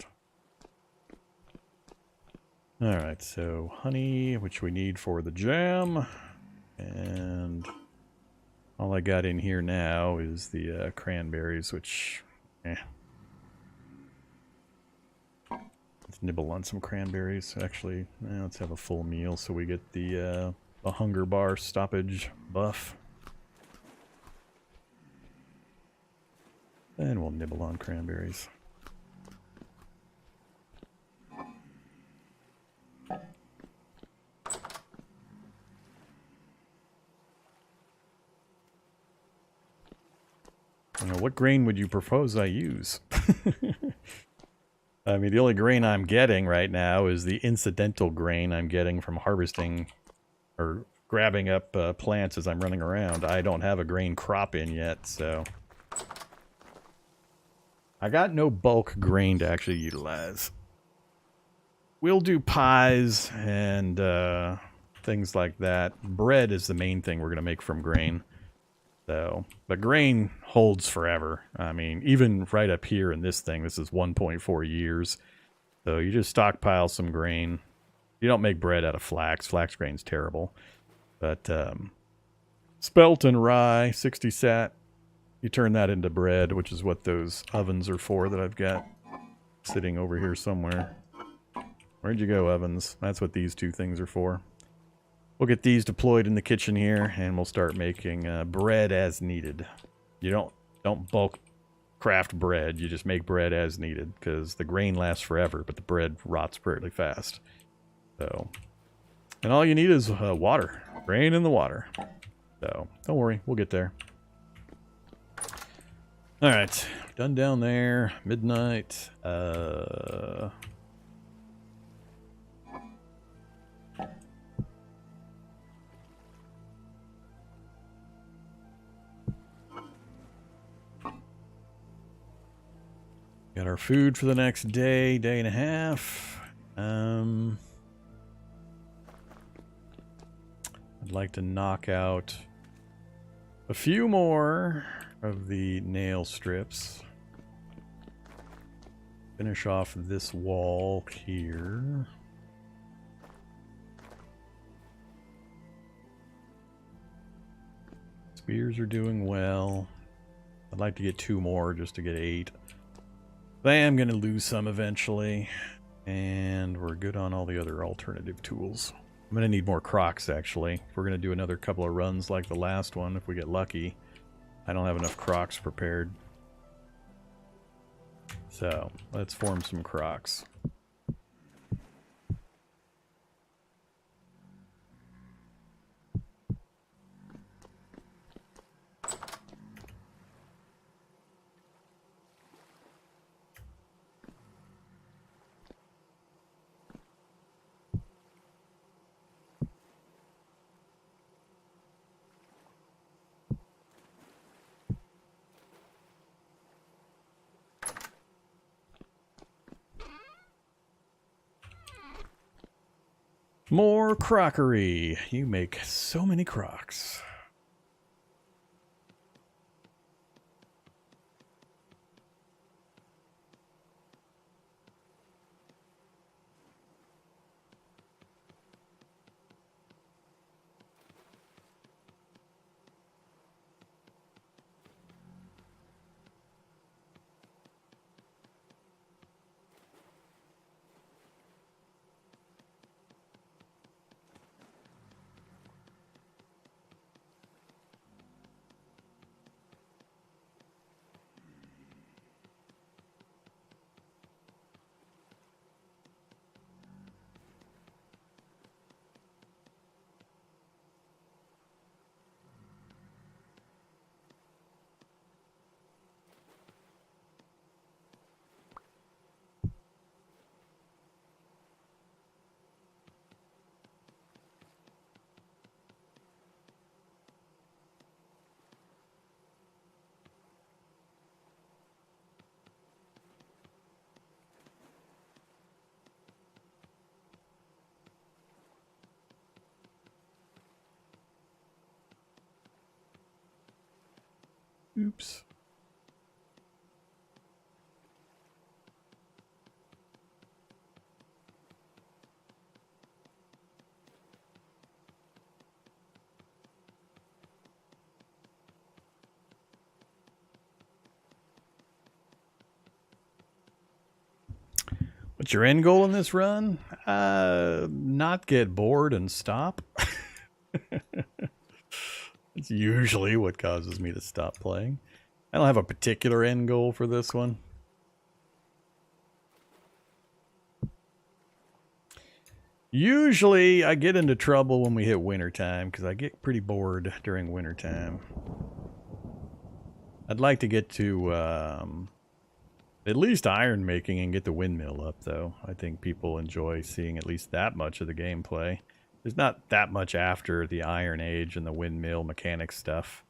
Alright, so honey, which we need for the jam, and all I got in here now is the cranberries, which, Let's nibble on some cranberries. Actually, let's have a full meal so we get the hunger bar stoppage buff. And we'll nibble on cranberries. What grain would you propose I use? I mean, the only grain I'm getting right now is the incidental grain I'm getting from harvesting or grabbing up plants as I'm running around. I don't have a grain crop in yet, so I got no bulk grain to actually utilize. We'll do pies and things like that. Bread is the main thing we're going to make from grain. So, but grain holds forever. I mean, even right up here in this thing, this is 1.4 years. So you just stockpile some grain. You don't make bread out of flax. Flax grain's terrible. But spelt and rye, 60 sat, you turn that into bread, which is what those ovens are for that I've got sitting over here somewhere. Where'd you go, ovens? That's what these two things are for. We'll get these deployed in the kitchen here, and we'll start making bread as needed. You don't bulk craft bread. You just make bread as needed, because the grain lasts forever, but the bread rots pretty fast. So, and all you need is water. Grain in the water. So, don't worry. We'll get there. Alright. Done down there. Midnight. Got our food for the next day, day and a half. I'd like to knock out a few more of the nail strips. Finish off this wall here. Spears are doing well. I'd like to get 2 more just to get 8. I am going to lose some eventually, and we're good on all the other alternative tools. I'm going to need more crocs, actually. If we're going to do another couple of runs like the last one, if we get lucky. I don't have enough crocs prepared. So, let's form some crocs. More crockery. You make so many crocs. Oops. What's your end goal in this run? Not get bored and stop. It's usually what causes me to stop playing. I don't have a particular end goal for this one. Usually I get into trouble when we hit wintertime because I get pretty bored during wintertime. I'd like to get to at least iron making and get the windmill up, though. I think people enjoy seeing at least that much of the gameplay. There's not that much after the Iron Age and the windmill mechanics stuff.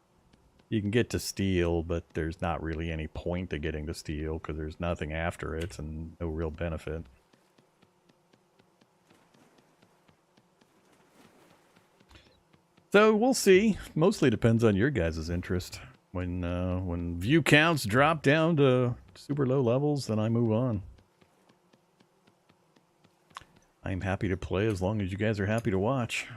You can get to steel, but there's not really any point to getting to steel because there's nothing after it and no real benefit. So we'll see. Mostly depends on your guys' interest. When view counts drop down to super low levels, then I move on. I'm happy to play as long as you guys are happy to watch.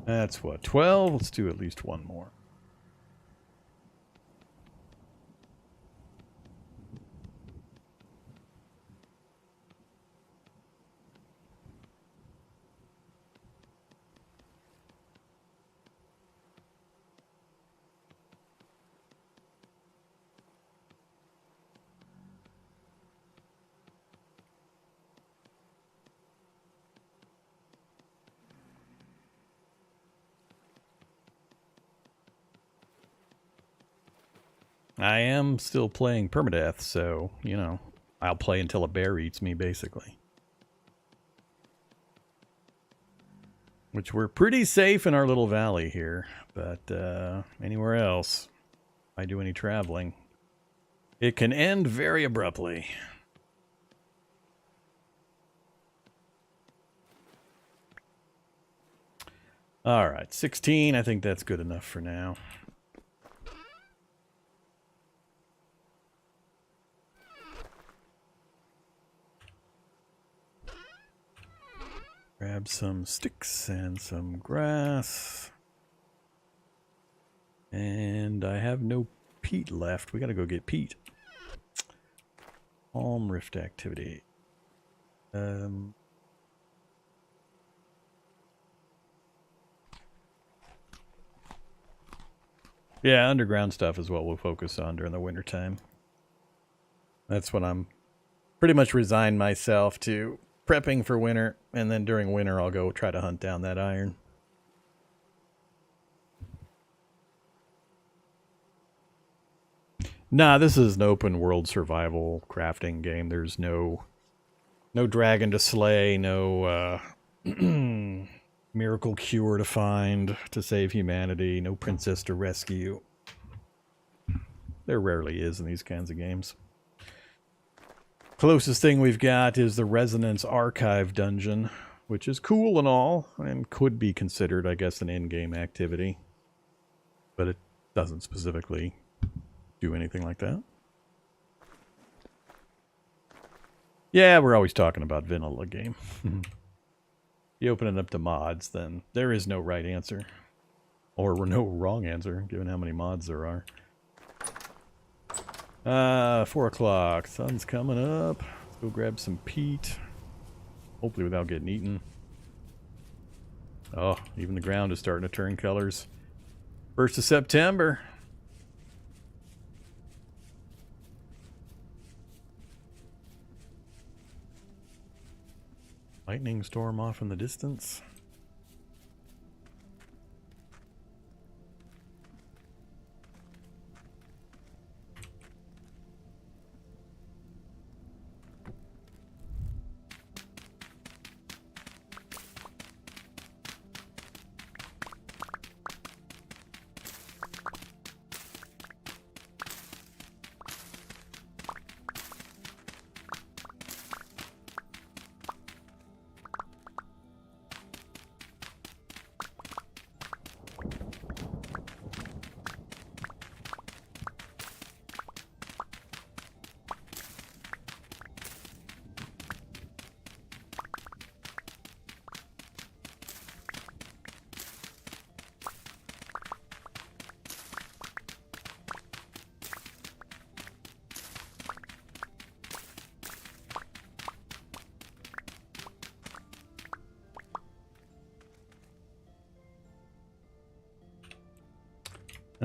That's what, 12? Let's do at least one more. I am still playing permadeath, so, you know, I'll play until a bear eats me, basically. Which we're pretty safe in our little valley here, but anywhere else, if I do any traveling, it can end very abruptly. All right, 16, I think that's good enough for now. Grab some sticks and some grass. And I have no peat left. We gotta go get peat. Palm rift activity. Yeah, underground stuff is what we'll focus on during the wintertime. That's when I'm pretty much resigned myself to prepping for winter, and then during winter I'll go try to hunt down that iron. Nah, this is an open world survival crafting game. There's no dragon to slay, no miracle cure to find to save humanity, no princess to rescue. There rarely is in these kinds of games. Closest thing we've got is the Resonance Archive dungeon, which is cool and all, and could be considered, I guess, an in-game activity. But it doesn't specifically do anything like that. Yeah, we're always talking about vanilla game. You open it up to mods, then there is no right answer. Or no wrong answer, given how many mods there are. 4 o'clock. Sun's coming up. Let's go grab some peat. Hopefully without getting eaten. Oh, even the ground is starting to turn colors. 1st of September. Lightning storm off in the distance.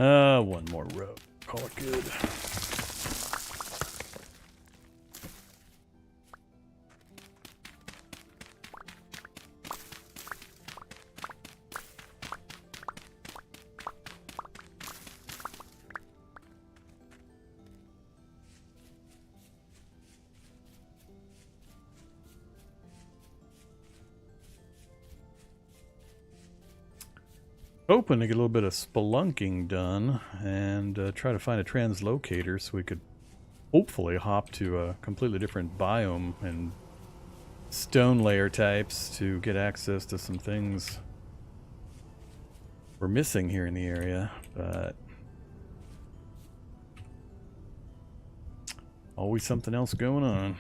One more row. Call it good. Hoping to get a little bit of spelunking done and try to find a translocator so we could hopefully hop to a completely different biome and stone layer types to get access to some things we're missing here in the area, but always something else going on.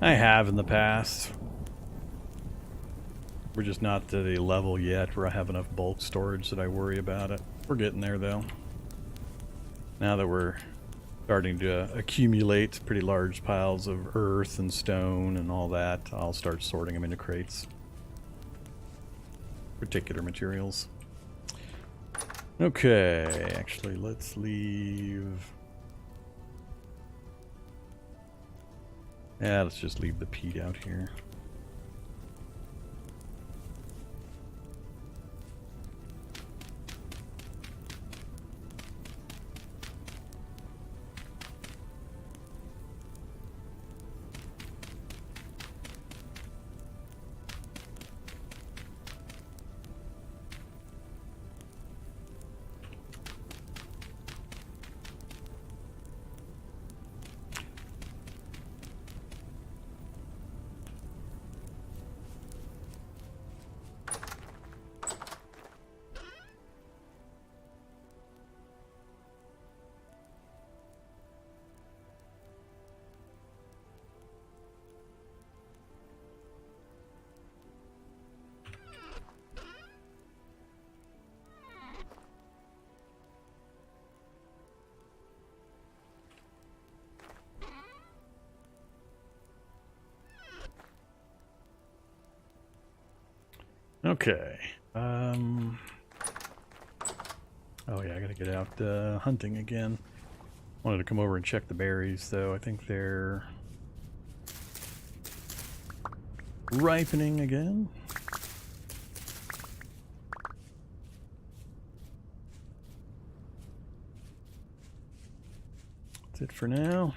I have in the past. We're just not to the level yet where I have enough bulk storage that I worry about it. We're getting there though. Now that we're starting to accumulate pretty large piles of earth and stone and all that, I'll start sorting them into crates. Particular materials. Okay, actually let's leave... Yeah, let's just leave the peat out here. Okay. Oh yeah, I gotta get out hunting again. Wanted to come over and check the berries, though. I think they're ripening again. That's it for now.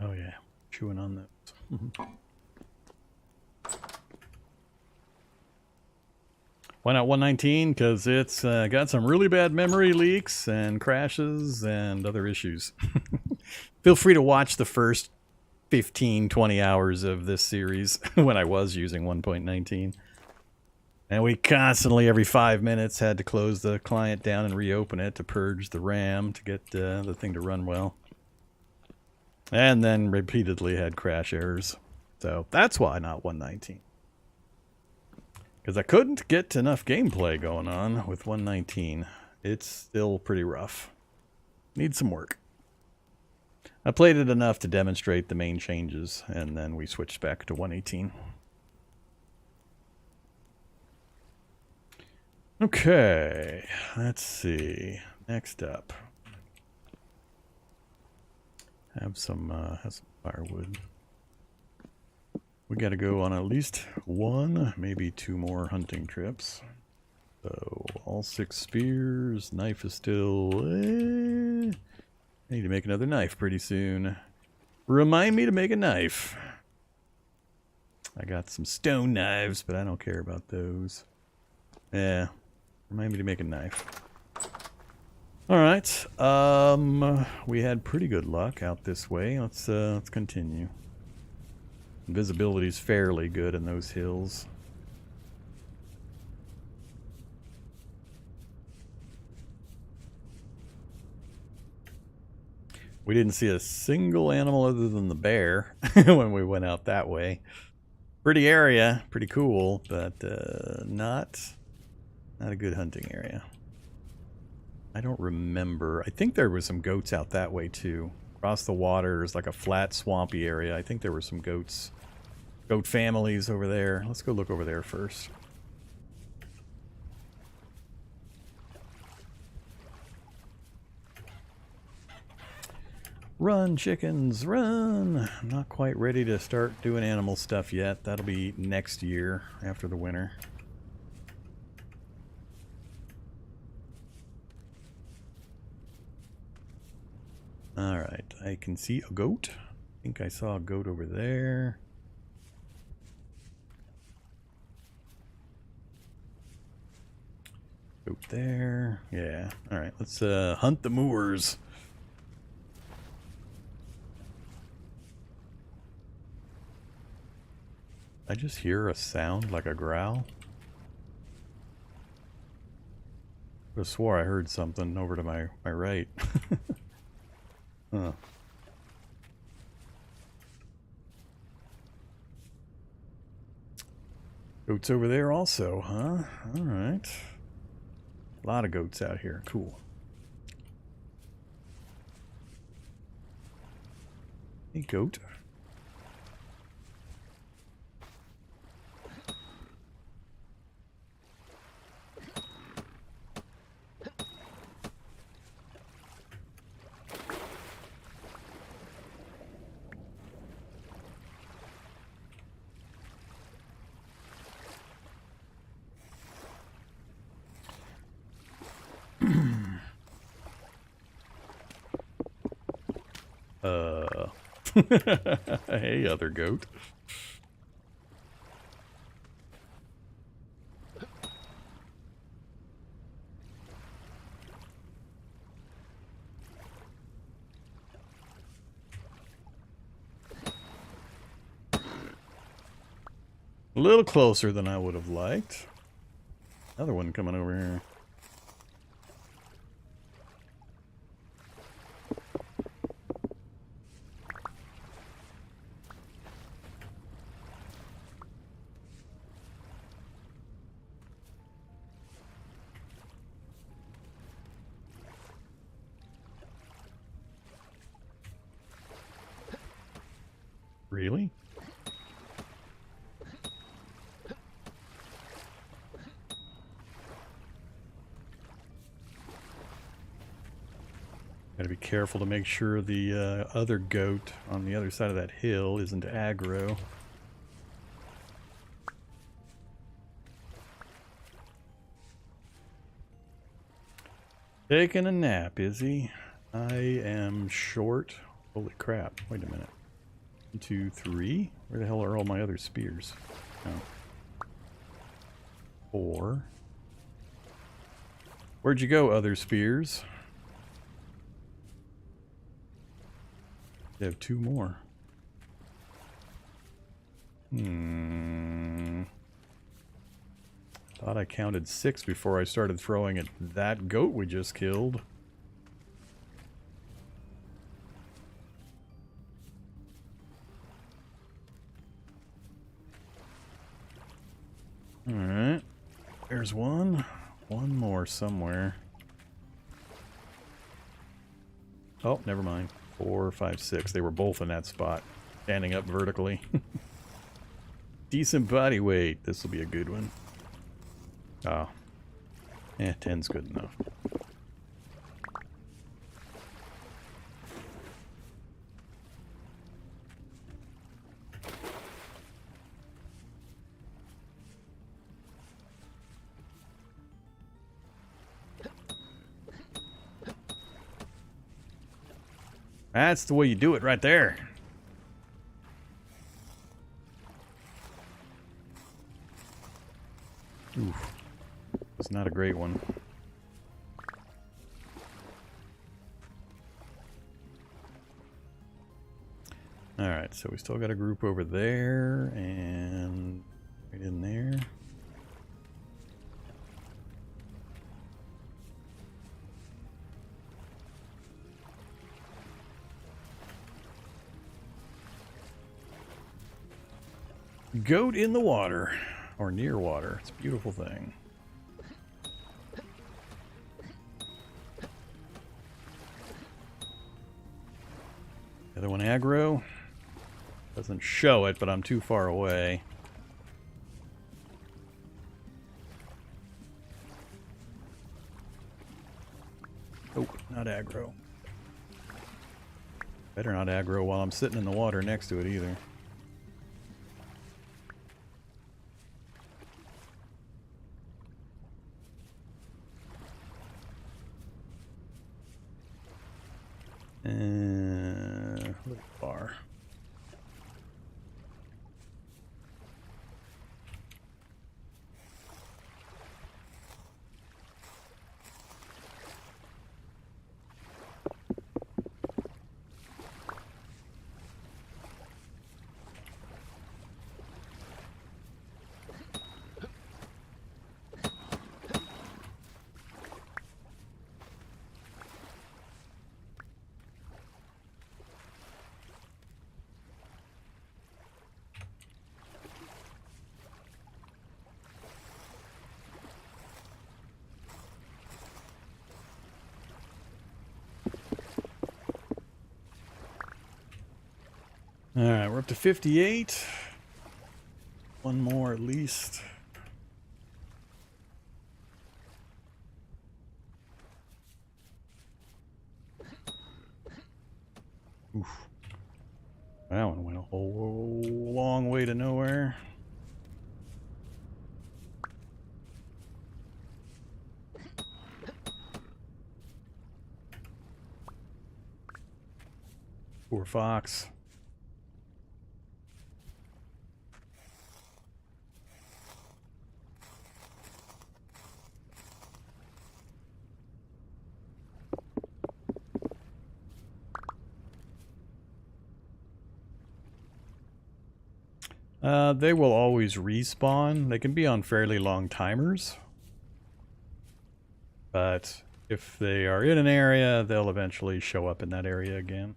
Oh yeah, chewing on those. Why not 119? Because it's got some really bad memory leaks and crashes and other issues. Feel free to watch the first 15, 20 hours of this series when I was using 1.19. And we constantly, every 5 minutes, had to close the client down and reopen it to purge the RAM to get the thing to run well. And then repeatedly had crash errors. So that's why not 119. Because I couldn't get enough gameplay going on with 119. It's still pretty rough. Needs some work. I played it enough to demonstrate the main changes, and then we switched back to 1.18. Okay, let's see. Next up, have some firewood. We got to go on at least one, maybe two more hunting trips. So all 6 spears. Knife is still. I need to make another knife pretty soon. Remind me to make a knife. I got some stone knives, but I don't care about those. Yeah. Remind me to make a knife. Alright. We had pretty good luck out this way. Let's continue. Visibility's fairly good in those hills. We didn't see a single animal other than the bear when we went out that way. Pretty area, pretty cool, but not a good hunting area. I don't remember. I think there were some goats out that way too. Across the water, there's like a flat, swampy area. I think there were some goats, goat families over there. Let's go look over there first. Run, chickens, run! I'm not quite ready to start doing animal stuff yet. That'll be next year, after the winter. Alright, I can see a goat. I think I saw a goat over there. Goat there. Yeah, alright, let's hunt the moors. I just hear a sound like a growl. I swore I heard something over to my right. Huh. Goats over there also, huh? Alright. A lot of goats out here. Cool. Hey, goat. Hey, other goat. A little closer than I would have liked. Another one coming over here. Really? Gotta be careful to make sure the other goat on the other side of that hill isn't aggro. Taking a nap, is he? I am short. Holy crap. Wait a minute. 1, 2, 3. Where the hell are all my other spears? Oh. 4. Where'd you go, other spears? They have 2 more. Thought I counted 6 before I started throwing at that goat we just killed. Alright. There's one. One more somewhere. Oh, never mind. 4, 5, 6. They were both in that spot. Standing up vertically. Decent body weight. This will be a good one. Oh. 10's good enough. That's the way you do it right there. Oof. It's not a great one. Alright, so we still got a group over there and right in there. Goat in the water, or near water. It's a beautiful thing. The other one aggro. Doesn't show it, but I'm too far away. Nope, not aggro. Better not aggro while I'm sitting in the water next to it either. A little far. Alright, we're up to 58. One more at least. Oof. That one went a whole long way to nowhere. Poor fox. They will always respawn. They can be on fairly long timers. But if they are in an area, they'll eventually show up in that area again.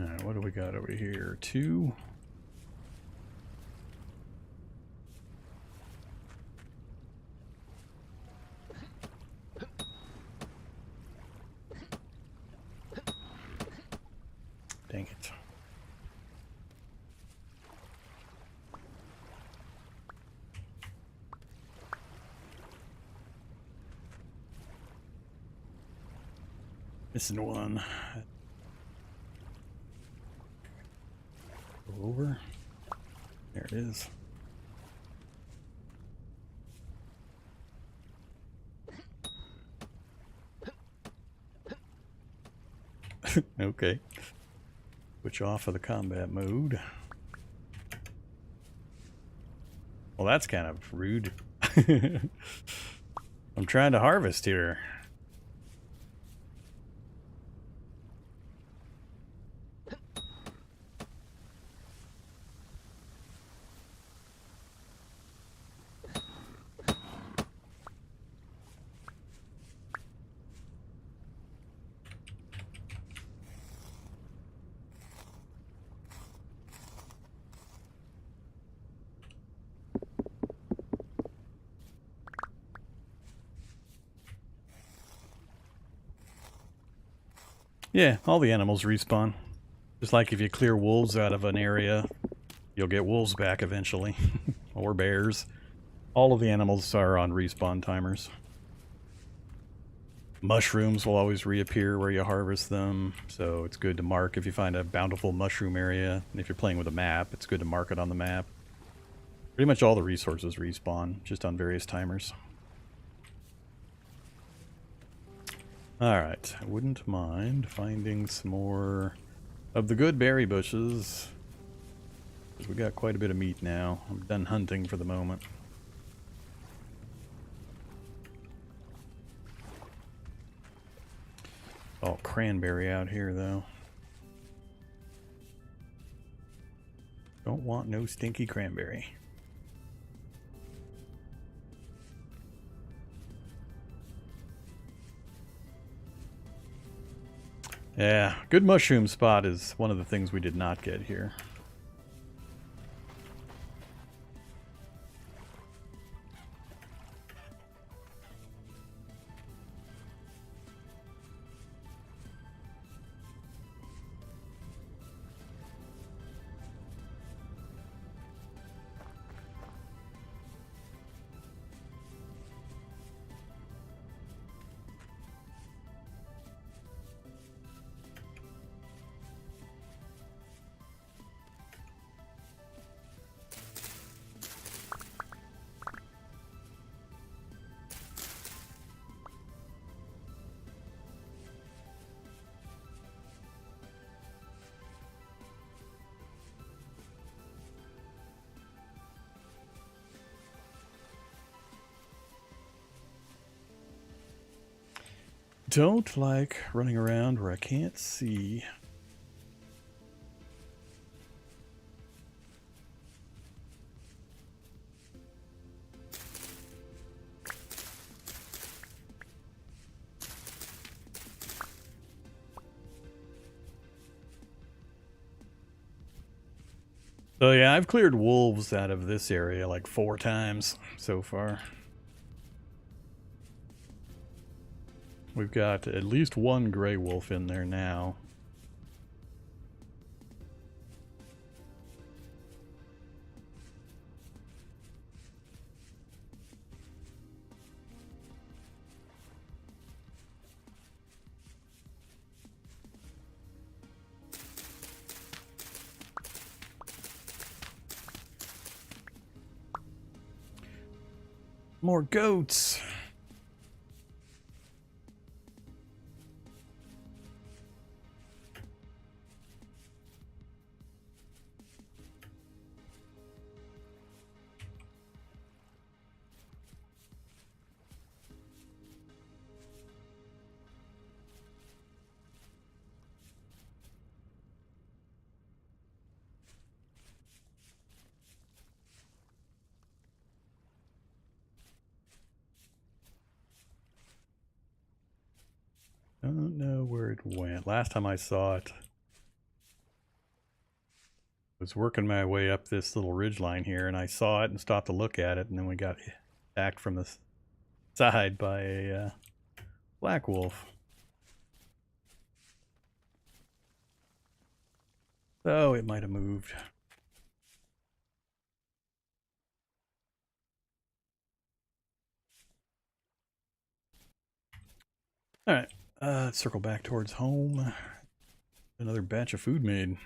Alright, what do we got over here? 2. Dang it. Missing one. Go over. There it is. Okay. Switch off of the combat mode. Well, that's kind of rude. I'm trying to harvest here. Yeah, all the animals respawn. Just like if you clear wolves out of an area, you'll get wolves back eventually. Or bears. All of the animals are on respawn timers. Mushrooms will always reappear where you harvest them, so it's good to mark if you find a bountiful mushroom area. And if you're playing with a map, it's good to mark it on the map. Pretty much all the resources respawn, just on various timers. Alright, I wouldn't mind finding some more of the good berry bushes, because we got quite a bit of meat now. I'm done hunting for the moment. All cranberry out here, though. Don't want no stinky cranberry. Yeah, good mushroom spot is one of the things we did not get here. Don't like running around where I can't see. So yeah, I've cleared wolves out of this area like 4 times so far. We've got at least one gray wolf in there now. More goats. Don't know where it went. Last time I saw it, I was working my way up this little ridge line here, and I saw it and stopped to look at it, and then we got attacked from the side by a black wolf. So it might have moved. Alright, let's circle back towards home. Another batch of food made.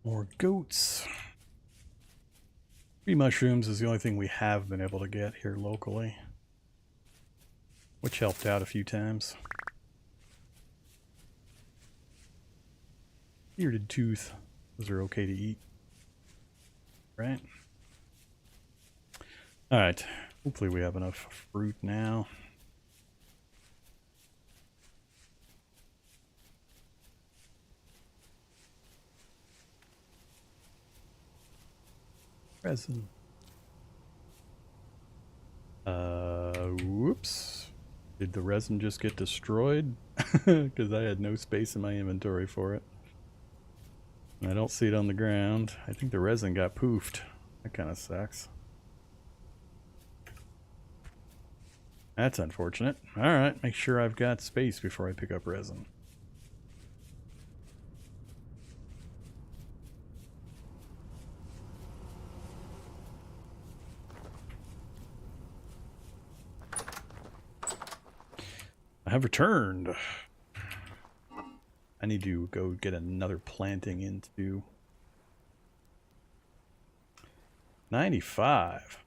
More goats. Tree mushrooms is the only thing we have been able to get here locally, which helped out a few times. Bearded tooth. Those are okay to eat. Right? Alright. Hopefully we have enough fruit now. Resin. Whoops. Did the resin just get destroyed? Because I had no space in my inventory for it. I don't see it on the ground. I think the resin got poofed. That kind of sucks. That's unfortunate. Alright, make sure I've got space before I pick up resin. I have returned. I need to go get another planting into 95.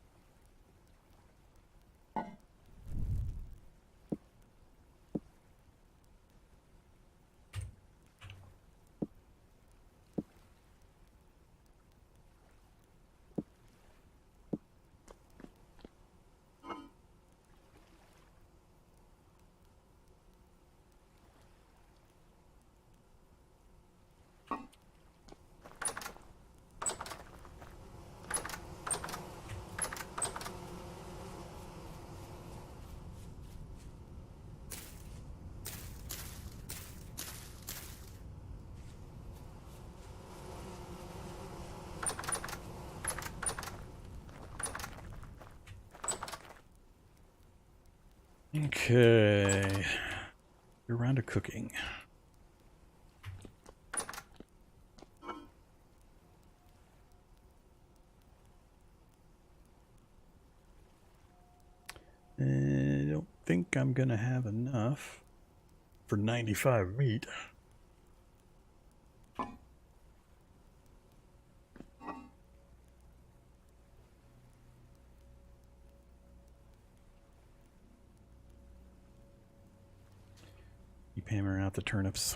Okay. You're around to cooking. I don't think I'm gonna have enough for 95 meat. Keep hammering out the turnips.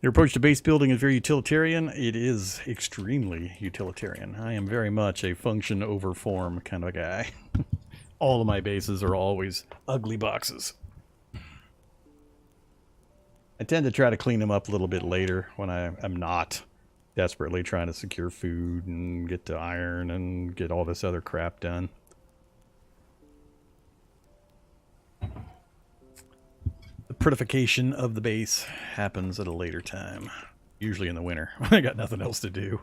Your approach to base building is very utilitarian. It is extremely utilitarian. I am very much a function over form kind of a guy. All of my bases are always ugly boxes. I tend to try to clean them up a little bit later when I'm not desperately trying to secure food and get to iron and get all this other crap done. The prettification of the base happens at a later time, usually in the winter when I got nothing else to do.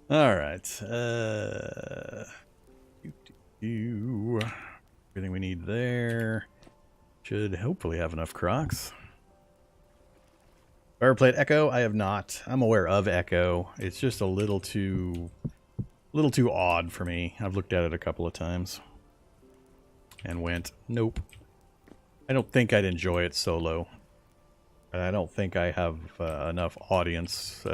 All right. Everything we need there. Should hopefully have enough crocs. Ever played Echo? I have not. I'm aware of Echo. It's just a little too odd for me. I've looked at it a couple of times and went, nope. I don't think I'd enjoy it solo. I don't think I have enough audience,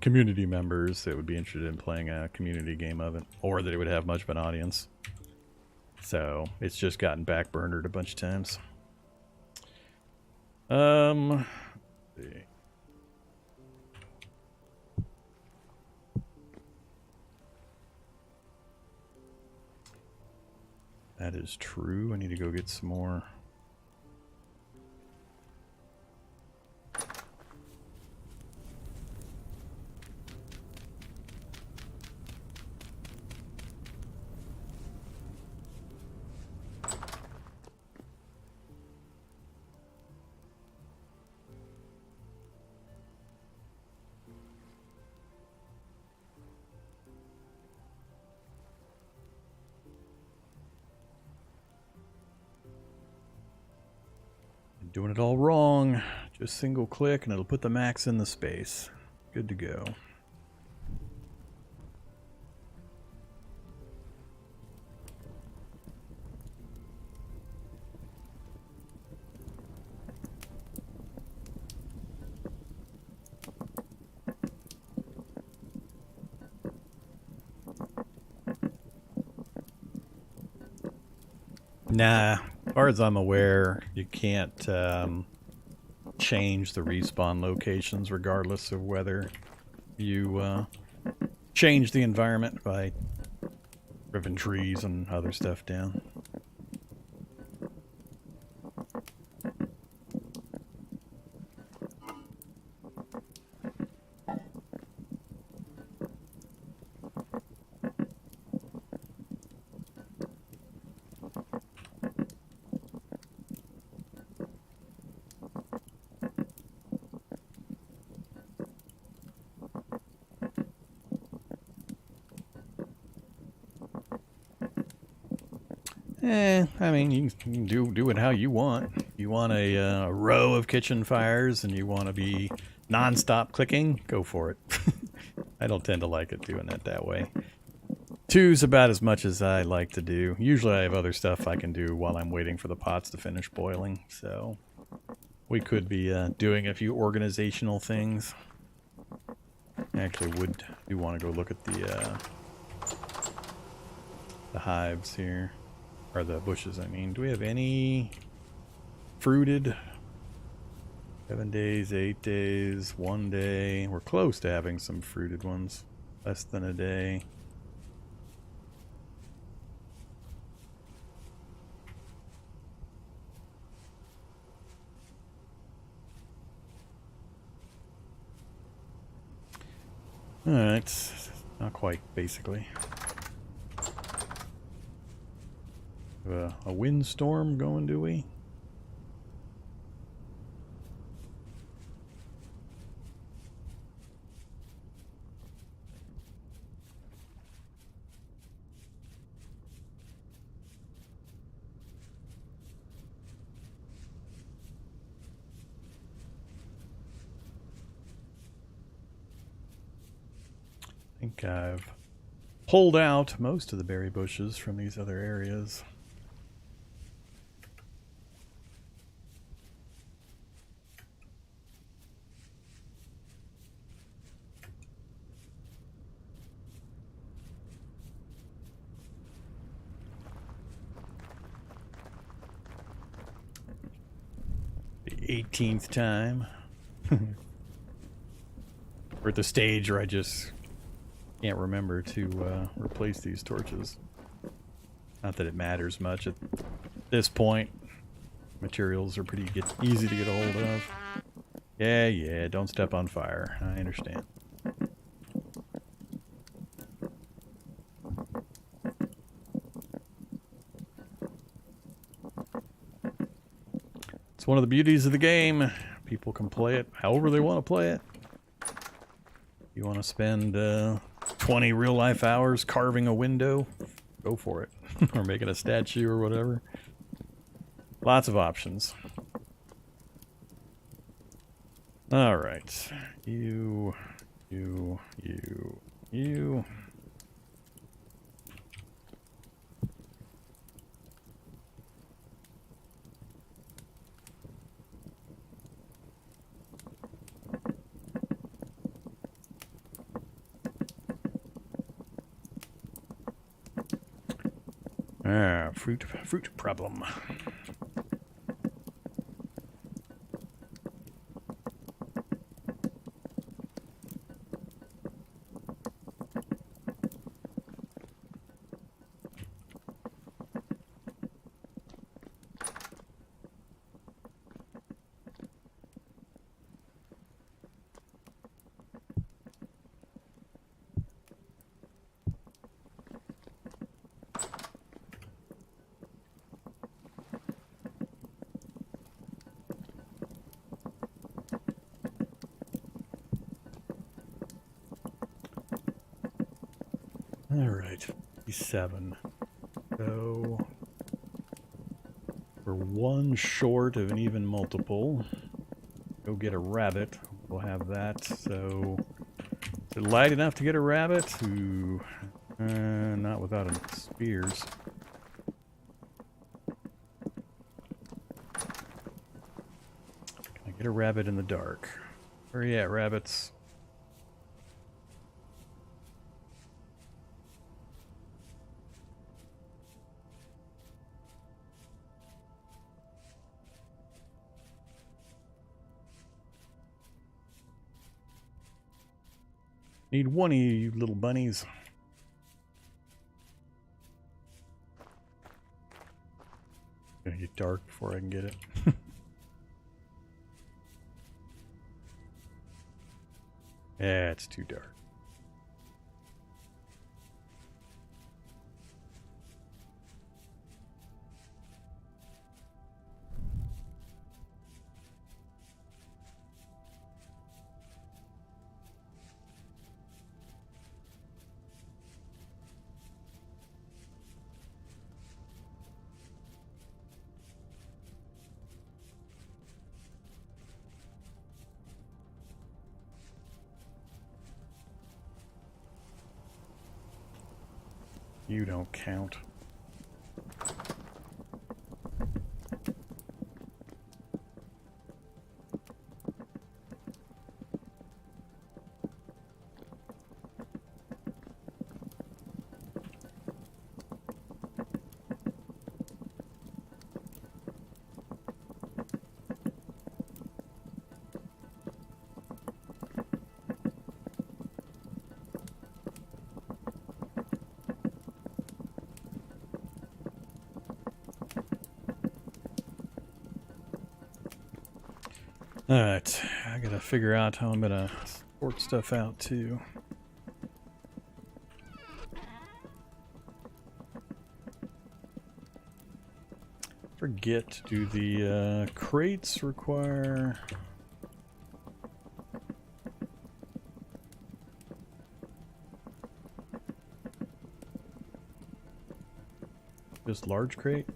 community members that would be interested in playing a community game of it, or that it would have much of an audience. So it's just gotten backburnered a bunch of times. Let's see. That is true. I need to go get some more. Doing it all wrong. Just single click and it'll put the max in the space. Good to go. Nah, as far as I'm aware, you can't change the respawn locations regardless of whether you change the environment by ripping trees and other stuff down. I mean, you can do it how you want. You want a row of kitchen fires and you want to be non-stop clicking, go for it. I don't tend to like it doing it that way. 2's about as much as I like to do. Usually I have other stuff I can do while I'm waiting for the pots to finish boiling, so we could be doing a few organizational things. I actually do want to go look at the hives here. Or the bushes, I mean. Do we have any fruited? 7 days, 8 days, 1 day. We're close to having some fruited ones. Less than a day. It's not quite, basically. A windstorm going, do we? I think I've pulled out most of the berry bushes from these other areas. The 18th time. We're at the stage where I just can't remember to replace these torches. Not that it matters much at this point. Materials are pretty easy to get a hold of. Yeah, don't step on fire. I understand. It's one of the beauties of the game. People can play it however they want to play it. You want to spend 20 real-life hours carving a window? Go for it. Or making a statue or whatever. Lots of options. Alright. You. Fruit problem. Alright, 7. So We're one short of an even multiple. Go get a rabbit. We'll have that. So, is it light enough to get a rabbit? Ooh, not without spears. Can I get a rabbit in the dark? Where are you at, rabbits? Need one of you little bunnies. Gonna get dark before I can get it. Yeah, it's too dark. You don't count. Alright, I gotta figure out how I'm gonna sort stuff out too. Forget to do the crates require... Just large crate?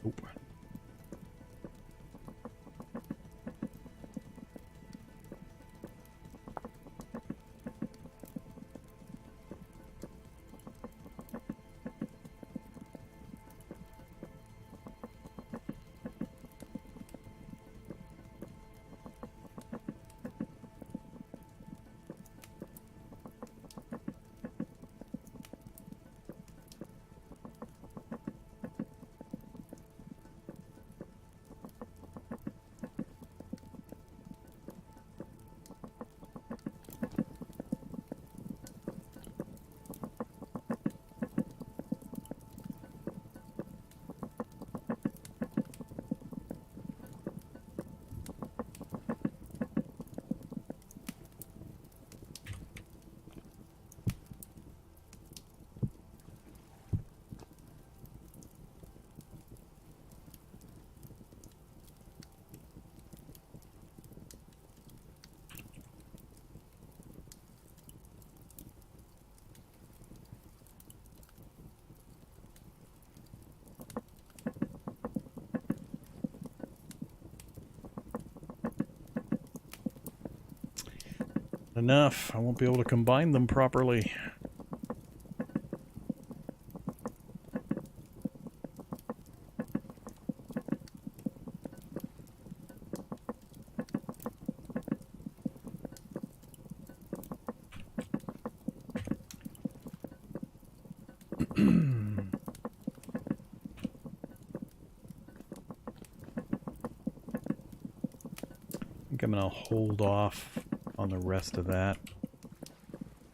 Nope. Enough. I won't be able to combine them properly. I think I'm gonna hold off on the rest of that.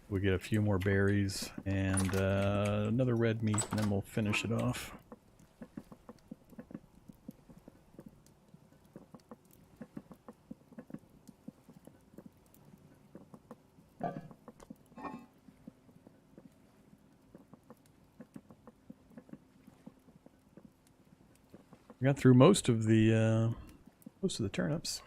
We'll get a few more berries and another red meat, and then we'll finish it off. We got through most of the turnips.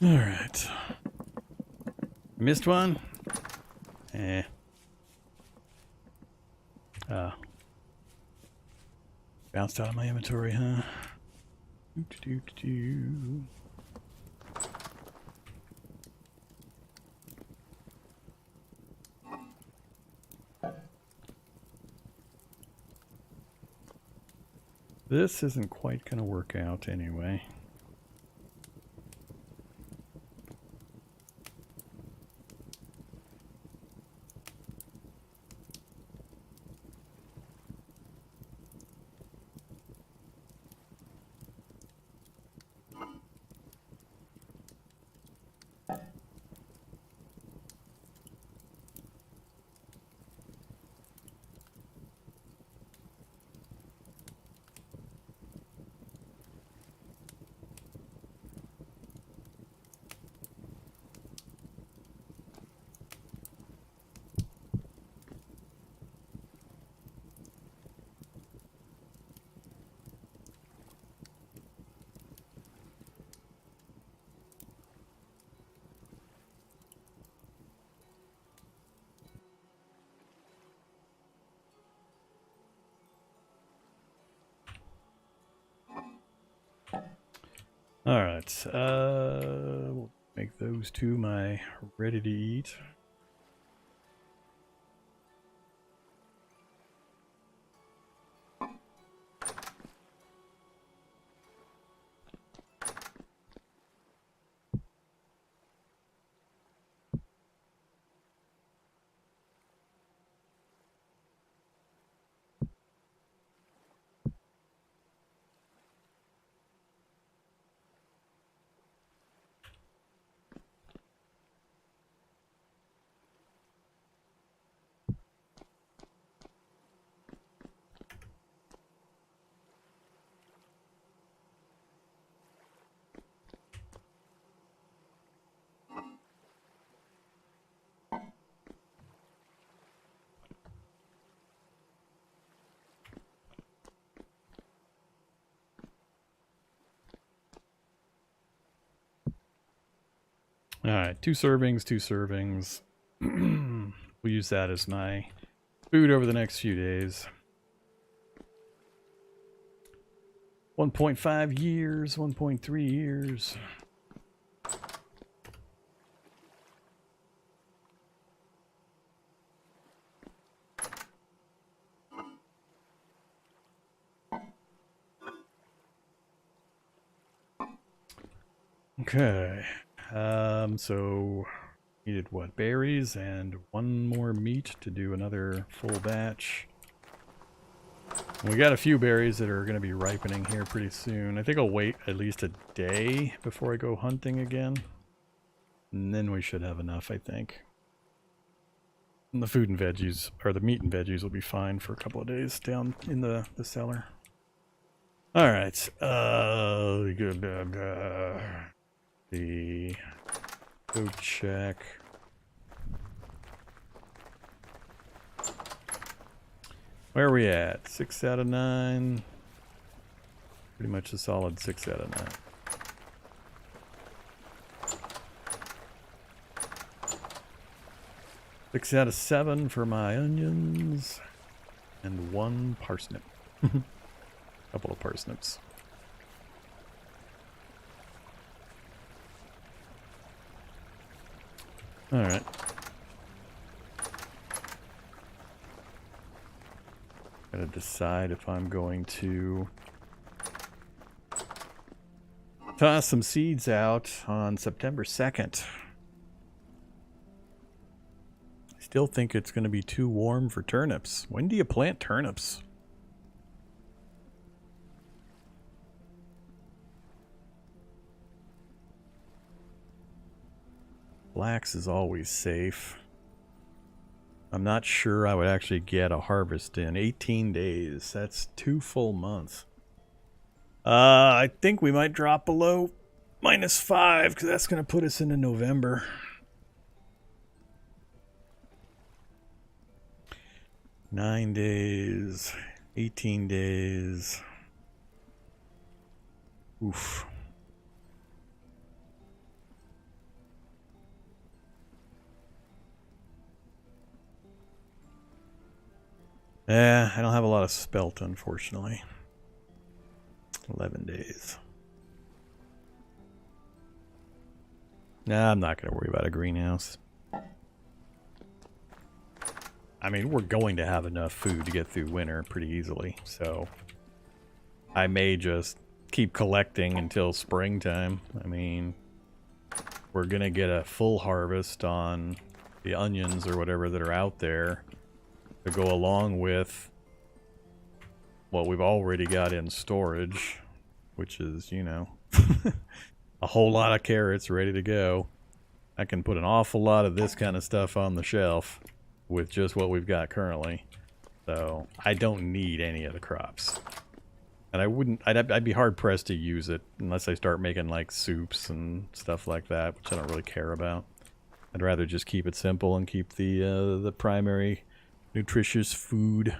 Alright. Missed one? Eh. Bounced out of my inventory, huh? Doo-doo-doo-doo-doo. This isn't quite going to work out anyway. Alright, we'll make those two my ready to eat. Alright, two servings. We'll use that as my food over the next few days. 1.5 years, 1.3 years. Okay. So needed what? Berries and one more meat to do another full batch. We got a few berries that are going to be ripening here pretty soon. I think I'll wait at least a day before I go hunting again. And then we should have enough, I think. And the food and veggies, or the meat and veggies will be fine for a couple of days down in the cellar. Alright. The go check. Where are we at? 6 out of 9. Pretty much a solid 6 out of 9. Six out of 7 for my onions. And 1 parsnip. Couple of parsnips. Alright. Gotta decide if I'm going to toss some seeds out on September 2nd. I still think it's going to be too warm for turnips. When do you plant turnips? Flax is always safe. I'm not sure I would actually get a harvest in 18 days. That's 2 full months. I think we might drop below -5 because that's going to put us into November. Nine days, 18 days. Oof. I don't have a lot of spelt, unfortunately. 11 days. Nah, I'm not going to worry about a greenhouse. I mean, we're going to have enough food to get through winter pretty easily, so I may just keep collecting until springtime. I mean, we're going to get a full harvest on the onions or whatever that are out there to go along with what we've already got in storage, which is, you know, a whole lot of carrots ready to go. I can put an awful lot of this kind of stuff on the shelf with just what we've got currently. So I don't need any of the crops. And I wouldn't, I'd be hard pressed to use it unless I start making like soups and stuff like that, which I don't really care about. I'd rather just keep it simple and keep the primary nutritious food.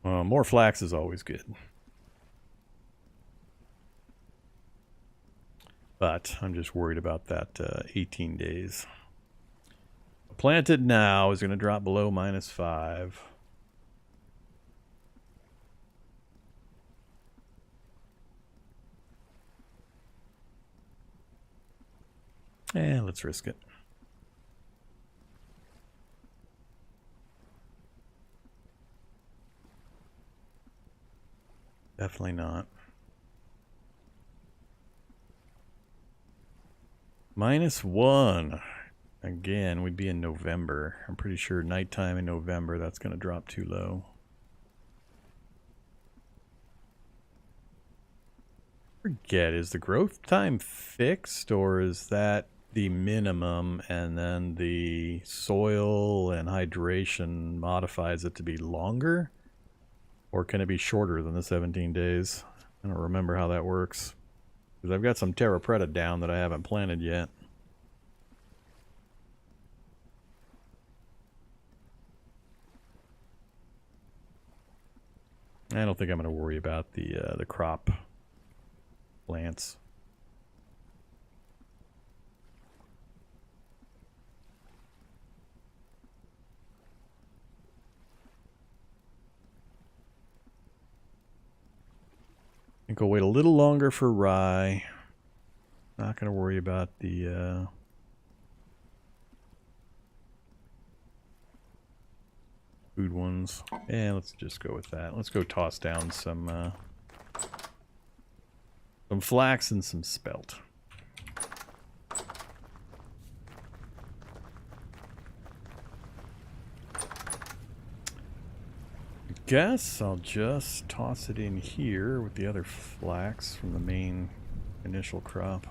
More flax is always good. But I'm just worried about that 18 days. Planted now is going to drop below -5. Let's risk it. Definitely not. -1. Again, we'd be in November. I'm pretty sure nighttime in November, that's going to drop too low. Forget, is the growth time fixed, or is that the minimum and then the soil and hydration modifies it to be longer? Or can it be shorter than the 17 days? I don't remember how that works. Because I've got some Terra Preta down that I haven't planted yet. I don't think I'm going to worry about the crop plants. I think I'll wait a little longer for rye. Not going to worry about the food ones. Yeah, let's just go with that. Let's go toss down some flax and some spelt. Guess I'll just toss it in here with the other flax from the main initial crop.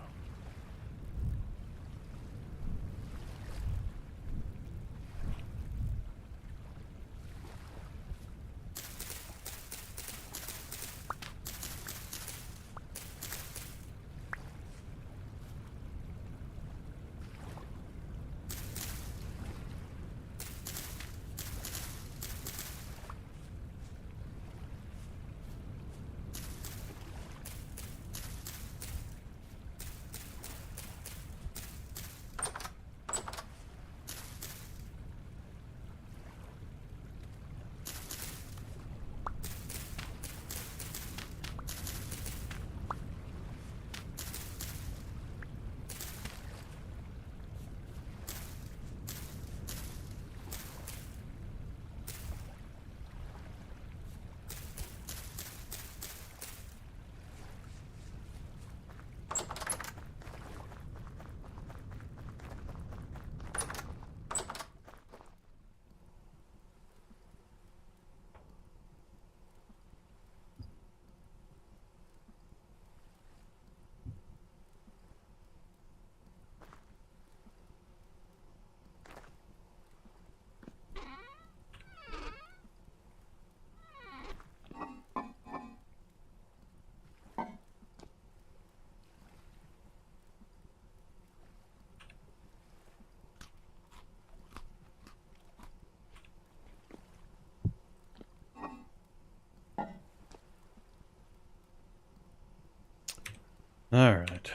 All right,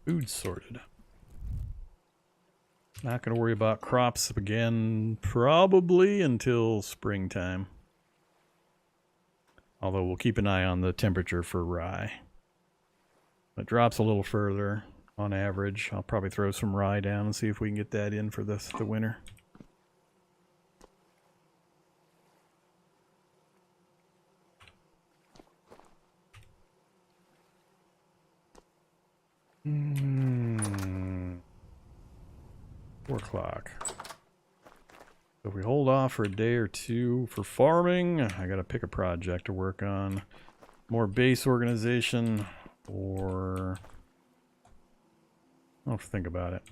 food sorted. Not going to worry about crops again probably until springtime. Although we'll keep an eye on the temperature for rye. It drops a little further on average. I'll probably throw some rye down and see if we can get that in for the winter. Mm. 4 o'clock. So if we hold off for a day or two for farming, I gotta pick a project to work on. More base organization, or I'll have to think about it.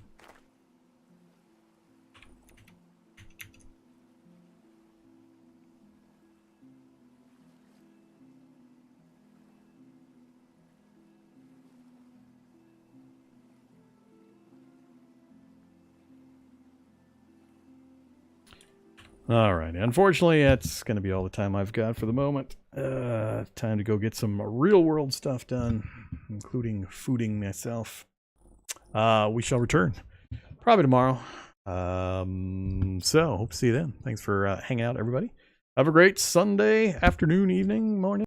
Alright, unfortunately that's going to be all the time I've got for the moment. Time to go get some real world stuff done, including fooding myself. We shall return probably tomorrow. So hope to see you then. Thanks for hanging out, everybody. Have a great Sunday afternoon, evening, morning.